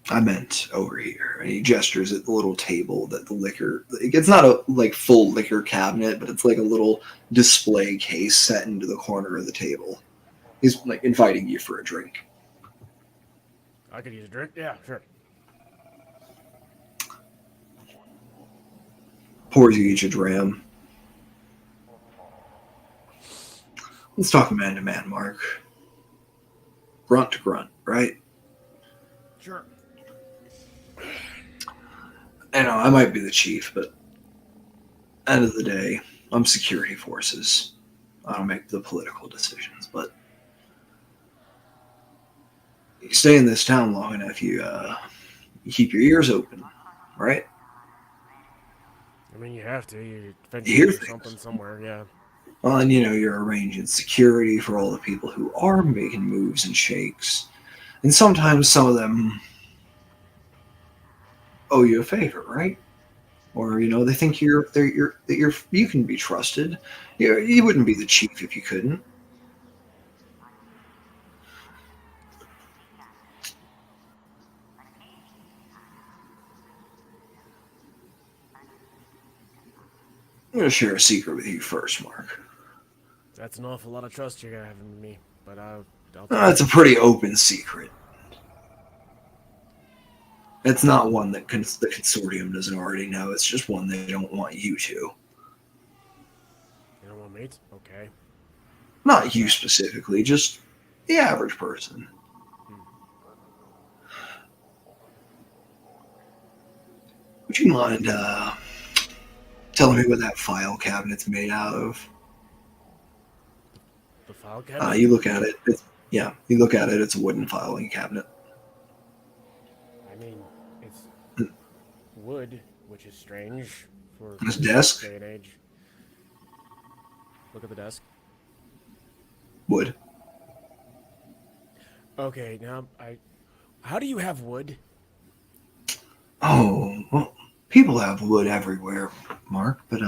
Speaker 1: I meant over here. And he gestures at the little table that the liquor. It's not a full liquor cabinet, but it's like a little display case set into the corner of the table. He's inviting you for a drink.
Speaker 2: I could use a drink. Yeah, sure.
Speaker 1: Pours you each a dram. Let's talk man to man, Mark. Grunt to grunt, right?
Speaker 2: Sure.
Speaker 1: I might be the chief, but end of the day, I'm security forces. I don't make the political decisions, but you stay in this town long enough, you keep your ears open, right?
Speaker 2: I mean, you have to. You
Speaker 1: You hear
Speaker 2: hear
Speaker 1: things.
Speaker 2: something somewhere, yeah.
Speaker 1: Well, and you're arranging security for all the people who are making moves and shakes, and sometimes some of them owe you a favor, right? Or they think you can be trusted. You wouldn't be the chief if you couldn't. I'm going to share a secret with you first, Mark.
Speaker 2: That's an awful lot of trust you're gonna have in me, but I'll
Speaker 1: It's a pretty open secret. It's not one that the consortium doesn't already know. It's just one they don't want you to.
Speaker 2: You don't want me to? Okay.
Speaker 1: Not you specifically, just the average person. Would you mind telling me what that file cabinet's made out of?
Speaker 2: The file cabinet?
Speaker 1: You look at it. You look at it. It's a wooden filing cabinet.
Speaker 2: I mean, it's wood, which is strange for
Speaker 1: This desk?
Speaker 2: day and age. Look at the desk.
Speaker 1: Wood.
Speaker 2: Okay, now how do you have wood?
Speaker 1: Oh, well, people have wood everywhere, Mark, but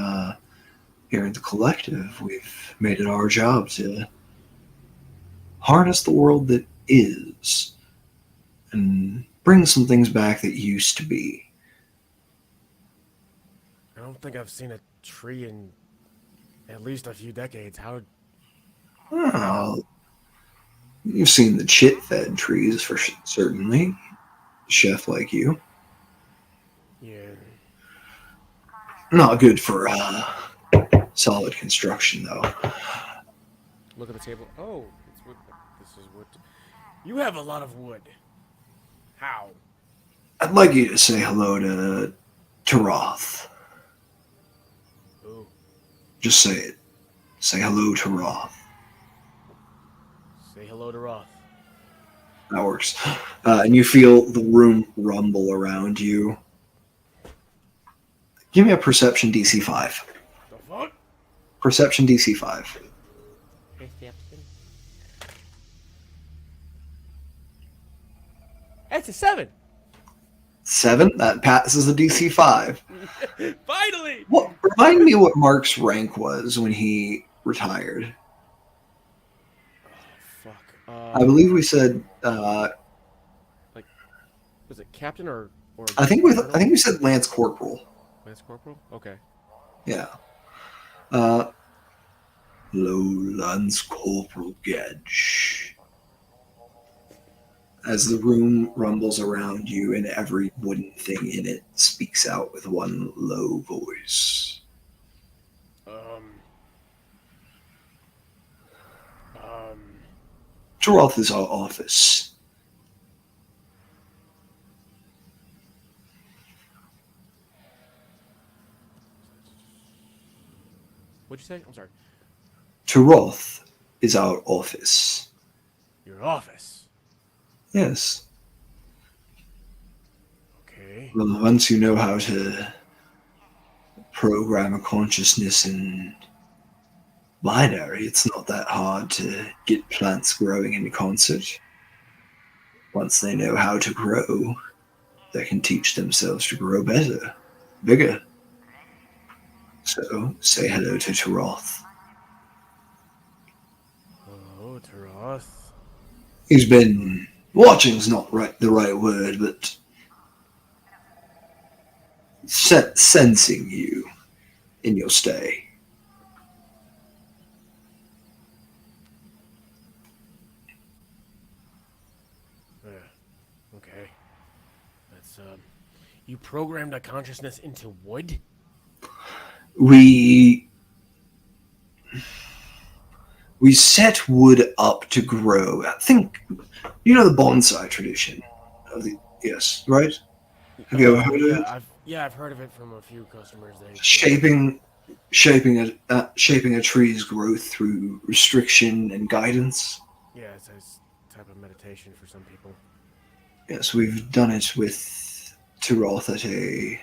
Speaker 1: here at the collective, we've made it our job to harness the world that is and bring some things back that used to be.
Speaker 2: I don't think I've seen a tree in at least a few decades. How?
Speaker 1: Well, you've seen the chit-fed trees for certainly, chef like you.
Speaker 2: Yeah.
Speaker 1: Not good for solid construction, though.
Speaker 2: Look at the table. Oh, it's wood. This is wood. You have a lot of wood. How?
Speaker 1: I'd like you to say hello to Roth.
Speaker 2: Ooh.
Speaker 1: Just say it. Say hello to Roth.
Speaker 2: Say hello to Roth.
Speaker 1: That works. And you feel the room rumble around you. Give me a perception DC 5.
Speaker 2: The fuck?
Speaker 1: Perception DC 5.
Speaker 2: That's a 7.
Speaker 1: 7? That passes the DC 5.
Speaker 2: Finally!
Speaker 1: What? Remind me what Mark's rank was when he retired.
Speaker 2: Fuck.
Speaker 1: I believe we said.
Speaker 2: Was it captain or?
Speaker 1: I think we said Lance Corporal.
Speaker 2: Lance Corporal? Okay.
Speaker 1: Yeah. Low Lance Corporal Gedge. As the room rumbles around you and every wooden thing in it speaks out with one low voice. Roth is our office.
Speaker 2: What'd you say? I'm sorry.
Speaker 1: Roth is our office.
Speaker 2: Your office.
Speaker 1: Yes.
Speaker 2: Okay.
Speaker 1: Well, once you know how to program a consciousness in binary, it's not that hard to get plants growing in concert. Once they know how to grow, they can teach themselves to grow better, bigger. So, say hello to Taroth.
Speaker 2: Hello, Taroth.
Speaker 1: He's been watching's not the right word, but sensing you in your stay.
Speaker 2: Okay. That's you programmed a consciousness into wood?
Speaker 1: We set wood up to grow. I think you know the bonsai tradition. Yes, right? Have you ever heard of it?
Speaker 2: I've heard of it from a few customers.
Speaker 1: Shaping a tree's growth through restriction and guidance.
Speaker 2: Yeah, it's a type of meditation for some people.
Speaker 1: Yes, we've done it with Taroth at a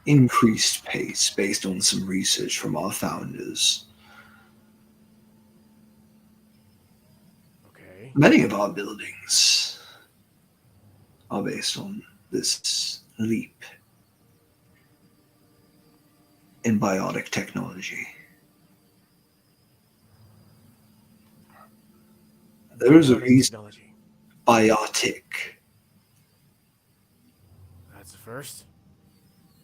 Speaker 1: increased pace based on some research from our founders.
Speaker 2: Okay.
Speaker 1: Many of our buildings are based on this leap in biotic technology. There is a reason.
Speaker 2: Technology.
Speaker 1: Biotic.
Speaker 2: That's the first.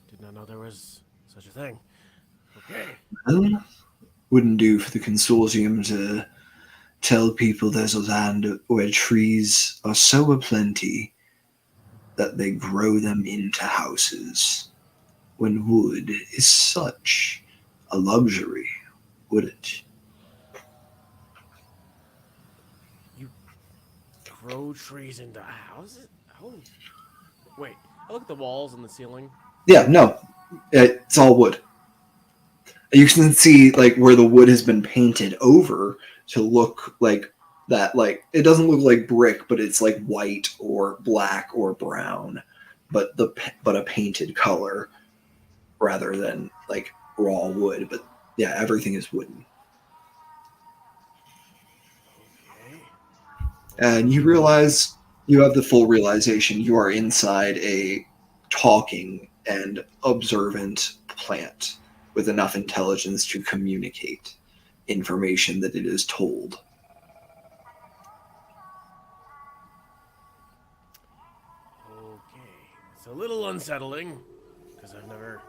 Speaker 2: Did not know there was such a thing. Okay.
Speaker 1: Well, wouldn't do for the consortium to tell people there's a land where trees are so aplenty that they grow them into houses, when wood is such a luxury, would it?
Speaker 2: You grow trees into houses? Oh. Wait, I look at the walls and the ceiling.
Speaker 1: Yeah, no, it's all wood. You can see like where the wood has been painted over to look like that. Like it doesn't look like brick, but it's like white or black or brown, but a painted color rather than like raw wood. But yeah, everything is wooden.
Speaker 2: Okay.
Speaker 1: And you realize you have the full realization you are inside a talking and observant plant with enough intelligence to communicate information that it is told.
Speaker 2: Okay. It's a little unsettling because I've never.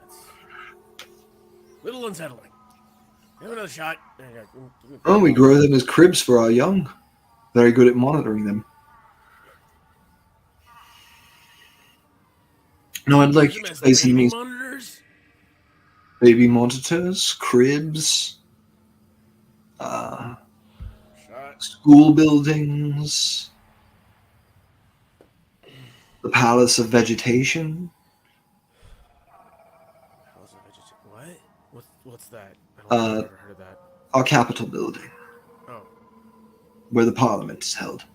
Speaker 2: It's a little unsettling. Give another shot.
Speaker 1: Oh, we grow them as cribs for our young. Very good at monitoring them. No, I'd like you to place in these
Speaker 2: monitors.
Speaker 1: baby monitors, cribs,
Speaker 2: Shot.
Speaker 1: school buildings, the Palace of Vegetation.
Speaker 2: How's a vegetable? What? What's that? I don't think I've ever heard of that.
Speaker 1: Our Capitol building,
Speaker 2: Oh.
Speaker 1: where the Parliament is held.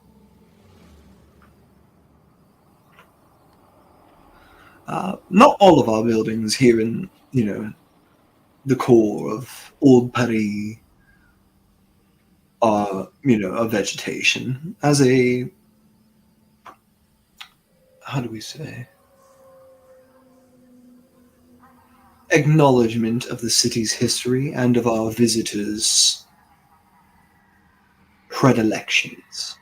Speaker 1: Not all of our buildings here in, the core of Old Paris are, a vegetation. As a, how do we say, acknowledgement of the city's history and of our visitors' predilections.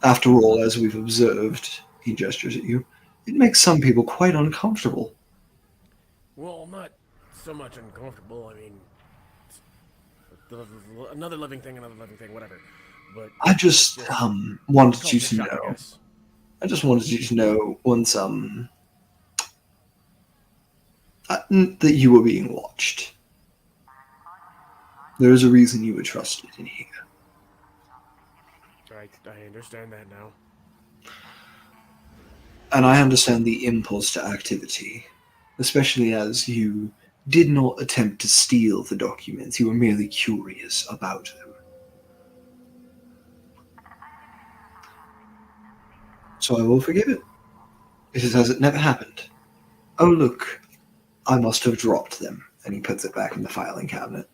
Speaker 1: After all, as we've observed, he gestures at you, it makes some people quite uncomfortable.
Speaker 2: Well, not so much uncomfortable. I mean, another living thing, whatever. But
Speaker 1: I just wanted you to
Speaker 2: shock, I
Speaker 1: know.
Speaker 2: guess.
Speaker 1: I just wanted you to know once that you were being watched. There is a reason you were trusted in here.
Speaker 2: I understand that now.
Speaker 1: And I understand the impulse to activity, especially as you did not attempt to steal the documents. You were merely curious about them. So I will forgive it. It is as it never happened. Oh, look, I must have dropped them. And he puts it back in the filing cabinet.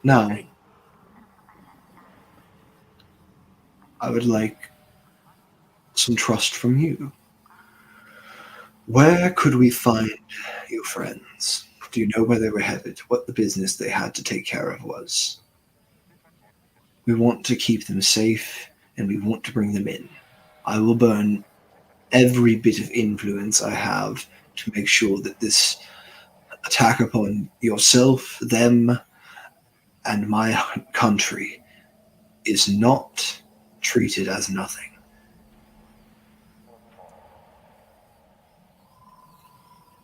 Speaker 1: Now,
Speaker 2: Hey.
Speaker 1: I would like some trust from you. Where could we find your friends? Do you know where they were headed? What the business they had to take care of was? We want to keep them safe, and we want to bring them in. I will burn every bit of influence I have to make sure that this attack upon yourself, them, and my country is not treated as nothing.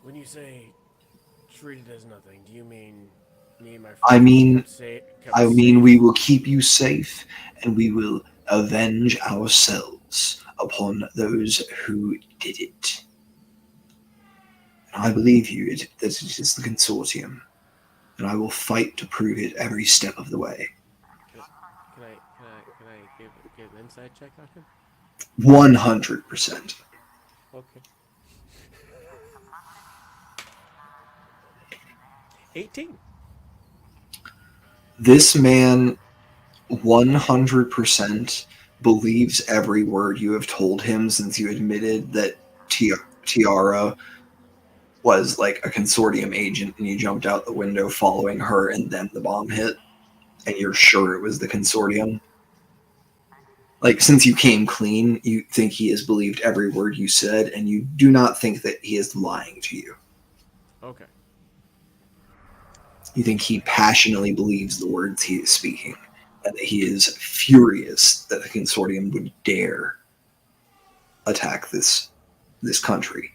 Speaker 2: When you say treated as nothing, do you mean me and my friends?
Speaker 1: I mean,
Speaker 2: kept
Speaker 1: I
Speaker 2: safe?
Speaker 1: mean, we will keep you safe, and we will avenge ourselves upon those who did it. And I believe you that it is the consortium, and I will fight to prove it every step of the way.
Speaker 2: Can I give an inside check on him?
Speaker 1: 100%.
Speaker 2: Okay. 18.
Speaker 1: This man 100% believes every word you have told him since you admitted that Tiara was like a consortium agent and you jumped out the window following her and then the bomb hit and you're sure it was the consortium. Like, since you came clean, you think he has believed every word you said, and you do not think that he is lying to you.
Speaker 2: Okay.
Speaker 1: You think he passionately believes the words he is speaking, and that he is furious that the consortium would dare attack this country,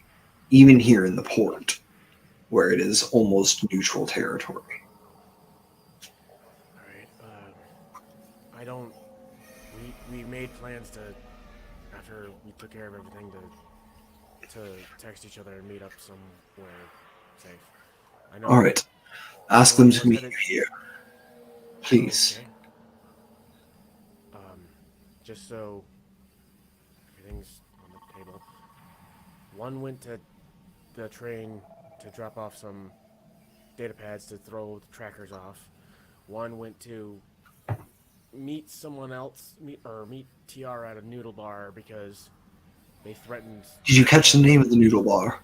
Speaker 1: even here in the port, where it is almost neutral territory.
Speaker 2: All right. I don't. We made plans to, after we took care of everything, to text each other and meet up somewhere safe. I know.
Speaker 1: All right. Ask them to meet you here, please.
Speaker 2: Okay. Just so everything's on the table. One went to the train to drop off some data pads to throw the trackers off. One went to meet someone else, meet Tiara at a noodle bar because they threatened.
Speaker 1: Did you catch the name of the noodle bar?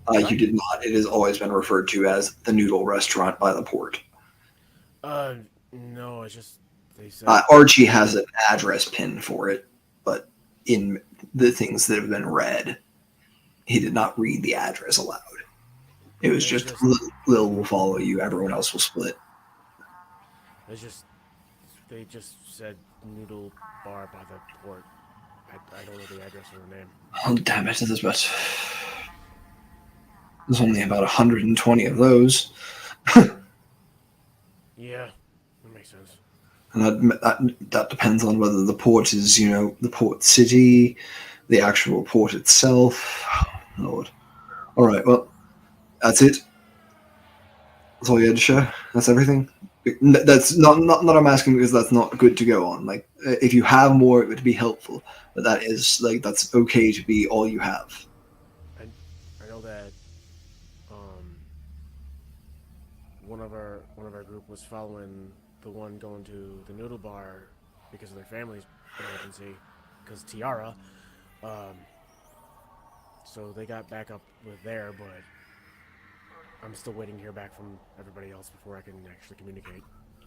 Speaker 2: What?
Speaker 1: You did not. It has always been referred to as the noodle restaurant by the port.
Speaker 2: No, it's just they said.
Speaker 1: Archie has an address pin for it, but in the things that have been read, he did not read the address aloud. It was just Lil will follow you, everyone else will split.
Speaker 2: They just said noodle bar by the port. I don't know the address or the name.
Speaker 1: Oh, damn it, there's only about 120 of those.
Speaker 2: Yeah, that makes sense.
Speaker 1: And that depends on whether the port is, the port city, the actual port itself. Oh, Lord. All right, well, that's it. That's all you had to share? That's everything? That's not I'm asking because that's not good to go on. Like, if you have more, it would be helpful. But that is, that's okay to be all you have.
Speaker 2: I know that one of our group was following the one going to the noodle bar because of their family's emergency, because Tiara. So they got back up with there, but I'm still waiting to hear back from everybody else before I can actually communicate.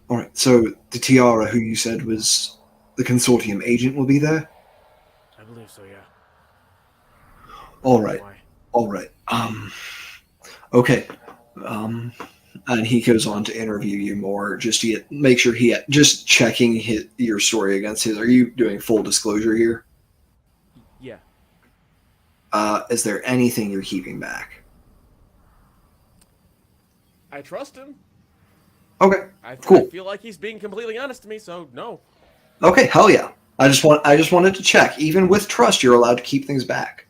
Speaker 1: All right, so the Tiara, who you said was the consortium agent, will be there?
Speaker 2: I believe so, yeah.
Speaker 1: All right. Okay. And he goes on to interview you more, just to make sure just checking your story against his. Are you doing full disclosure here?
Speaker 2: Yeah.
Speaker 1: Is there anything you're keeping back?
Speaker 2: I trust him.
Speaker 1: Okay.
Speaker 2: Cool. I feel like he's being completely honest to me, so no.
Speaker 1: Okay, hell yeah. I just wanted to check. Even with trust, you're allowed to keep things back.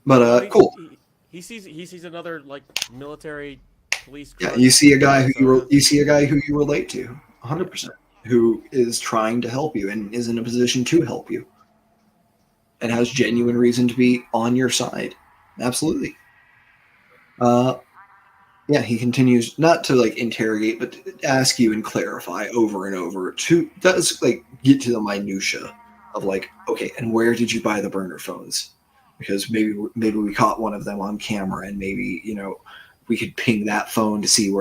Speaker 1: But cool.
Speaker 2: He sees another military police.
Speaker 1: Yeah, you see a guy who you relate to, 100%, who is trying to help you and is in a position to help you, and has genuine reason to be on your side. Absolutely. Yeah, he continues not to interrogate, but to ask you and clarify over and over. Does get to the minutia of okay, and where did you buy the burner phones? Because maybe we caught one of them on camera, and maybe we could ping that phone to see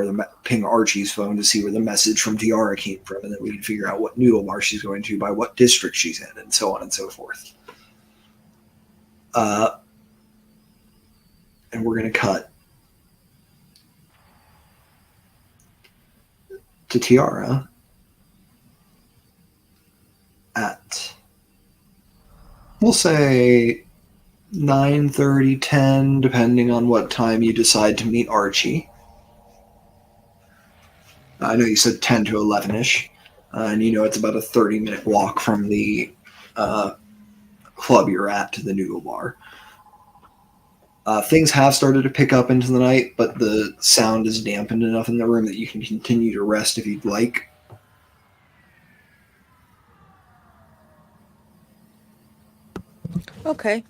Speaker 1: ping Archie's phone to see where the message from Tiara came from, and then we can figure out what noodle bar she's going to, by what district she's in, and so on and so forth. And we're gonna cut to Tiara at, we'll say, 9:30, 10, depending on what time you decide to meet Archie. I know you said 10 to 11-ish, and it's about a 30-minute walk from the club you're at to the noodle bar. Things have started to pick up into the night, but the sound is dampened enough in the room that you can continue to rest if you'd like.
Speaker 3: Okay.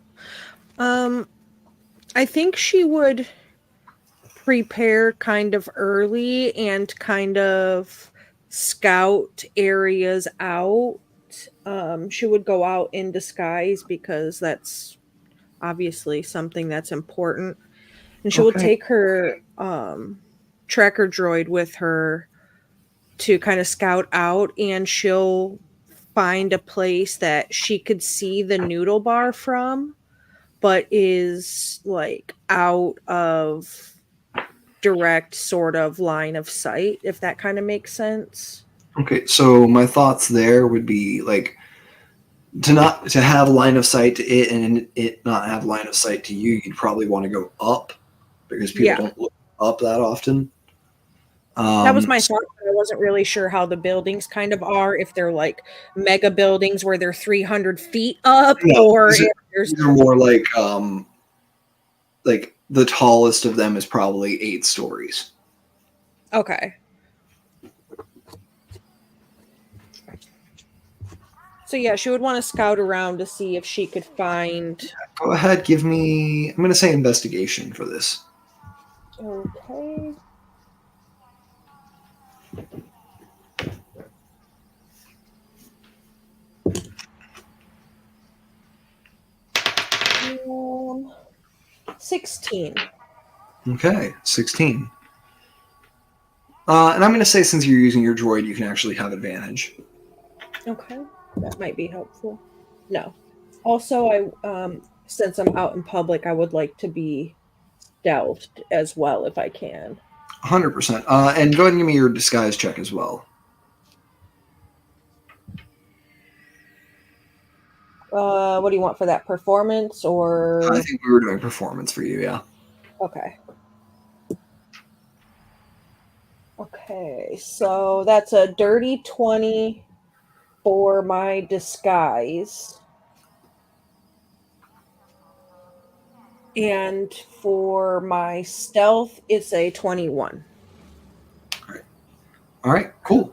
Speaker 3: I think she would prepare kind of early and kind of scout areas out. She would go out in disguise because that's obviously something that's important. And she will take her tracker droid with her to kind of scout out, and she'll find a place that she could see the noodle bar from, but is like out of direct sort of line of sight, if that kind of makes sense.
Speaker 1: Okay, so my thoughts there would be like to have line of sight to it and it not have line of sight to you. You'd probably want to go up because people don't look up that often.
Speaker 3: That was my thought, but I wasn't really sure how the buildings kind of are, if they're like mega buildings where they're 300 feet up, or if there's
Speaker 1: these are more like the tallest of them is probably 8 stories.
Speaker 3: okay. So yeah, she would want to scout around to see if she could find.
Speaker 1: Go ahead, give me. I'm going to say investigation for this.
Speaker 3: Okay. Um, 16.
Speaker 1: Okay, 16. And I'm going to say since you're using your droid, you can actually have advantage.
Speaker 3: Okay, that might be helpful. No. Also, since I'm out in public, I would like to be stealthed as well if I can.
Speaker 1: 100%. And go ahead and give me your disguise check as well.
Speaker 3: What do you want for that, performance or?
Speaker 1: I think we were doing performance for you, yeah.
Speaker 3: Okay. Okay, so that's a dirty 20 for my disguise. And for my stealth, it's a 21.
Speaker 1: All right, cool.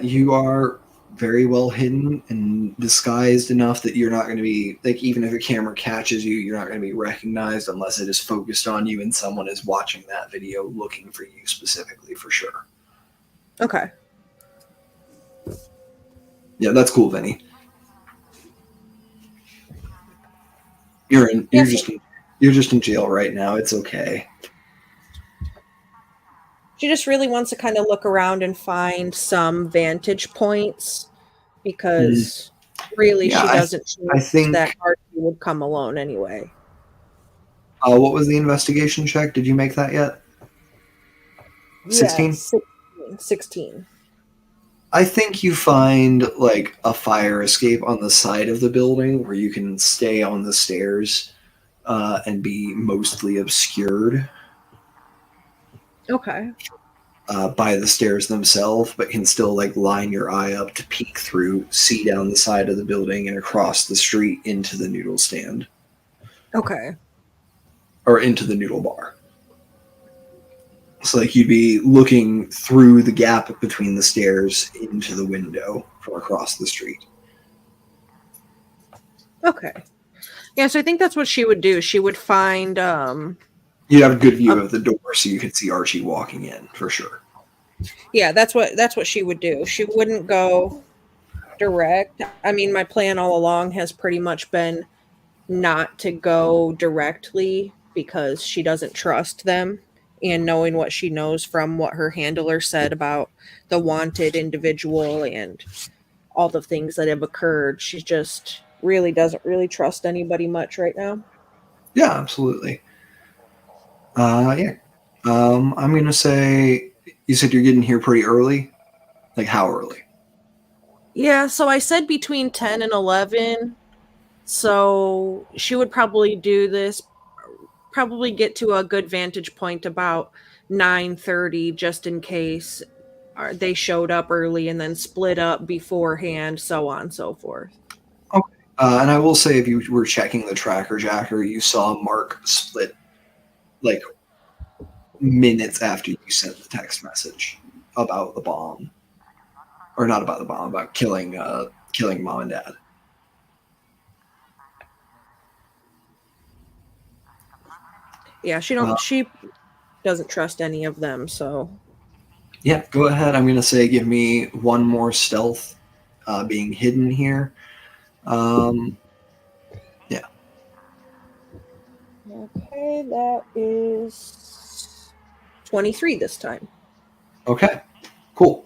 Speaker 1: You are very well hidden and disguised enough that you're not going to be, like, even if a camera catches you, you're not going to be recognized unless it is focused on you and someone is watching that video looking for you specifically, for sure.
Speaker 3: Okay.
Speaker 1: Yeah, that's cool, Vinny. You're just in jail right now. It's okay.
Speaker 3: She just really wants to kind of look around and find some vantage points, because really she doesn't think that Archie would come alone anyway.
Speaker 1: What was the investigation check? Did you make that yet? 16?
Speaker 3: Yeah, 16.
Speaker 1: I think you find like a fire escape on the side of the building where you can stay on the stairs and be mostly obscured.
Speaker 3: Okay.
Speaker 1: By the stairs themselves, but can still like line your eye up to peek through, see down the side of the building and across the street into the noodle stand.
Speaker 3: Okay.
Speaker 1: Or into the noodle bar. So like you'd be looking through the gap between the stairs into the window from across the street.
Speaker 3: Okay. Yeah, so I think that's what she would do. She would find
Speaker 1: you'd have a good view of the door so you could see Archie walking in, for sure.
Speaker 3: Yeah, that's what she would do. She wouldn't go direct. I mean, my plan all along has pretty much been not to go directly because she doesn't trust them, and knowing what she knows from what her handler said about the wanted individual and all the things that have occurred, she just really doesn't really trust anybody much right now.
Speaker 1: Yeah, absolutely. Yeah. I'm going to say, you said you're getting here pretty early? Like how early?
Speaker 3: Yeah, so I said between 10 and 11. So she would probably do this, probably get to a good vantage point about 9:30, just in case they showed up early and then split up beforehand, so on and so forth.
Speaker 1: Okay. And I will say, if you were checking the tracker jacker, you saw Mark split like minutes after you sent the text message about the bomb. Or not about the bomb, about killing mom and dad.
Speaker 3: Yeah, she doesn't trust any of them, so.
Speaker 1: Yeah, go ahead. I'm going to say give me one more stealth being hidden here. Yeah.
Speaker 3: Okay, that is 23 this time.
Speaker 1: Okay, cool.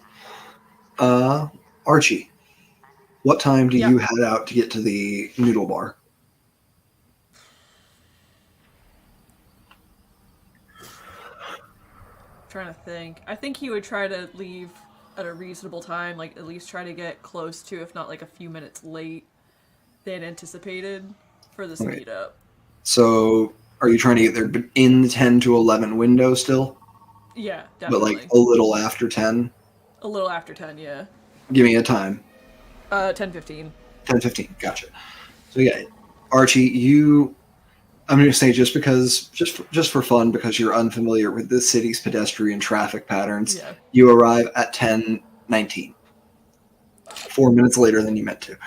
Speaker 1: Archie, what time do
Speaker 4: Yeah.
Speaker 1: you head out to get to the noodle bar?
Speaker 4: Trying to think. I think he would try to leave at a reasonable time, like at least try to get close to, if not like a few minutes late than anticipated for the
Speaker 1: Okay.
Speaker 4: speed up.
Speaker 1: So, are you trying to get there in the 10 to 11 window still?
Speaker 4: Yeah,
Speaker 1: But
Speaker 4: definitely.
Speaker 1: like a little after 10?
Speaker 4: A little after 10, yeah.
Speaker 1: Give me a time.
Speaker 4: 10:15.
Speaker 1: 10:15. Gotcha. So yeah, Archie, I'm going to say just for fun, because you're unfamiliar with the city's pedestrian traffic patterns,
Speaker 4: Yeah.
Speaker 1: you arrive at 10:19. 4 minutes later than you meant to.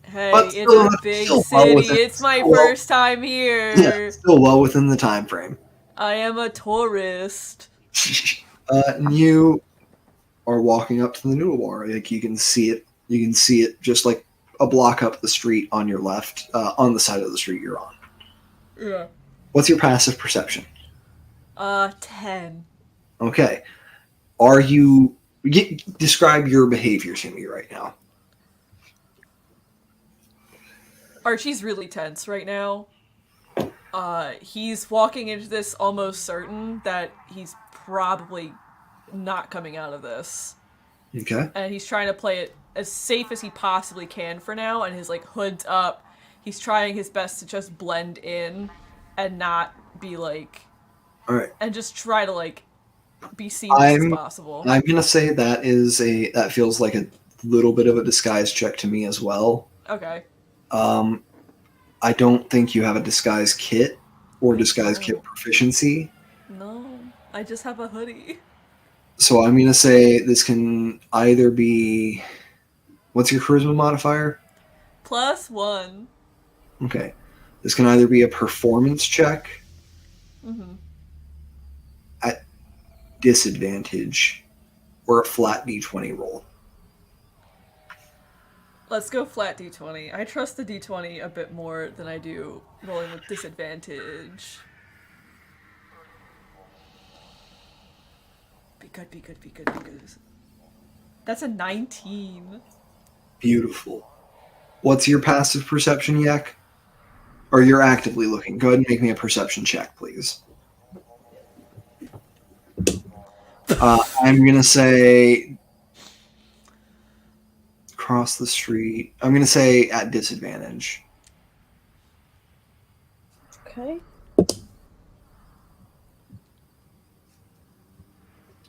Speaker 4: Hey,
Speaker 1: But
Speaker 4: it's
Speaker 1: still-
Speaker 4: a big
Speaker 1: still well
Speaker 4: city.
Speaker 1: within-
Speaker 4: It's my
Speaker 1: still well-
Speaker 4: first time here.
Speaker 1: Yeah, still well within the time frame.
Speaker 4: I am a tourist.
Speaker 1: And you are walking up to the noodle bar. Like you can see it. You can see it just like a block up the street on your left, on the side of the street you're on.
Speaker 4: Yeah.
Speaker 1: What's your passive perception?
Speaker 4: 10.
Speaker 1: Okay. Describe your behavior to me right now.
Speaker 4: Archie's really tense right now. He's walking into this almost certain that he's probably not coming out of this.
Speaker 1: Okay.
Speaker 4: And he's trying to play it as safe as he possibly can for now, and his like hood's up. He's trying his best to just blend in and not be like,
Speaker 1: All right.
Speaker 4: and just try to like be seamless as possible.
Speaker 1: I'm gonna say that feels like a little bit of a disguise check to me as well.
Speaker 4: Okay.
Speaker 1: I don't think you have a disguise kit or disguise kit proficiency.
Speaker 4: No, I just have a hoodie.
Speaker 1: So I'm gonna say this can either be, what's your charisma modifier?
Speaker 4: +1.
Speaker 1: Okay. This can either be a performance check at disadvantage or a flat d20 roll.
Speaker 4: Let's go flat d20. I trust the d20 a bit more than I do rolling with disadvantage. Be good, be good, be good, be good. That's a 19.
Speaker 1: Beautiful. What's your passive perception, Yak? Or you're actively looking. Go ahead and make me a perception check, please. I'm going to say across the street. I'm going to say at disadvantage.
Speaker 3: Okay.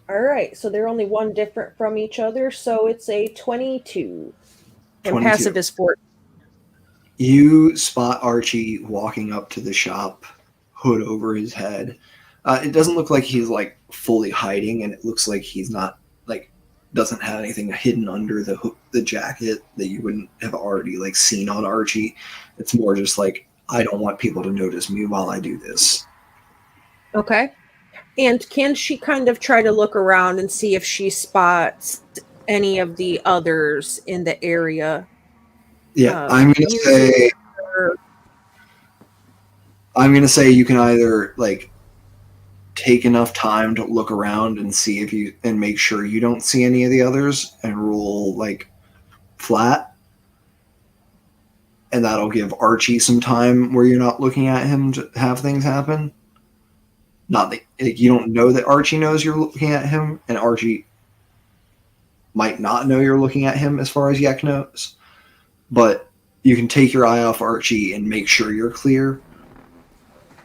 Speaker 3: All right, so they're only one different from each other, so it's a 22. And
Speaker 1: 22.
Speaker 3: passive is 4.
Speaker 1: You spot Archie walking up to the shop, hood over his head. It doesn't look like he's like fully hiding, and it looks like he's not like doesn't have anything hidden under the jacket that you wouldn't have already like seen on Archie. It's more just like, I don't want people to notice me while I do this.
Speaker 3: Okay. And can she kind of try to look around and see if she spots any of the others in the area?
Speaker 1: Yeah, I'm gonna say you can either like take enough time to look around and see if you and make sure you don't see any of the others and roll like flat, and that'll give Archie some time where you're not looking at him to have things happen. Not that you don't know that Archie knows you're looking at him, and Archie might not know you're looking at him as far as Yak knows. But you can take your eye off Archie and make sure you're clear,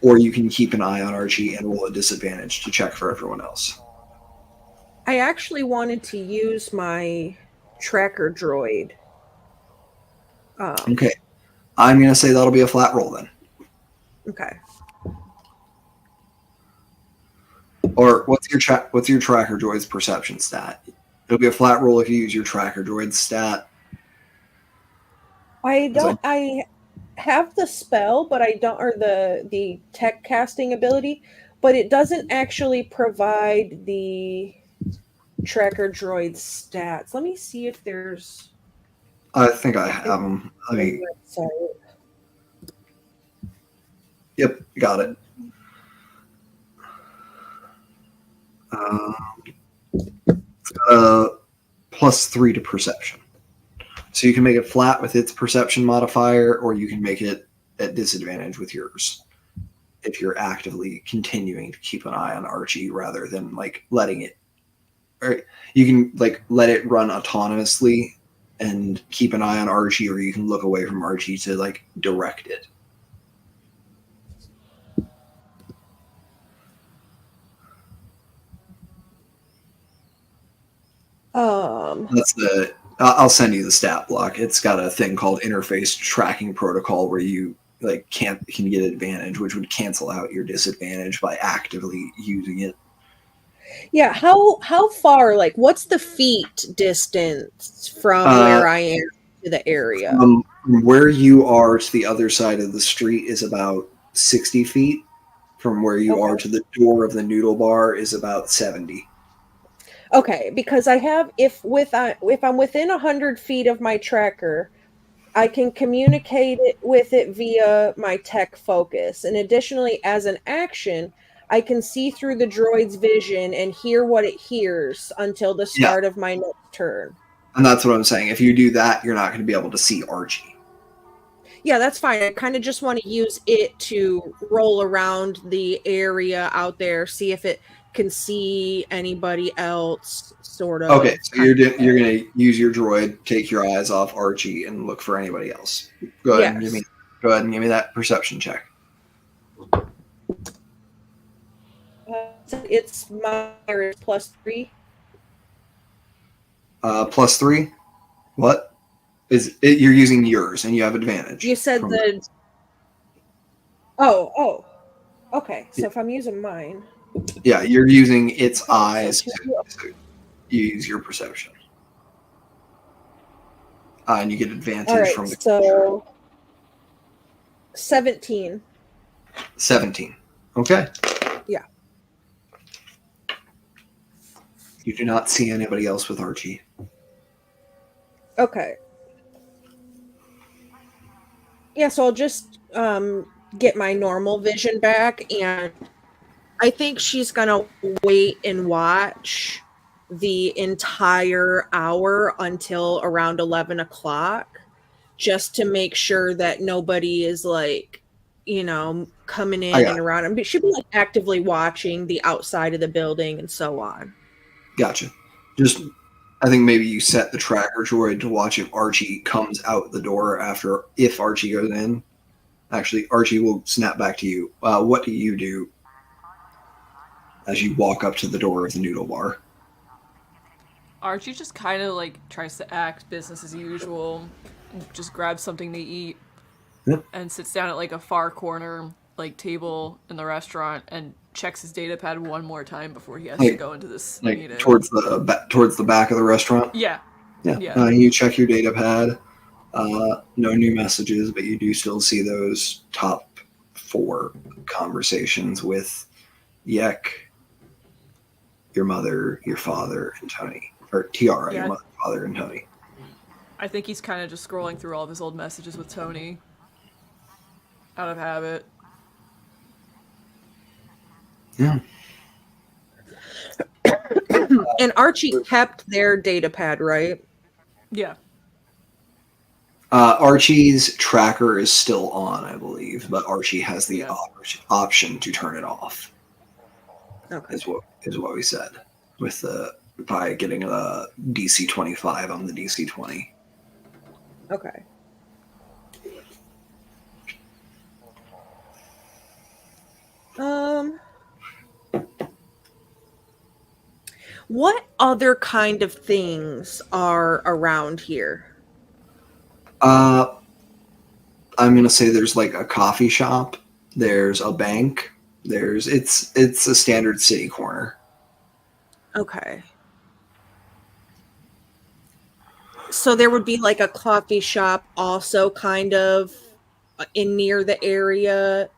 Speaker 1: or you can keep an eye on Archie and roll a disadvantage to check for everyone else.
Speaker 3: I actually wanted to use my tracker droid.
Speaker 1: Okay. I'm going to say that'll be a flat roll then.
Speaker 3: Okay.
Speaker 1: Or what's your tracker droid's perception stat? It'll be a flat roll if you use your tracker droid's stat.
Speaker 3: I have the spell, but I don't, or the tech casting ability, but it doesn't actually provide the tracker droid stats. Let me see if there's.
Speaker 1: I think I have them.
Speaker 3: Website.
Speaker 1: Yep, got it. It's got +3 to perception. So you can make it flat with its perception modifier, or you can make it at disadvantage with yours if you're actively continuing to keep an eye on Archie rather than like letting it. Or you can like let it run autonomously and keep an eye on Archie, or you can look away from Archie to like direct it. That's the. I'll send you the stat block. It's got a thing called interface tracking protocol where you like can get advantage, which would cancel out your disadvantage by actively using it.
Speaker 3: Yeah, how far, like what's the feet distance from where I am to the area?
Speaker 1: From where you are to the other side of the street is about 60 feet. From where you are to the door of the noodle bar is about 70.
Speaker 3: Okay, because I have if I'm within 100 feet of my tracker, I can communicate it with it via my tech focus. And additionally, as an action, I can see through the droid's vision and hear what it hears until the start of my next turn.
Speaker 1: And that's what I'm saying. If you do that, you're not going to be able to see Archie.
Speaker 3: Yeah, that's fine. I kind of just want to use it to roll around the area out there, see if it can see anybody else, sort of.
Speaker 1: Okay, so you're going to use your droid, take your eyes off Archie, and look for anybody else. Go ahead and give me that perception check.
Speaker 3: It's my +3.
Speaker 1: +3? What? You're using yours, and you have advantage.
Speaker 3: You said the... Oh. Okay, so if I'm using mine...
Speaker 1: Yeah, you're using its eyes to use your perception. And you get advantage from the...
Speaker 3: So... 17.
Speaker 1: 17. Okay.
Speaker 3: Yeah.
Speaker 1: You do not see anybody else with Archie.
Speaker 3: Okay. Yeah, so I'll just get my normal vision back, and I think she's gonna wait and watch the entire hour until around 11 o'clock, just to make sure that nobody is like, coming in and around. And she'll be like actively watching the outside of the building and so on.
Speaker 1: Gotcha. I think maybe you set the tracker droid to watch if Archie comes out the door if Archie goes in. Actually, Archie will snap back to you. What do you do as you walk up to the door of the noodle bar?
Speaker 4: Archie just kind of like tries to act business as usual, just grabs something to eat, and sits down at like a far corner like table in the restaurant and checks his data pad one more time before he has to go into this meeting.
Speaker 1: Towards the back of the restaurant.
Speaker 4: Yeah.
Speaker 1: You check your data pad. No new messages, but you do still see those top 4 conversations with Yek, your mother, your father, and Tony. Or Tiara, your mother, father, and Tony.
Speaker 4: I think he's kind of just scrolling through all of his old messages with Tony. Out of habit.
Speaker 1: Yeah.
Speaker 3: And Archie kept their data pad, right?
Speaker 4: Yeah.
Speaker 1: Archie's tracker is still on, I believe, but Archie has the option to turn it off.
Speaker 3: Okay.
Speaker 1: Is what we said by getting a DC 25 on the DC 20.
Speaker 3: Okay. What other kind of things are around here?
Speaker 1: I'm gonna say there's like a coffee shop. There's a bank. It's a standard city corner.
Speaker 3: Okay. So there would be like a coffee shop also kind of in near the area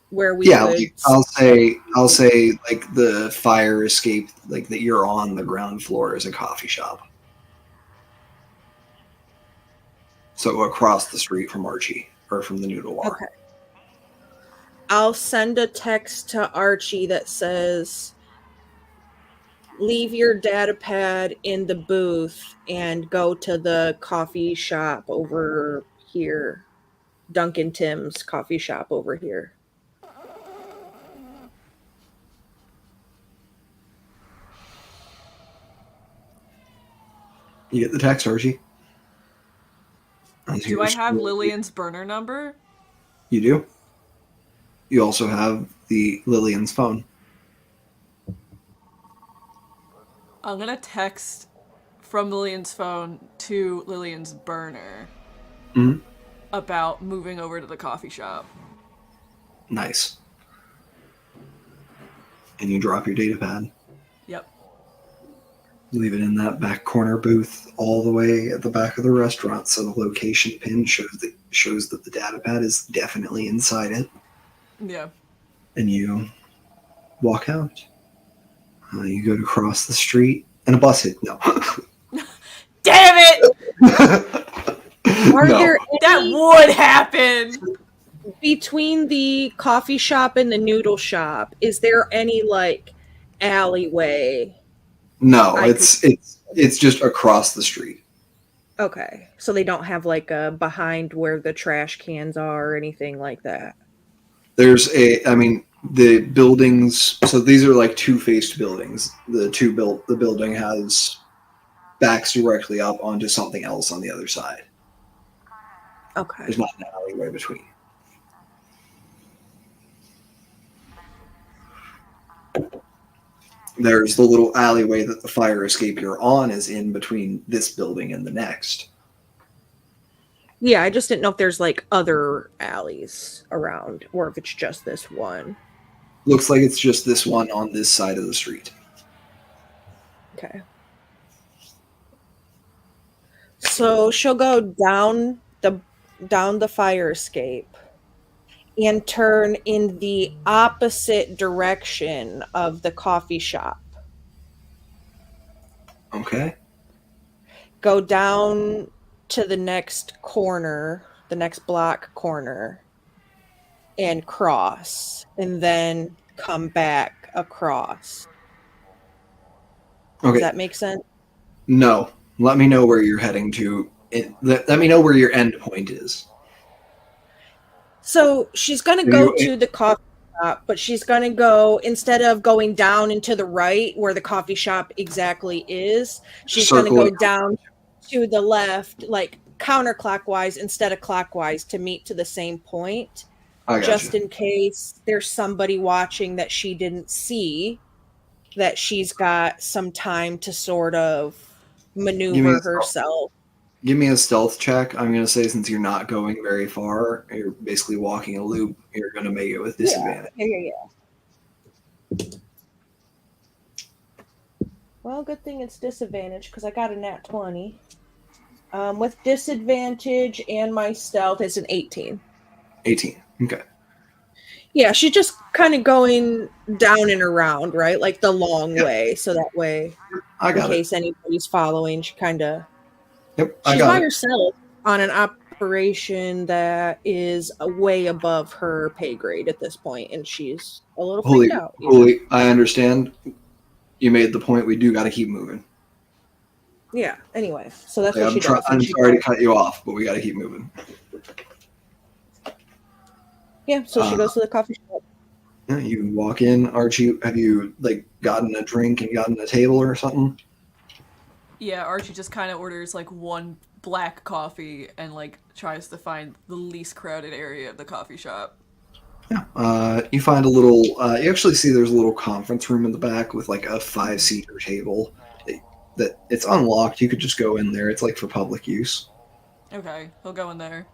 Speaker 3: where we would...
Speaker 1: like, I'll say like the fire escape like that you're on the ground floor is a coffee shop. So across the street from Archie or from the noodle bar.
Speaker 3: Okay. I'll send a text to Archie that says, leave your data pad in the booth and go to the coffee shop over here. Duncan Tim's coffee shop over here.
Speaker 1: You get the text, Archie?
Speaker 4: Do I have Lillian's burner number?
Speaker 1: You do? You also have the Lillian's phone.
Speaker 4: I'm gonna text from Lillian's phone to Lillian's burner about moving over to the coffee shop.
Speaker 1: Nice. And you drop your data pad.
Speaker 4: Yep.
Speaker 1: You leave it in that back corner booth all the way at the back of the restaurant, so the location pin shows that the data pad is definitely inside it.
Speaker 4: Yeah.
Speaker 1: And you walk out. You go to cross the street, and a bus hit. No.
Speaker 4: Damn it!
Speaker 3: Are
Speaker 1: No.
Speaker 3: there
Speaker 4: That
Speaker 3: any
Speaker 4: would happen!
Speaker 3: between the coffee shop and the noodle shop? Is there any like alleyway?
Speaker 1: No,
Speaker 3: I
Speaker 1: it's just across the street.
Speaker 3: Okay, so they don't have like a behind where the trash cans are or anything like that.
Speaker 1: There's the buildings. So these are like two-faced buildings. The building has backs directly up onto something else on the other side.
Speaker 3: Okay.
Speaker 1: There's not an alleyway between. There's the little alleyway that the fire escape you're on is in between this building and the next.
Speaker 3: Yeah, I just didn't know if there's like other alleys around or if it's just this one.
Speaker 1: Looks like it's just this one on this side of the street.
Speaker 3: Okay. So she'll go down the fire escape and turn in the opposite direction of the coffee shop.
Speaker 1: Okay.
Speaker 3: Go down to the next corner, the next block corner, and cross, and then come back across.
Speaker 1: Okay.
Speaker 3: Does that make sense?
Speaker 1: No. Let me know where you're heading to. Let me know where your end point is.
Speaker 3: So she's going to go to the coffee shop, but she's going to go, instead of going down and to the right where the coffee shop exactly is, she's going to go down to the left, like counterclockwise instead of clockwise to meet to the same point. Just in case there's somebody watching that she didn't see, that she's got some time to sort of maneuver herself.
Speaker 1: Give me a stealth check. I'm going to say since you're not going very far, you're basically walking a loop, you're going to make it with disadvantage.
Speaker 3: Yeah. Well, good thing it's disadvantage because I got a nat 20. With disadvantage and my stealth, it's an 18.
Speaker 1: 18. Okay.
Speaker 3: Yeah, she's just kind of going down and around, right? Like the long way. So that way, in case anybody's following, she kind of...
Speaker 1: Yep,
Speaker 3: she's by herself on an operation that is way above her pay grade at this point, and she's a little freaked out.
Speaker 1: Holy, I understand. You made the point. We do got to keep moving.
Speaker 3: Yeah. Anyway, so that's what she does.
Speaker 1: I'm sorry to cut you off, but we got to keep moving.
Speaker 3: Yeah. So she goes to the coffee shop.
Speaker 1: Yeah, you walk in. Archie, have you like gotten a drink and gotten a table or something?
Speaker 4: Yeah, Archie just kind of orders like one black coffee and like tries to find the least crowded area of the coffee shop.
Speaker 1: Yeah, you find a little. You actually see there's a little conference room in the back with like a 5-seater table. That it's unlocked. You could just go in there. It's like for public use.
Speaker 4: Okay, he'll go in there.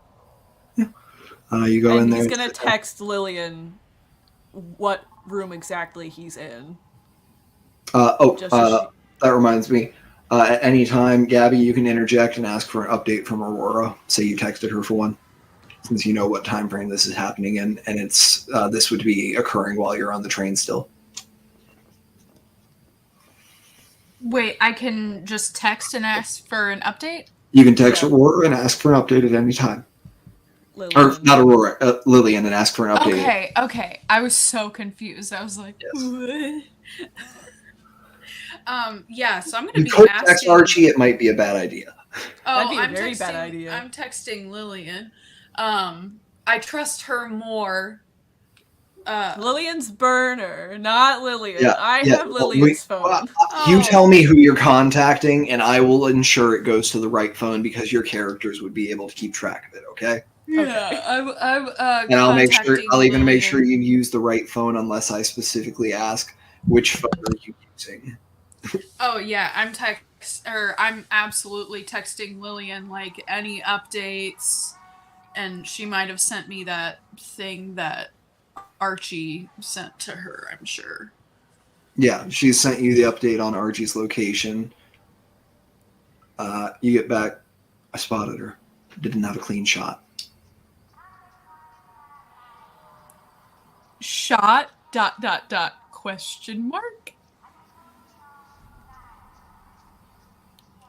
Speaker 1: Yeah. You go in there.
Speaker 4: He's gonna text Lillian what room exactly he's in.
Speaker 1: That reminds me. At any time, Gabby, you can interject and ask for an update from Aurora. Say you texted her for one, since you know what time frame this is happening in, and it's this would be occurring while you're on the train still.
Speaker 5: Wait, I can just text and ask for an update?
Speaker 1: You can text Aurora and ask for an update at any time.
Speaker 4: Lillian.
Speaker 1: Or not Aurora, Lillian, and ask for an update.
Speaker 5: Okay. I was so confused. I was like, what? Yeah, so I'm gonna
Speaker 1: You
Speaker 5: be
Speaker 1: could text
Speaker 5: asking
Speaker 1: Archie, it might be a bad idea.
Speaker 2: That'd be a
Speaker 5: I'm
Speaker 2: very
Speaker 5: texting,
Speaker 2: bad idea.
Speaker 5: I'm texting Lillian. I trust her more.
Speaker 2: Lillian's burner, not Lillian.
Speaker 1: Yeah,
Speaker 2: I
Speaker 1: yeah,
Speaker 2: have
Speaker 1: well,
Speaker 2: Lillian's phone.
Speaker 1: You
Speaker 5: Oh.
Speaker 1: tell me who you're contacting, and I will ensure it goes to the right phone because your characters would be able to keep track of it. Okay.
Speaker 5: Yeah, I'm
Speaker 1: And I'll make sure.
Speaker 5: contacting
Speaker 1: I'll even make sure
Speaker 5: Lillian.
Speaker 1: you use the right phone unless I specifically ask which phone are you using.
Speaker 5: Oh yeah, I'm absolutely texting Lillian like any updates, and she might have sent me that thing that Archie sent to her, I'm sure.
Speaker 1: Yeah, she sent you the update on Archie's location. You get back. I spotted her. Didn't have a clean shot.
Speaker 5: Shot ... question mark.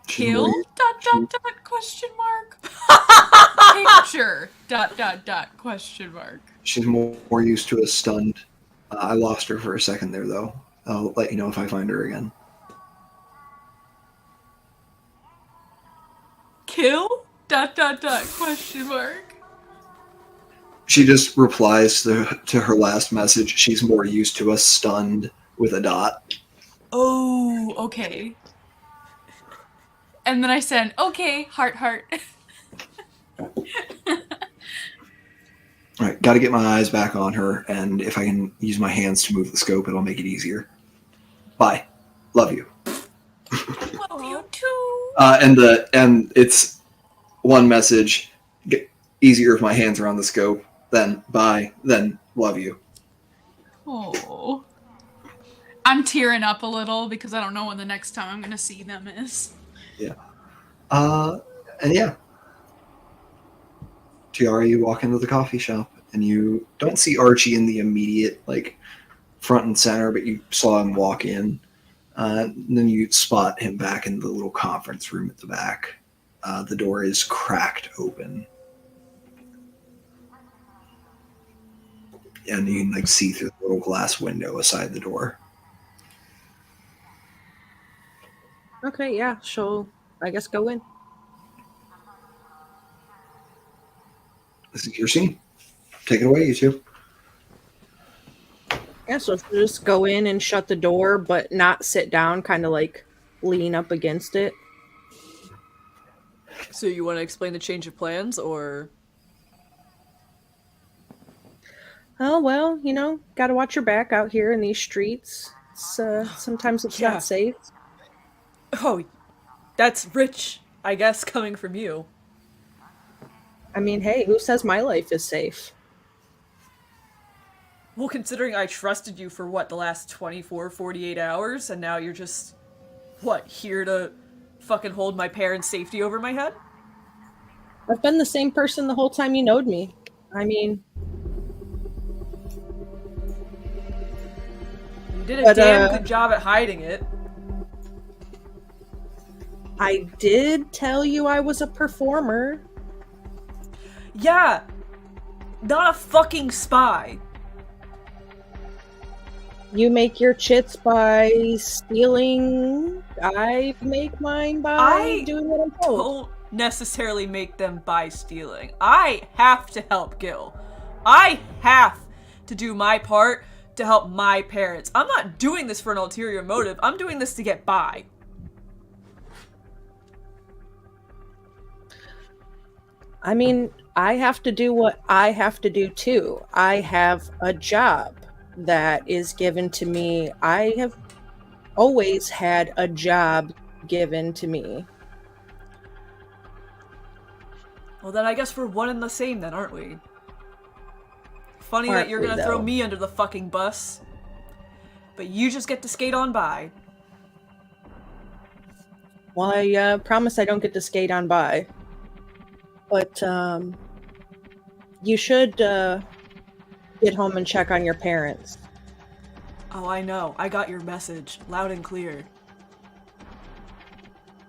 Speaker 1: She's
Speaker 5: Kill ...
Speaker 1: more-
Speaker 5: question mark. Picture ... question mark.
Speaker 1: She's more used to a stunned. I lost her for a second there, though. I'll let you know if I find her again.
Speaker 5: Kill ... question mark.
Speaker 1: She just replies to her last message. She's more used to a stunned with a dot.
Speaker 5: Oh, okay. And then I sent, okay, heart.
Speaker 1: All right, got to get my eyes back on her, and if I can use my hands to move the scope, it'll make it easier. Bye. Love you.
Speaker 5: Love you too.
Speaker 1: And it's one message. Get easier if my hands are on the scope. Then bye. Then love you.
Speaker 5: Oh. I'm tearing up a little because I don't know when the next time I'm going to see them is.
Speaker 1: Yeah. And yeah. Tiara, you walk into the coffee shop and you don't see Archie in the immediate like front and center, but you saw him walk in. And then you spot him back in the little conference room at the back. The door is cracked open. And you can like see through the little glass window beside the door.
Speaker 3: Okay, yeah, she'll, I guess, go in.
Speaker 1: This is your scene. Take it away, you two.
Speaker 3: Yeah, so she'll just go in and shut the door, but not sit down, kind of like lean up against it.
Speaker 2: So you want to explain the change of plans, or?
Speaker 3: Oh, well, you know, gotta watch your back out here in these streets. Sometimes it's
Speaker 2: Yeah.
Speaker 3: not safe.
Speaker 2: Oh, that's rich, I guess, coming from you.
Speaker 3: I mean, hey, who says my life is safe?
Speaker 2: Well, considering I trusted you for, what, the last 24, 48 hours, and now you're just, what, here to fucking hold my parents' safety over my head?
Speaker 3: I've been the same person the whole time you knowed me. I mean...
Speaker 2: You did a
Speaker 3: But,
Speaker 2: damn good job at hiding it.
Speaker 3: I did tell you I was a performer.
Speaker 2: Yeah! Not a fucking spy.
Speaker 3: You make your chits by stealing. I make mine by doing what I'm told.
Speaker 2: Don't necessarily make them by stealing. I have to help Gil. I have to do my part to help my parents. I'm not doing this for an ulterior motive. I'm doing this to get by.
Speaker 3: I mean, I have to do what I have to do too. I have a job that is given to me. I have always had a job given to me.
Speaker 2: Well, then I guess we're one and the same then, aren't we? Funny
Speaker 3: Aren't
Speaker 2: that you're
Speaker 3: we,
Speaker 2: gonna throw
Speaker 3: though?
Speaker 2: me under the fucking bus. But you just get to skate on by.
Speaker 3: Well, I promise I don't get to skate on by. But you should get home and check on your parents.
Speaker 2: Oh, I know. I got your message. Loud and clear.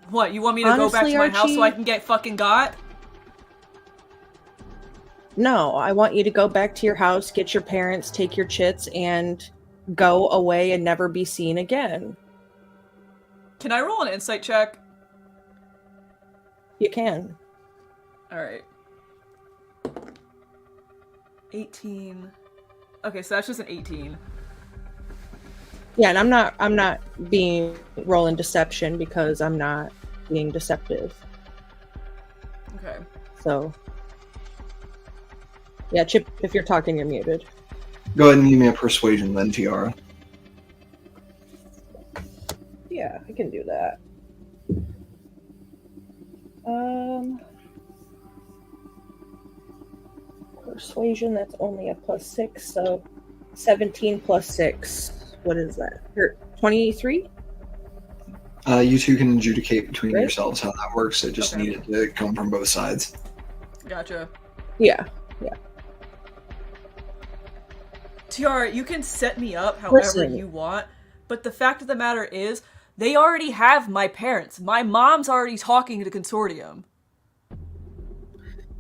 Speaker 2: What, you want me to go back
Speaker 3: Honestly,
Speaker 2: to my house so
Speaker 3: Archie-
Speaker 2: I can get fucking got?
Speaker 3: No, I want you to go back to your house, get your parents, take your chits, and go away and never be seen again.
Speaker 4: Can I roll an insight check?
Speaker 3: You can.
Speaker 4: Alright. 18. Okay, so that's just an 18.
Speaker 3: Yeah, and I'm not being rolling deception because I'm not being deceptive.
Speaker 4: Okay.
Speaker 3: So yeah, Chip, if you're talking, you're muted.
Speaker 1: Go ahead and give me a persuasion then, Tiara.
Speaker 3: Yeah, I can do that. Persuasion, that's only a +6, so 17 plus 6. What is that? 23?
Speaker 1: You two can adjudicate between
Speaker 3: Right.
Speaker 1: yourselves how that works. It just
Speaker 4: Okay.
Speaker 1: needed to come from both sides.
Speaker 4: Gotcha.
Speaker 3: Yeah.
Speaker 4: Tiara, you can set me up however
Speaker 3: Listen.
Speaker 4: you want, but the fact of the matter is, they already have my parents. My mom's already talking to Consortium.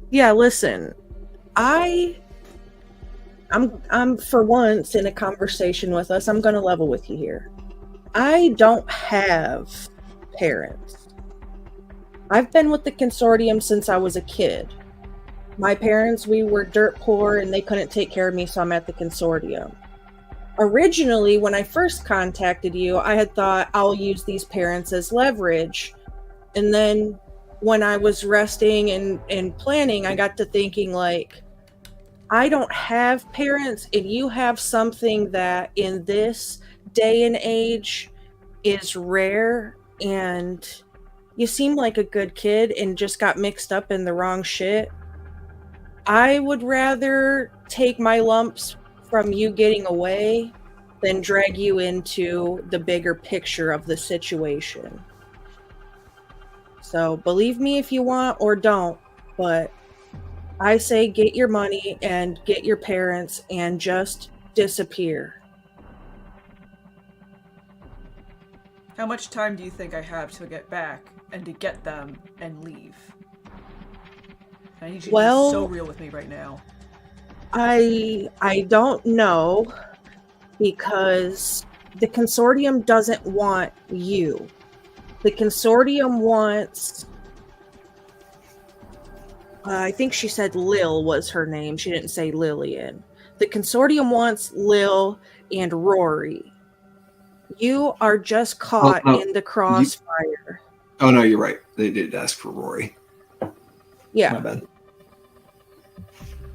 Speaker 3: Yeah, listen. I'm for once in a conversation with us, I'm gonna level with you here. I don't have parents. I've been with the Consortium since I was a kid. My parents, we were dirt poor and they couldn't take care of me, so I'm at the Consortium. Originally, when I first contacted you, I had thought I'll use these parents as leverage. And then when I was resting and planning, I got to thinking, like, I don't have parents, and you have something that in this day and age is rare, and you seem like a good kid and just got mixed up in the wrong shit. I would rather take my lumps from you getting away than drag you into the bigger picture of the situation. So believe me if you want or don't, but I say get your money and get your parents and just disappear.
Speaker 4: How much time do you think I have to get back and to get them and leave? I need you to be so real with me right now.
Speaker 3: I don't know, because the Consortium doesn't want you. The Consortium wants, I think she said Lil was her name. She didn't say Lillian. The Consortium wants Lil and Rory. You are just caught in the crossfire.
Speaker 1: Oh, no, you're right. They did ask for Rory.
Speaker 3: Yeah.
Speaker 1: My bad.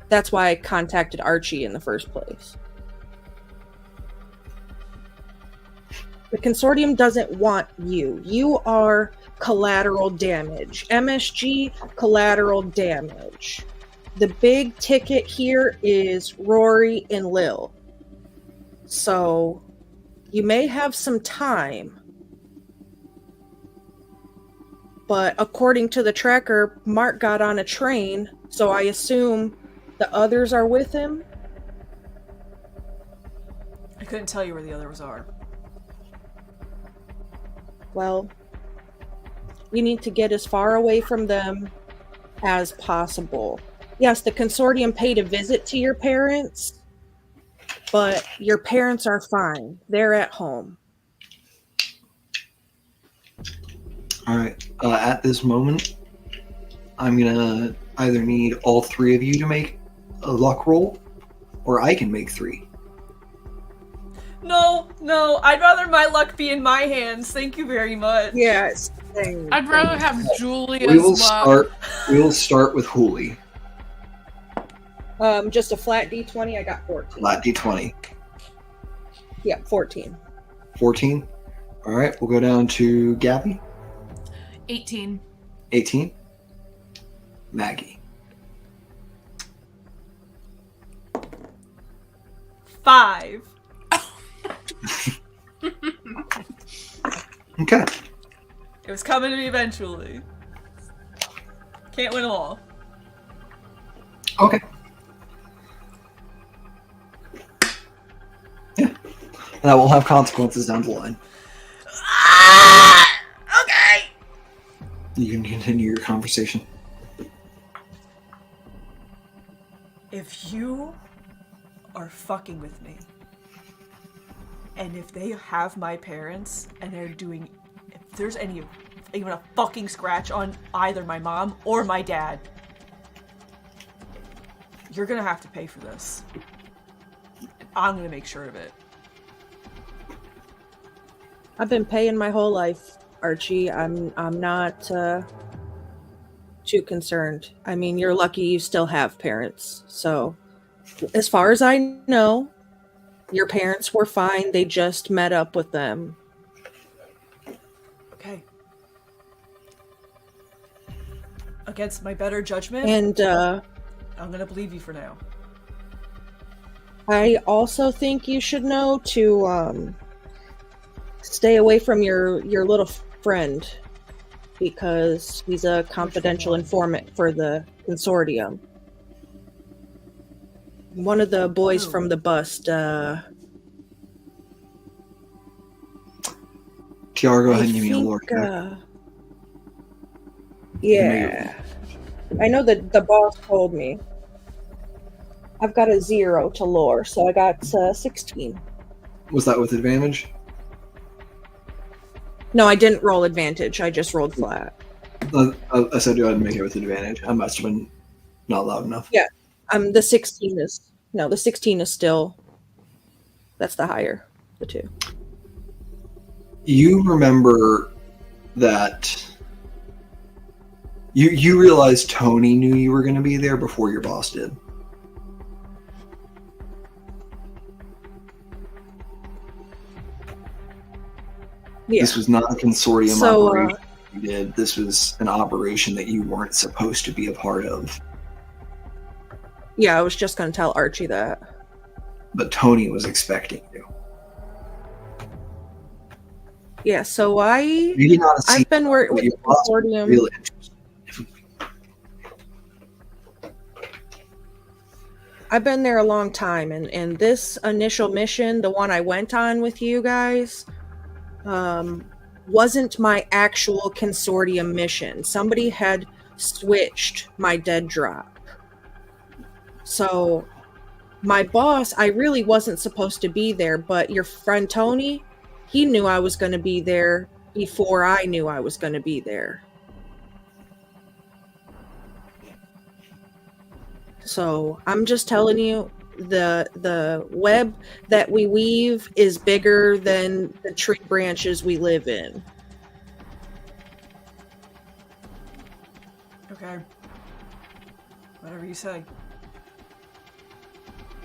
Speaker 3: That's why I contacted Archie in the first place. The Consortium doesn't want you. You are collateral damage. MSG, collateral damage. The big ticket here is Rory and Lil. So you may have some time. But according to the tracker, Mark got on a train, so I assume the others are with him?
Speaker 4: I couldn't tell you where the others are.
Speaker 3: Well, you need to get as far away from them as possible. Yes, the Consortium paid a visit to your parents, but your parents are fine. They're at home.
Speaker 1: All right. At this moment, I'm going to either need all three of you to make a luck roll, or I can make 3.
Speaker 4: No, I'd rather my luck be in my hands. Thank you very much.
Speaker 3: Yes.
Speaker 5: I'd rather have Julia's
Speaker 1: We will
Speaker 5: luck.
Speaker 1: start with Hooli.
Speaker 3: Just a flat D20. I got 14.
Speaker 1: Flat D20.
Speaker 3: Yeah, 14.
Speaker 1: 14. All right. We'll go down to Gabby.
Speaker 5: 18.
Speaker 1: 18. Maggie.
Speaker 4: 5.
Speaker 1: Okay.
Speaker 4: It was coming to me eventually. Can't win them all.
Speaker 1: Okay. Yeah. That will have consequences down the line.
Speaker 4: Okay.
Speaker 1: You can continue your conversation.
Speaker 4: If you are fucking with me, and if they have my parents, and they're doing there's even a fucking scratch on either my mom or my dad, you're gonna have to pay for this. I'm gonna make sure of it.
Speaker 3: I've been paying my whole life, Archie. I'm not too concerned. I mean, you're lucky you still have parents. So, as far as I know, your parents were fine. They just met up with them.
Speaker 4: Okay. Against my better judgment,
Speaker 3: And
Speaker 4: I'm gonna believe you for now.
Speaker 3: I also think you should know to stay away from your little friend, because he's a confidential informant for the consortium. One of the boys from the bust.
Speaker 1: TR, go ahead and give me a lore check.
Speaker 3: Yeah. I know that the boss told me. I've got a 0 to lore, so I got 16.
Speaker 1: Was that with advantage?
Speaker 3: No, I didn't roll advantage. I just rolled flat.
Speaker 1: I said go ahead and make it with advantage. I must have been not loud enough.
Speaker 3: Yeah. The 16 is still, that's the higher, the 2.
Speaker 1: You remember that you realized Tony knew you were going to be there before your boss did.
Speaker 3: Yeah.
Speaker 1: This was not a consortium
Speaker 3: So,
Speaker 1: operation you did. This was an operation that you weren't supposed to be a part of.
Speaker 3: Yeah, I was just going to tell Archie that.
Speaker 1: But Tony was expecting you.
Speaker 3: Yeah, so
Speaker 1: Maybe not a
Speaker 3: I've been working with
Speaker 1: your
Speaker 3: the
Speaker 1: boss was
Speaker 3: consortium.
Speaker 1: real interested.
Speaker 3: I've been there a long time, and this initial mission, the one I went on with you guys, wasn't my actual consortium mission. Somebody had switched my dead drop. So my boss, I really wasn't supposed to be there, but your friend Tony, he knew I was going to be there before I knew I was going to be there. So I'm just telling you, the web that we weave is bigger than the tree branches we live in.
Speaker 4: Okay. Whatever you say.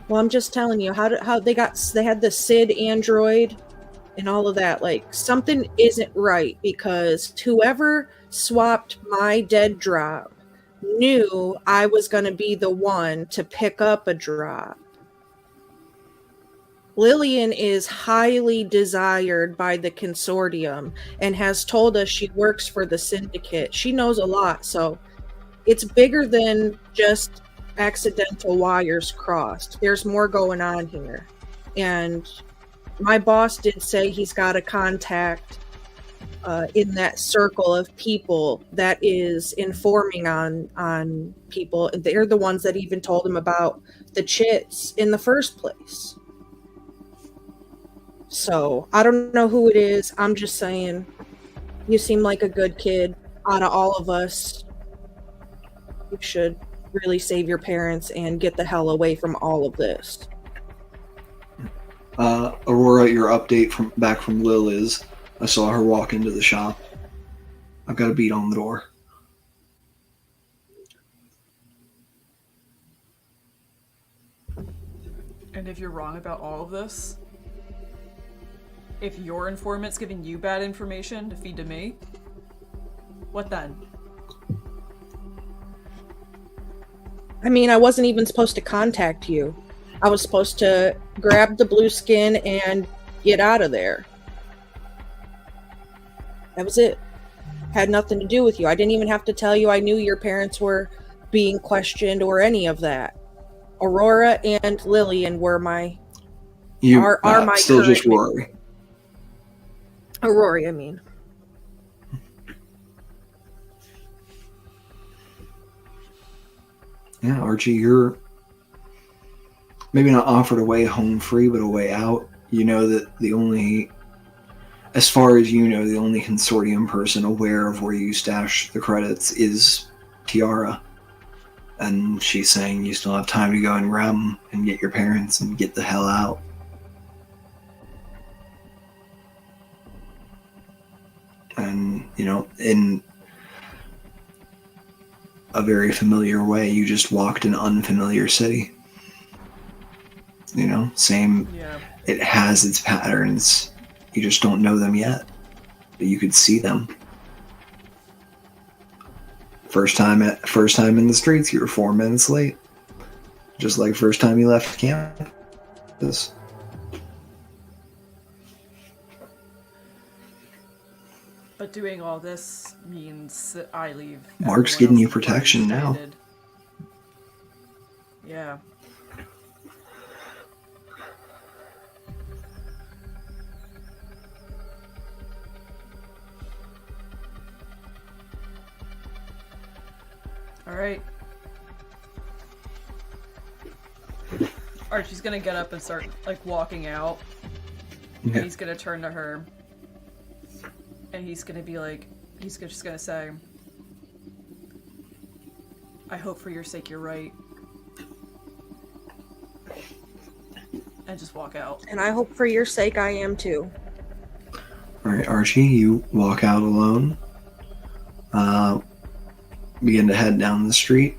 Speaker 3: Well, I'm just telling you how they had the Sid android and all of that. Like, something isn't right, because whoever swapped my dead drop knew I was going to be the one to pick up a drop. Lillian is highly desired by the consortium and has told us she works for the syndicate. She knows a lot, so it's bigger than just accidental wires crossed. There's more going on here. And my boss did say he's got a contact in that circle of people that is informing on people. They're the ones that even told him about the chits in the first place. So I don't know who it is. I'm just saying, you seem like a good kid. Out of all of us, you should really save your parents and get the hell away from all of this.
Speaker 1: Aurora, your update back from Lil is, I saw her walk into the shop. I've got a beat on the door.
Speaker 4: And if you're wrong about all of this, if your informant's giving you bad information to feed to me, what then?
Speaker 3: I mean, I wasn't even supposed to contact you. I was supposed to grab the blue skin and get out of there. That was it. Had nothing to do with you. I didn't even have to tell you I knew your parents were being questioned or any of that. Aurora and Lillian were my are my
Speaker 1: still
Speaker 3: current
Speaker 1: just Rory.
Speaker 3: Rory, I mean.
Speaker 1: Yeah, Archie, you're maybe not offered a way home free, but a way out. You know that the only as far as you know, the only consortium person aware of where you stash the credits is Tiara. And she's saying you still have time to go and grab them and get your parents and get the hell out. And, you know, in a very familiar way, you just walked an unfamiliar city. You know, same.
Speaker 2: Yeah.
Speaker 1: It has its patterns. You just don't know them yet, but you could see them. First time in the streets, you were 4 minutes late. Just like first time you left campus.
Speaker 4: But doing all this means that I leave.
Speaker 1: Mark's
Speaker 4: everyone
Speaker 1: getting
Speaker 4: else
Speaker 1: you
Speaker 4: in the party
Speaker 1: protection now.
Speaker 4: stranded. Yeah. Alright. Archie's gonna get up and start, like, walking out.
Speaker 1: Okay.
Speaker 4: And he's gonna turn to her. And he's gonna be like, he's just gonna say, I hope for your sake you're right. And just walk out.
Speaker 3: And I hope for your sake I am too.
Speaker 1: Alright, Archie, you walk out alone. Begin to head down the street.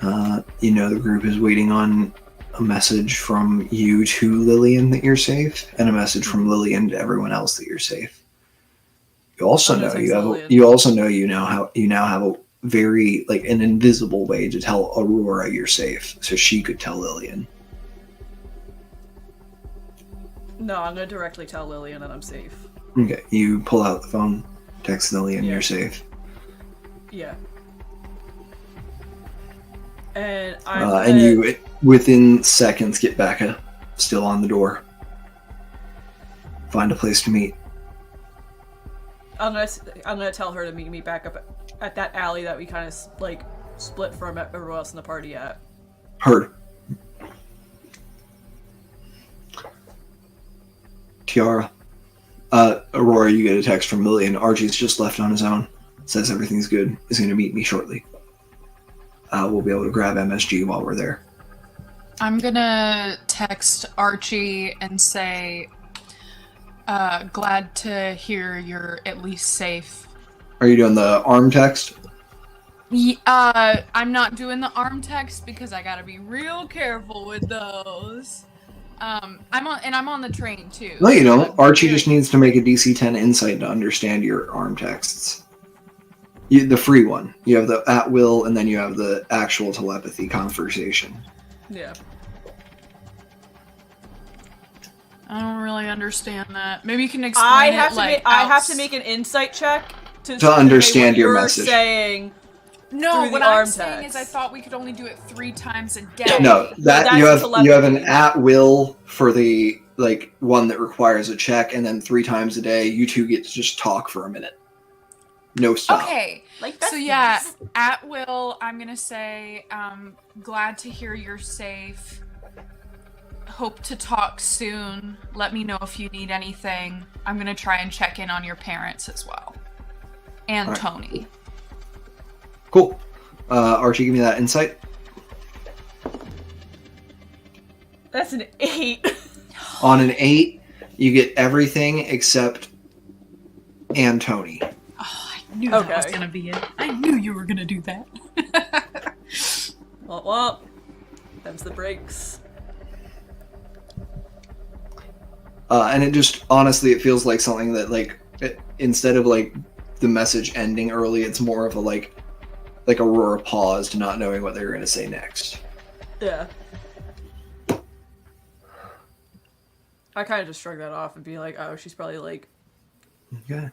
Speaker 1: You know the group is waiting on a message from you to Lillian that you're safe, and a message from Lillian to everyone else that you're safe. You also know you now have a very, like, an invisible way to tell Aurora you're safe, so she could tell Lillian.
Speaker 4: No, I'm gonna directly tell Lillian that I'm safe.
Speaker 1: Okay, you pull out the phone, text Lillian you're safe.
Speaker 4: Yeah. And
Speaker 1: and you, within seconds, get Becca still on the door. Find a place to meet.
Speaker 4: I'm gonna tell her to meet me back up at that alley that we kind of like split from everyone else in the party at.
Speaker 1: Heard. Tiara. Aurora, you get a text from Lillian. Archie's just left on his own. Says everything's good. Is going to meet me shortly. We'll be able to grab MSG while we're there.
Speaker 5: I'm gonna text Archie and say, glad to hear you're at least safe.
Speaker 1: Are you doing the arm text?
Speaker 5: I'm not doing the arm text because I gotta be real careful with those. I'm on the train too.
Speaker 1: No, you don't. Archie just needs to make a DC 10 insight to understand your arm texts. The free one. You have the at will, and then you have the actual telepathy conversation.
Speaker 4: Yeah.
Speaker 5: I don't really understand that. Maybe you can explain
Speaker 4: I have to make an insight check to
Speaker 1: understand
Speaker 4: what
Speaker 1: your
Speaker 4: you're
Speaker 1: message.
Speaker 4: Saying
Speaker 5: no, what I'm saying
Speaker 4: text.
Speaker 5: is I thought we could only do it 3 times a day.
Speaker 1: No,
Speaker 4: that's
Speaker 1: you have an
Speaker 4: telepathy.
Speaker 1: at will for the one that requires a check, and then 3 times a day you two get to just talk for a minute. No stop.
Speaker 5: Okay. So yeah, at will, I'm gonna say, glad to hear you're safe. Hope to talk soon. Let me know if you need anything. I'm gonna try and check in on your parents as well. And
Speaker 1: All right.
Speaker 5: Tony.
Speaker 1: Cool. Archie, give me that insight.
Speaker 4: That's an 8.
Speaker 1: On an 8, you get everything except Tony.
Speaker 5: Oh, I knew that was gonna be it. I knew you were gonna do that.
Speaker 4: well, them's the breaks.
Speaker 1: And it just, honestly, it feels like something that, instead of, the message ending early, it's more of a, Aurora paused, not knowing what they were going to say next.
Speaker 4: Yeah. I kind of just shrug that off and be like, oh, she's probably,
Speaker 1: Okay.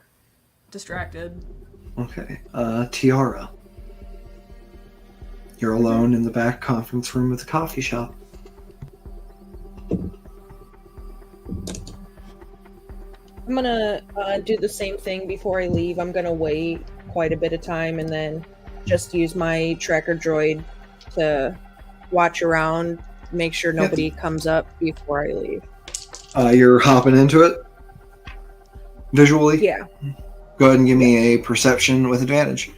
Speaker 4: distracted.
Speaker 1: Okay. Tiara. You're alone in the back conference room at the coffee shop.
Speaker 3: I'm gonna do the same thing before I leave. I'm gonna wait quite a bit of time and then just use my tracker droid to watch around, make sure nobody comes up before I leave.
Speaker 1: You're hopping into it? visually?
Speaker 3: Yeah.
Speaker 1: Go ahead and give me a perception with advantage.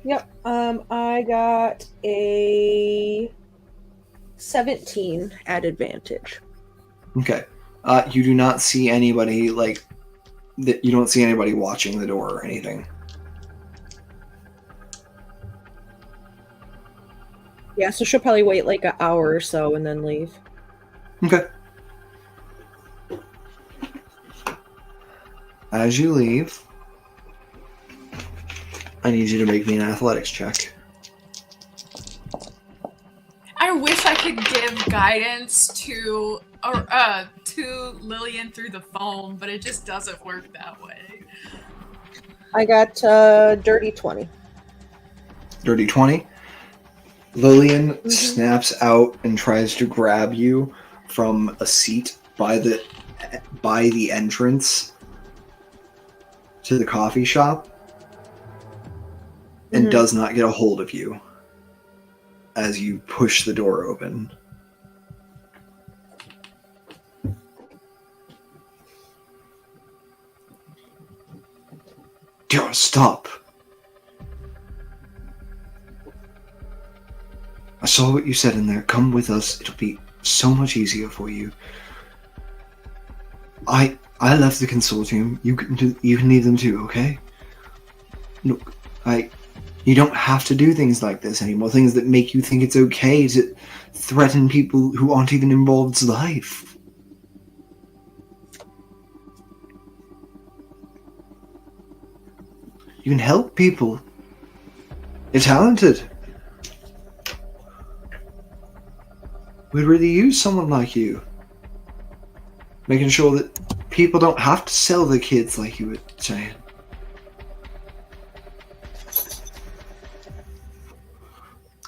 Speaker 3: Yep. I got a 17 at advantage.
Speaker 1: Okay. You do not see anybody, like, you don't see anybody watching the door or anything.
Speaker 3: Yeah, so she'll probably wait like an hour or so and then leave.
Speaker 1: Okay. As you leave, I need you to make me an athletics check.
Speaker 5: I wish I could give guidance to Lillian through the phone, but it just doesn't work that way.
Speaker 3: I got dirty 20.
Speaker 1: Dirty 20. Lillian snaps out and tries to grab you from a seat by the entrance to the coffee shop and does not get a hold of you as you push the door open. Dear, stop. I saw what you said in there. Come with us. It'll be so much easier for you. I left the consortium. You can leave them too, okay? Look, you don't have to do things like this anymore. Things that make you think it's okay to threaten people who aren't even involved's life. You can help people. You're talented. We'd really use someone like you. Making sure that people don't have to sell their kids like you were saying.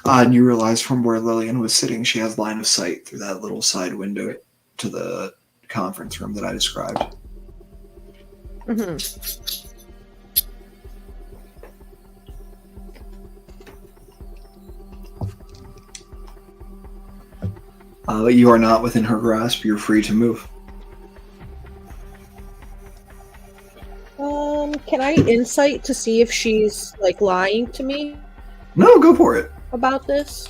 Speaker 1: And you realize from where Lillian was sitting, she has line of sight through that little side window to the conference room that I described. But you are not within her grasp. You're free to move.
Speaker 3: Can I insight to see if she's like lying to me
Speaker 1: No, go for it.
Speaker 3: about this?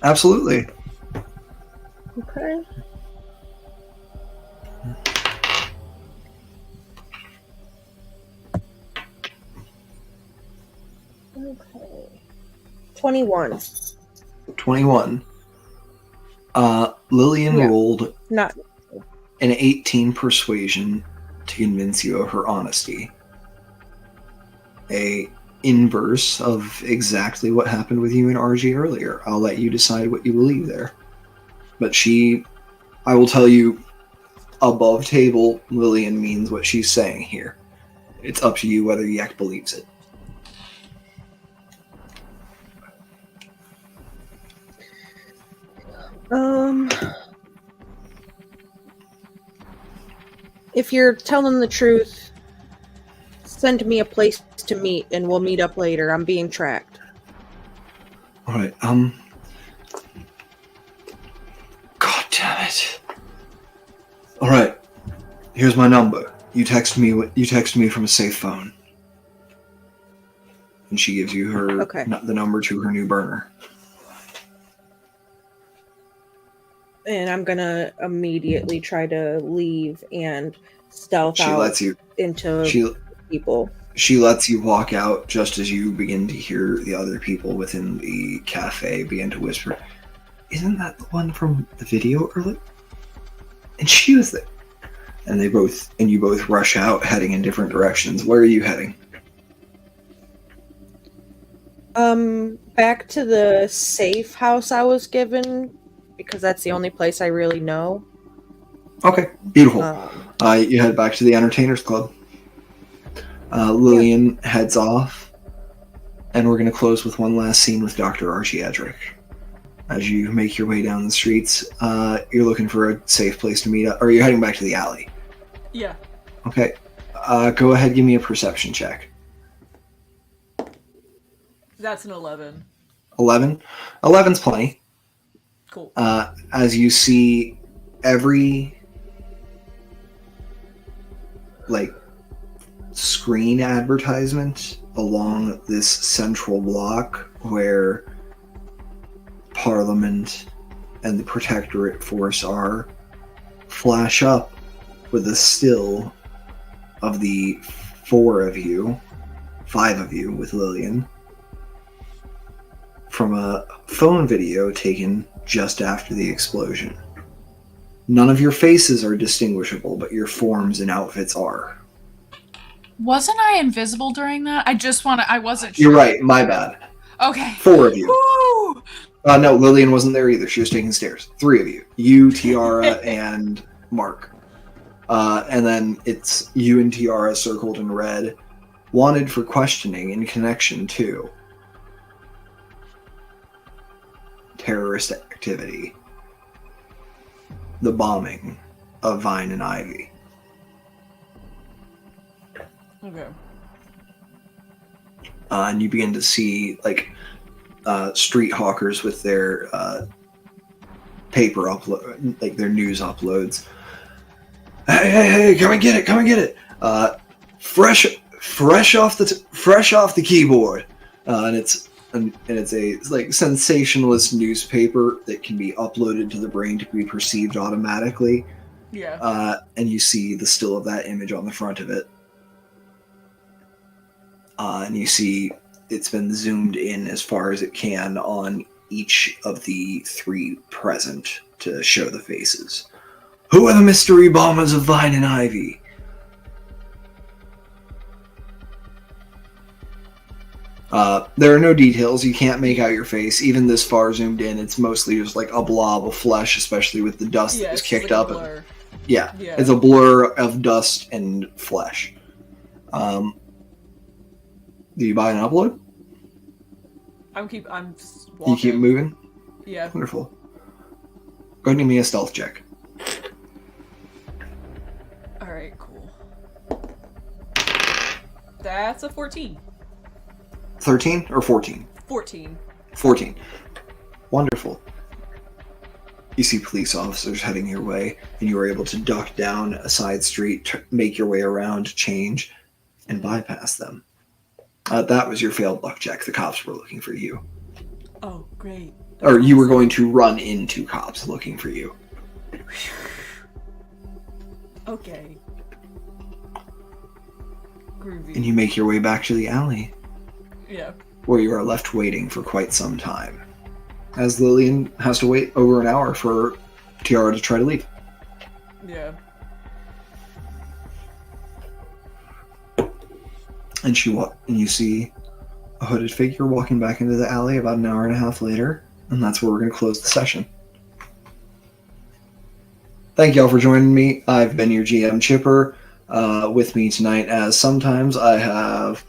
Speaker 1: Absolutely.
Speaker 3: Okay. Okay. 21.
Speaker 1: 21. Lillian rolled
Speaker 3: Not.
Speaker 1: an 18 persuasion to convince you of her honesty. A inverse of exactly what happened with you and RG earlier. I'll let you decide what you believe there. But I will tell you, above table, Lillian means what she's saying here. It's up to you whether Yek believes it.
Speaker 3: If you're telling the truth, send me a place to meet and we'll meet up later. I'm being tracked.
Speaker 1: Alright, God damn it. Alright, here's my number. You text me from a safe phone. And she gives you the number to her new burner.
Speaker 3: And I'm gonna immediately try to leave and stealth out into people.
Speaker 1: She lets you walk out just as you begin to hear the other people within the cafe begin to whisper, "Isn't that the one from the video earlier?" And she was there. And you both rush out, heading in different directions. Where are you heading?
Speaker 3: Back to the safe house I was given, because that's the only place I really know.
Speaker 1: Okay, beautiful. You head back to the Entertainers Club. Lillian heads off, and we're going to close with one last scene with Dr. Archie Edric. As you make your way down the streets, you're looking for a safe place to meet up, or you're heading back to the alley.
Speaker 4: Yeah.
Speaker 1: Okay, go ahead, give me a perception check.
Speaker 4: That's an 11.
Speaker 1: 11? 11's plenty.
Speaker 4: Cool.
Speaker 1: As you see every like screen advertisement along this central block where Parliament and the Protectorate Force are, flash up with a still of the 5 of you with Lillian, from a phone video taken just after the explosion. None of your faces are distinguishable, but your forms and outfits are.
Speaker 5: Wasn't I invisible during that? I wasn't sure.
Speaker 1: You're right, my bad.
Speaker 5: Okay.
Speaker 1: 4 of you.
Speaker 5: Woo!
Speaker 1: No, Lillian wasn't there either. She was taking stairs. 3 of you. You, Tiara, and Mark. And then it's you and Tiara circled in red, wanted for questioning in connection to terrorist activity. The bombing of Vine and Ivy.
Speaker 4: Okay.
Speaker 1: And you begin to see like street hawkers with their paper upload, like their news uploads. Hey! Come and get it! Fresh off the keyboard, and it's a like sensationalist newspaper that can be uploaded to the brain to be perceived automatically.
Speaker 4: Yeah.
Speaker 1: And you see the still of that image on the front of it. And you see it's been zoomed in as far as it can on each of the 3 present to show the faces. Who are the mystery bombers of Vine and Ivy? There are no details. You can't make out your face. Even this far zoomed in, it's mostly just like a blob of flesh, especially with the dust that was kicked up. Yeah, it's a blur of dust and flesh. Do you buy an upload?
Speaker 4: I'm just walking.
Speaker 1: You keep moving?
Speaker 4: Yeah.
Speaker 1: Wonderful. Go ahead and give me a stealth check.
Speaker 4: Alright, cool. That's a 14.
Speaker 1: 13 or 14?
Speaker 4: 14.
Speaker 1: 14. Wonderful. You see police officers heading your way, and you are able to duck down a side street, make your way around, change, and bypass them. That was your failed luck check. The cops were looking for you.
Speaker 4: Oh, great.
Speaker 1: Or you were going to run into cops looking for you.
Speaker 4: Okay. Groovy.
Speaker 1: And you make your way back to the alley,
Speaker 4: Yeah.
Speaker 1: where you are left waiting for quite some time, as Lillian has to wait over an hour for Tiara to try to leave.
Speaker 4: Yeah.
Speaker 1: And you see a hooded figure walking back into the alley about an hour and a half later, and that's where we're going to close the session. Thank y'all for joining me. I've been your GM Chipper. With me tonight, as sometimes, I have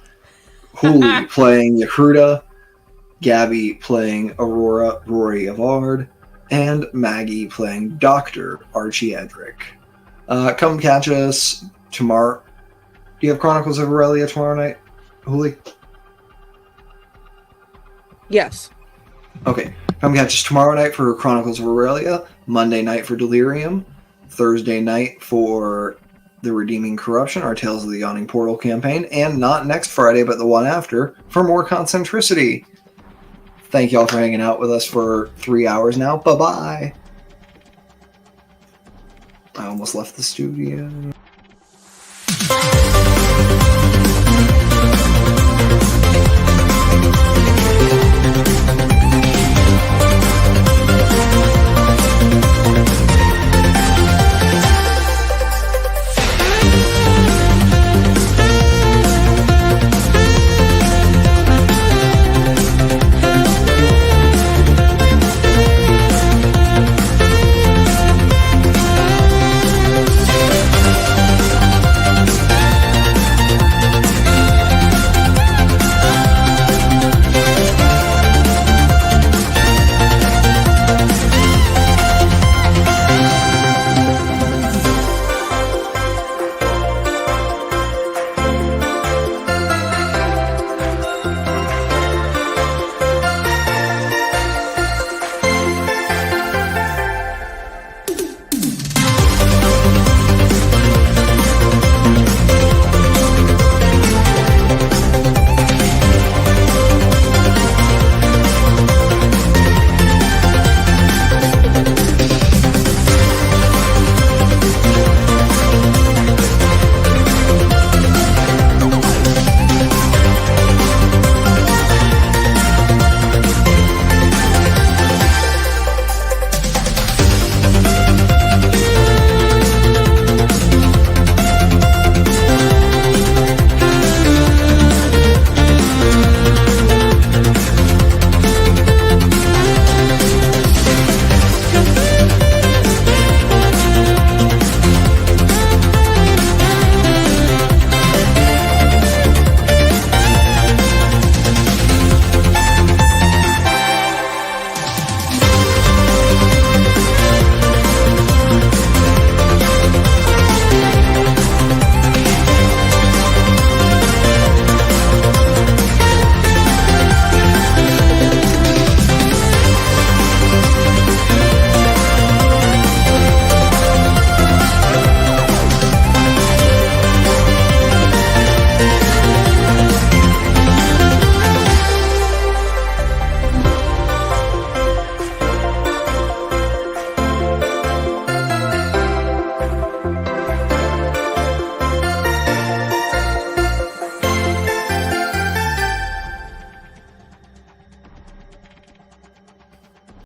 Speaker 1: Hooli playing Yakruta, Gabby playing Aurora Rory Avard, and Maggie playing Dr. Archie Edric. Come catch us tomorrow. Do you have Chronicles of Aurelia tomorrow night, Hooli?
Speaker 3: Yes.
Speaker 1: Okay. Come catch us tomorrow night for Chronicles of Aurelia, Monday night for Delirium, Thursday night for The Redeeming Corruption, our Tales of the Yawning Portal campaign, and not next Friday, but the one after, for more Concentricity. Thank y'all for hanging out with us for 3 hours now. Bye-bye. I almost left the studio.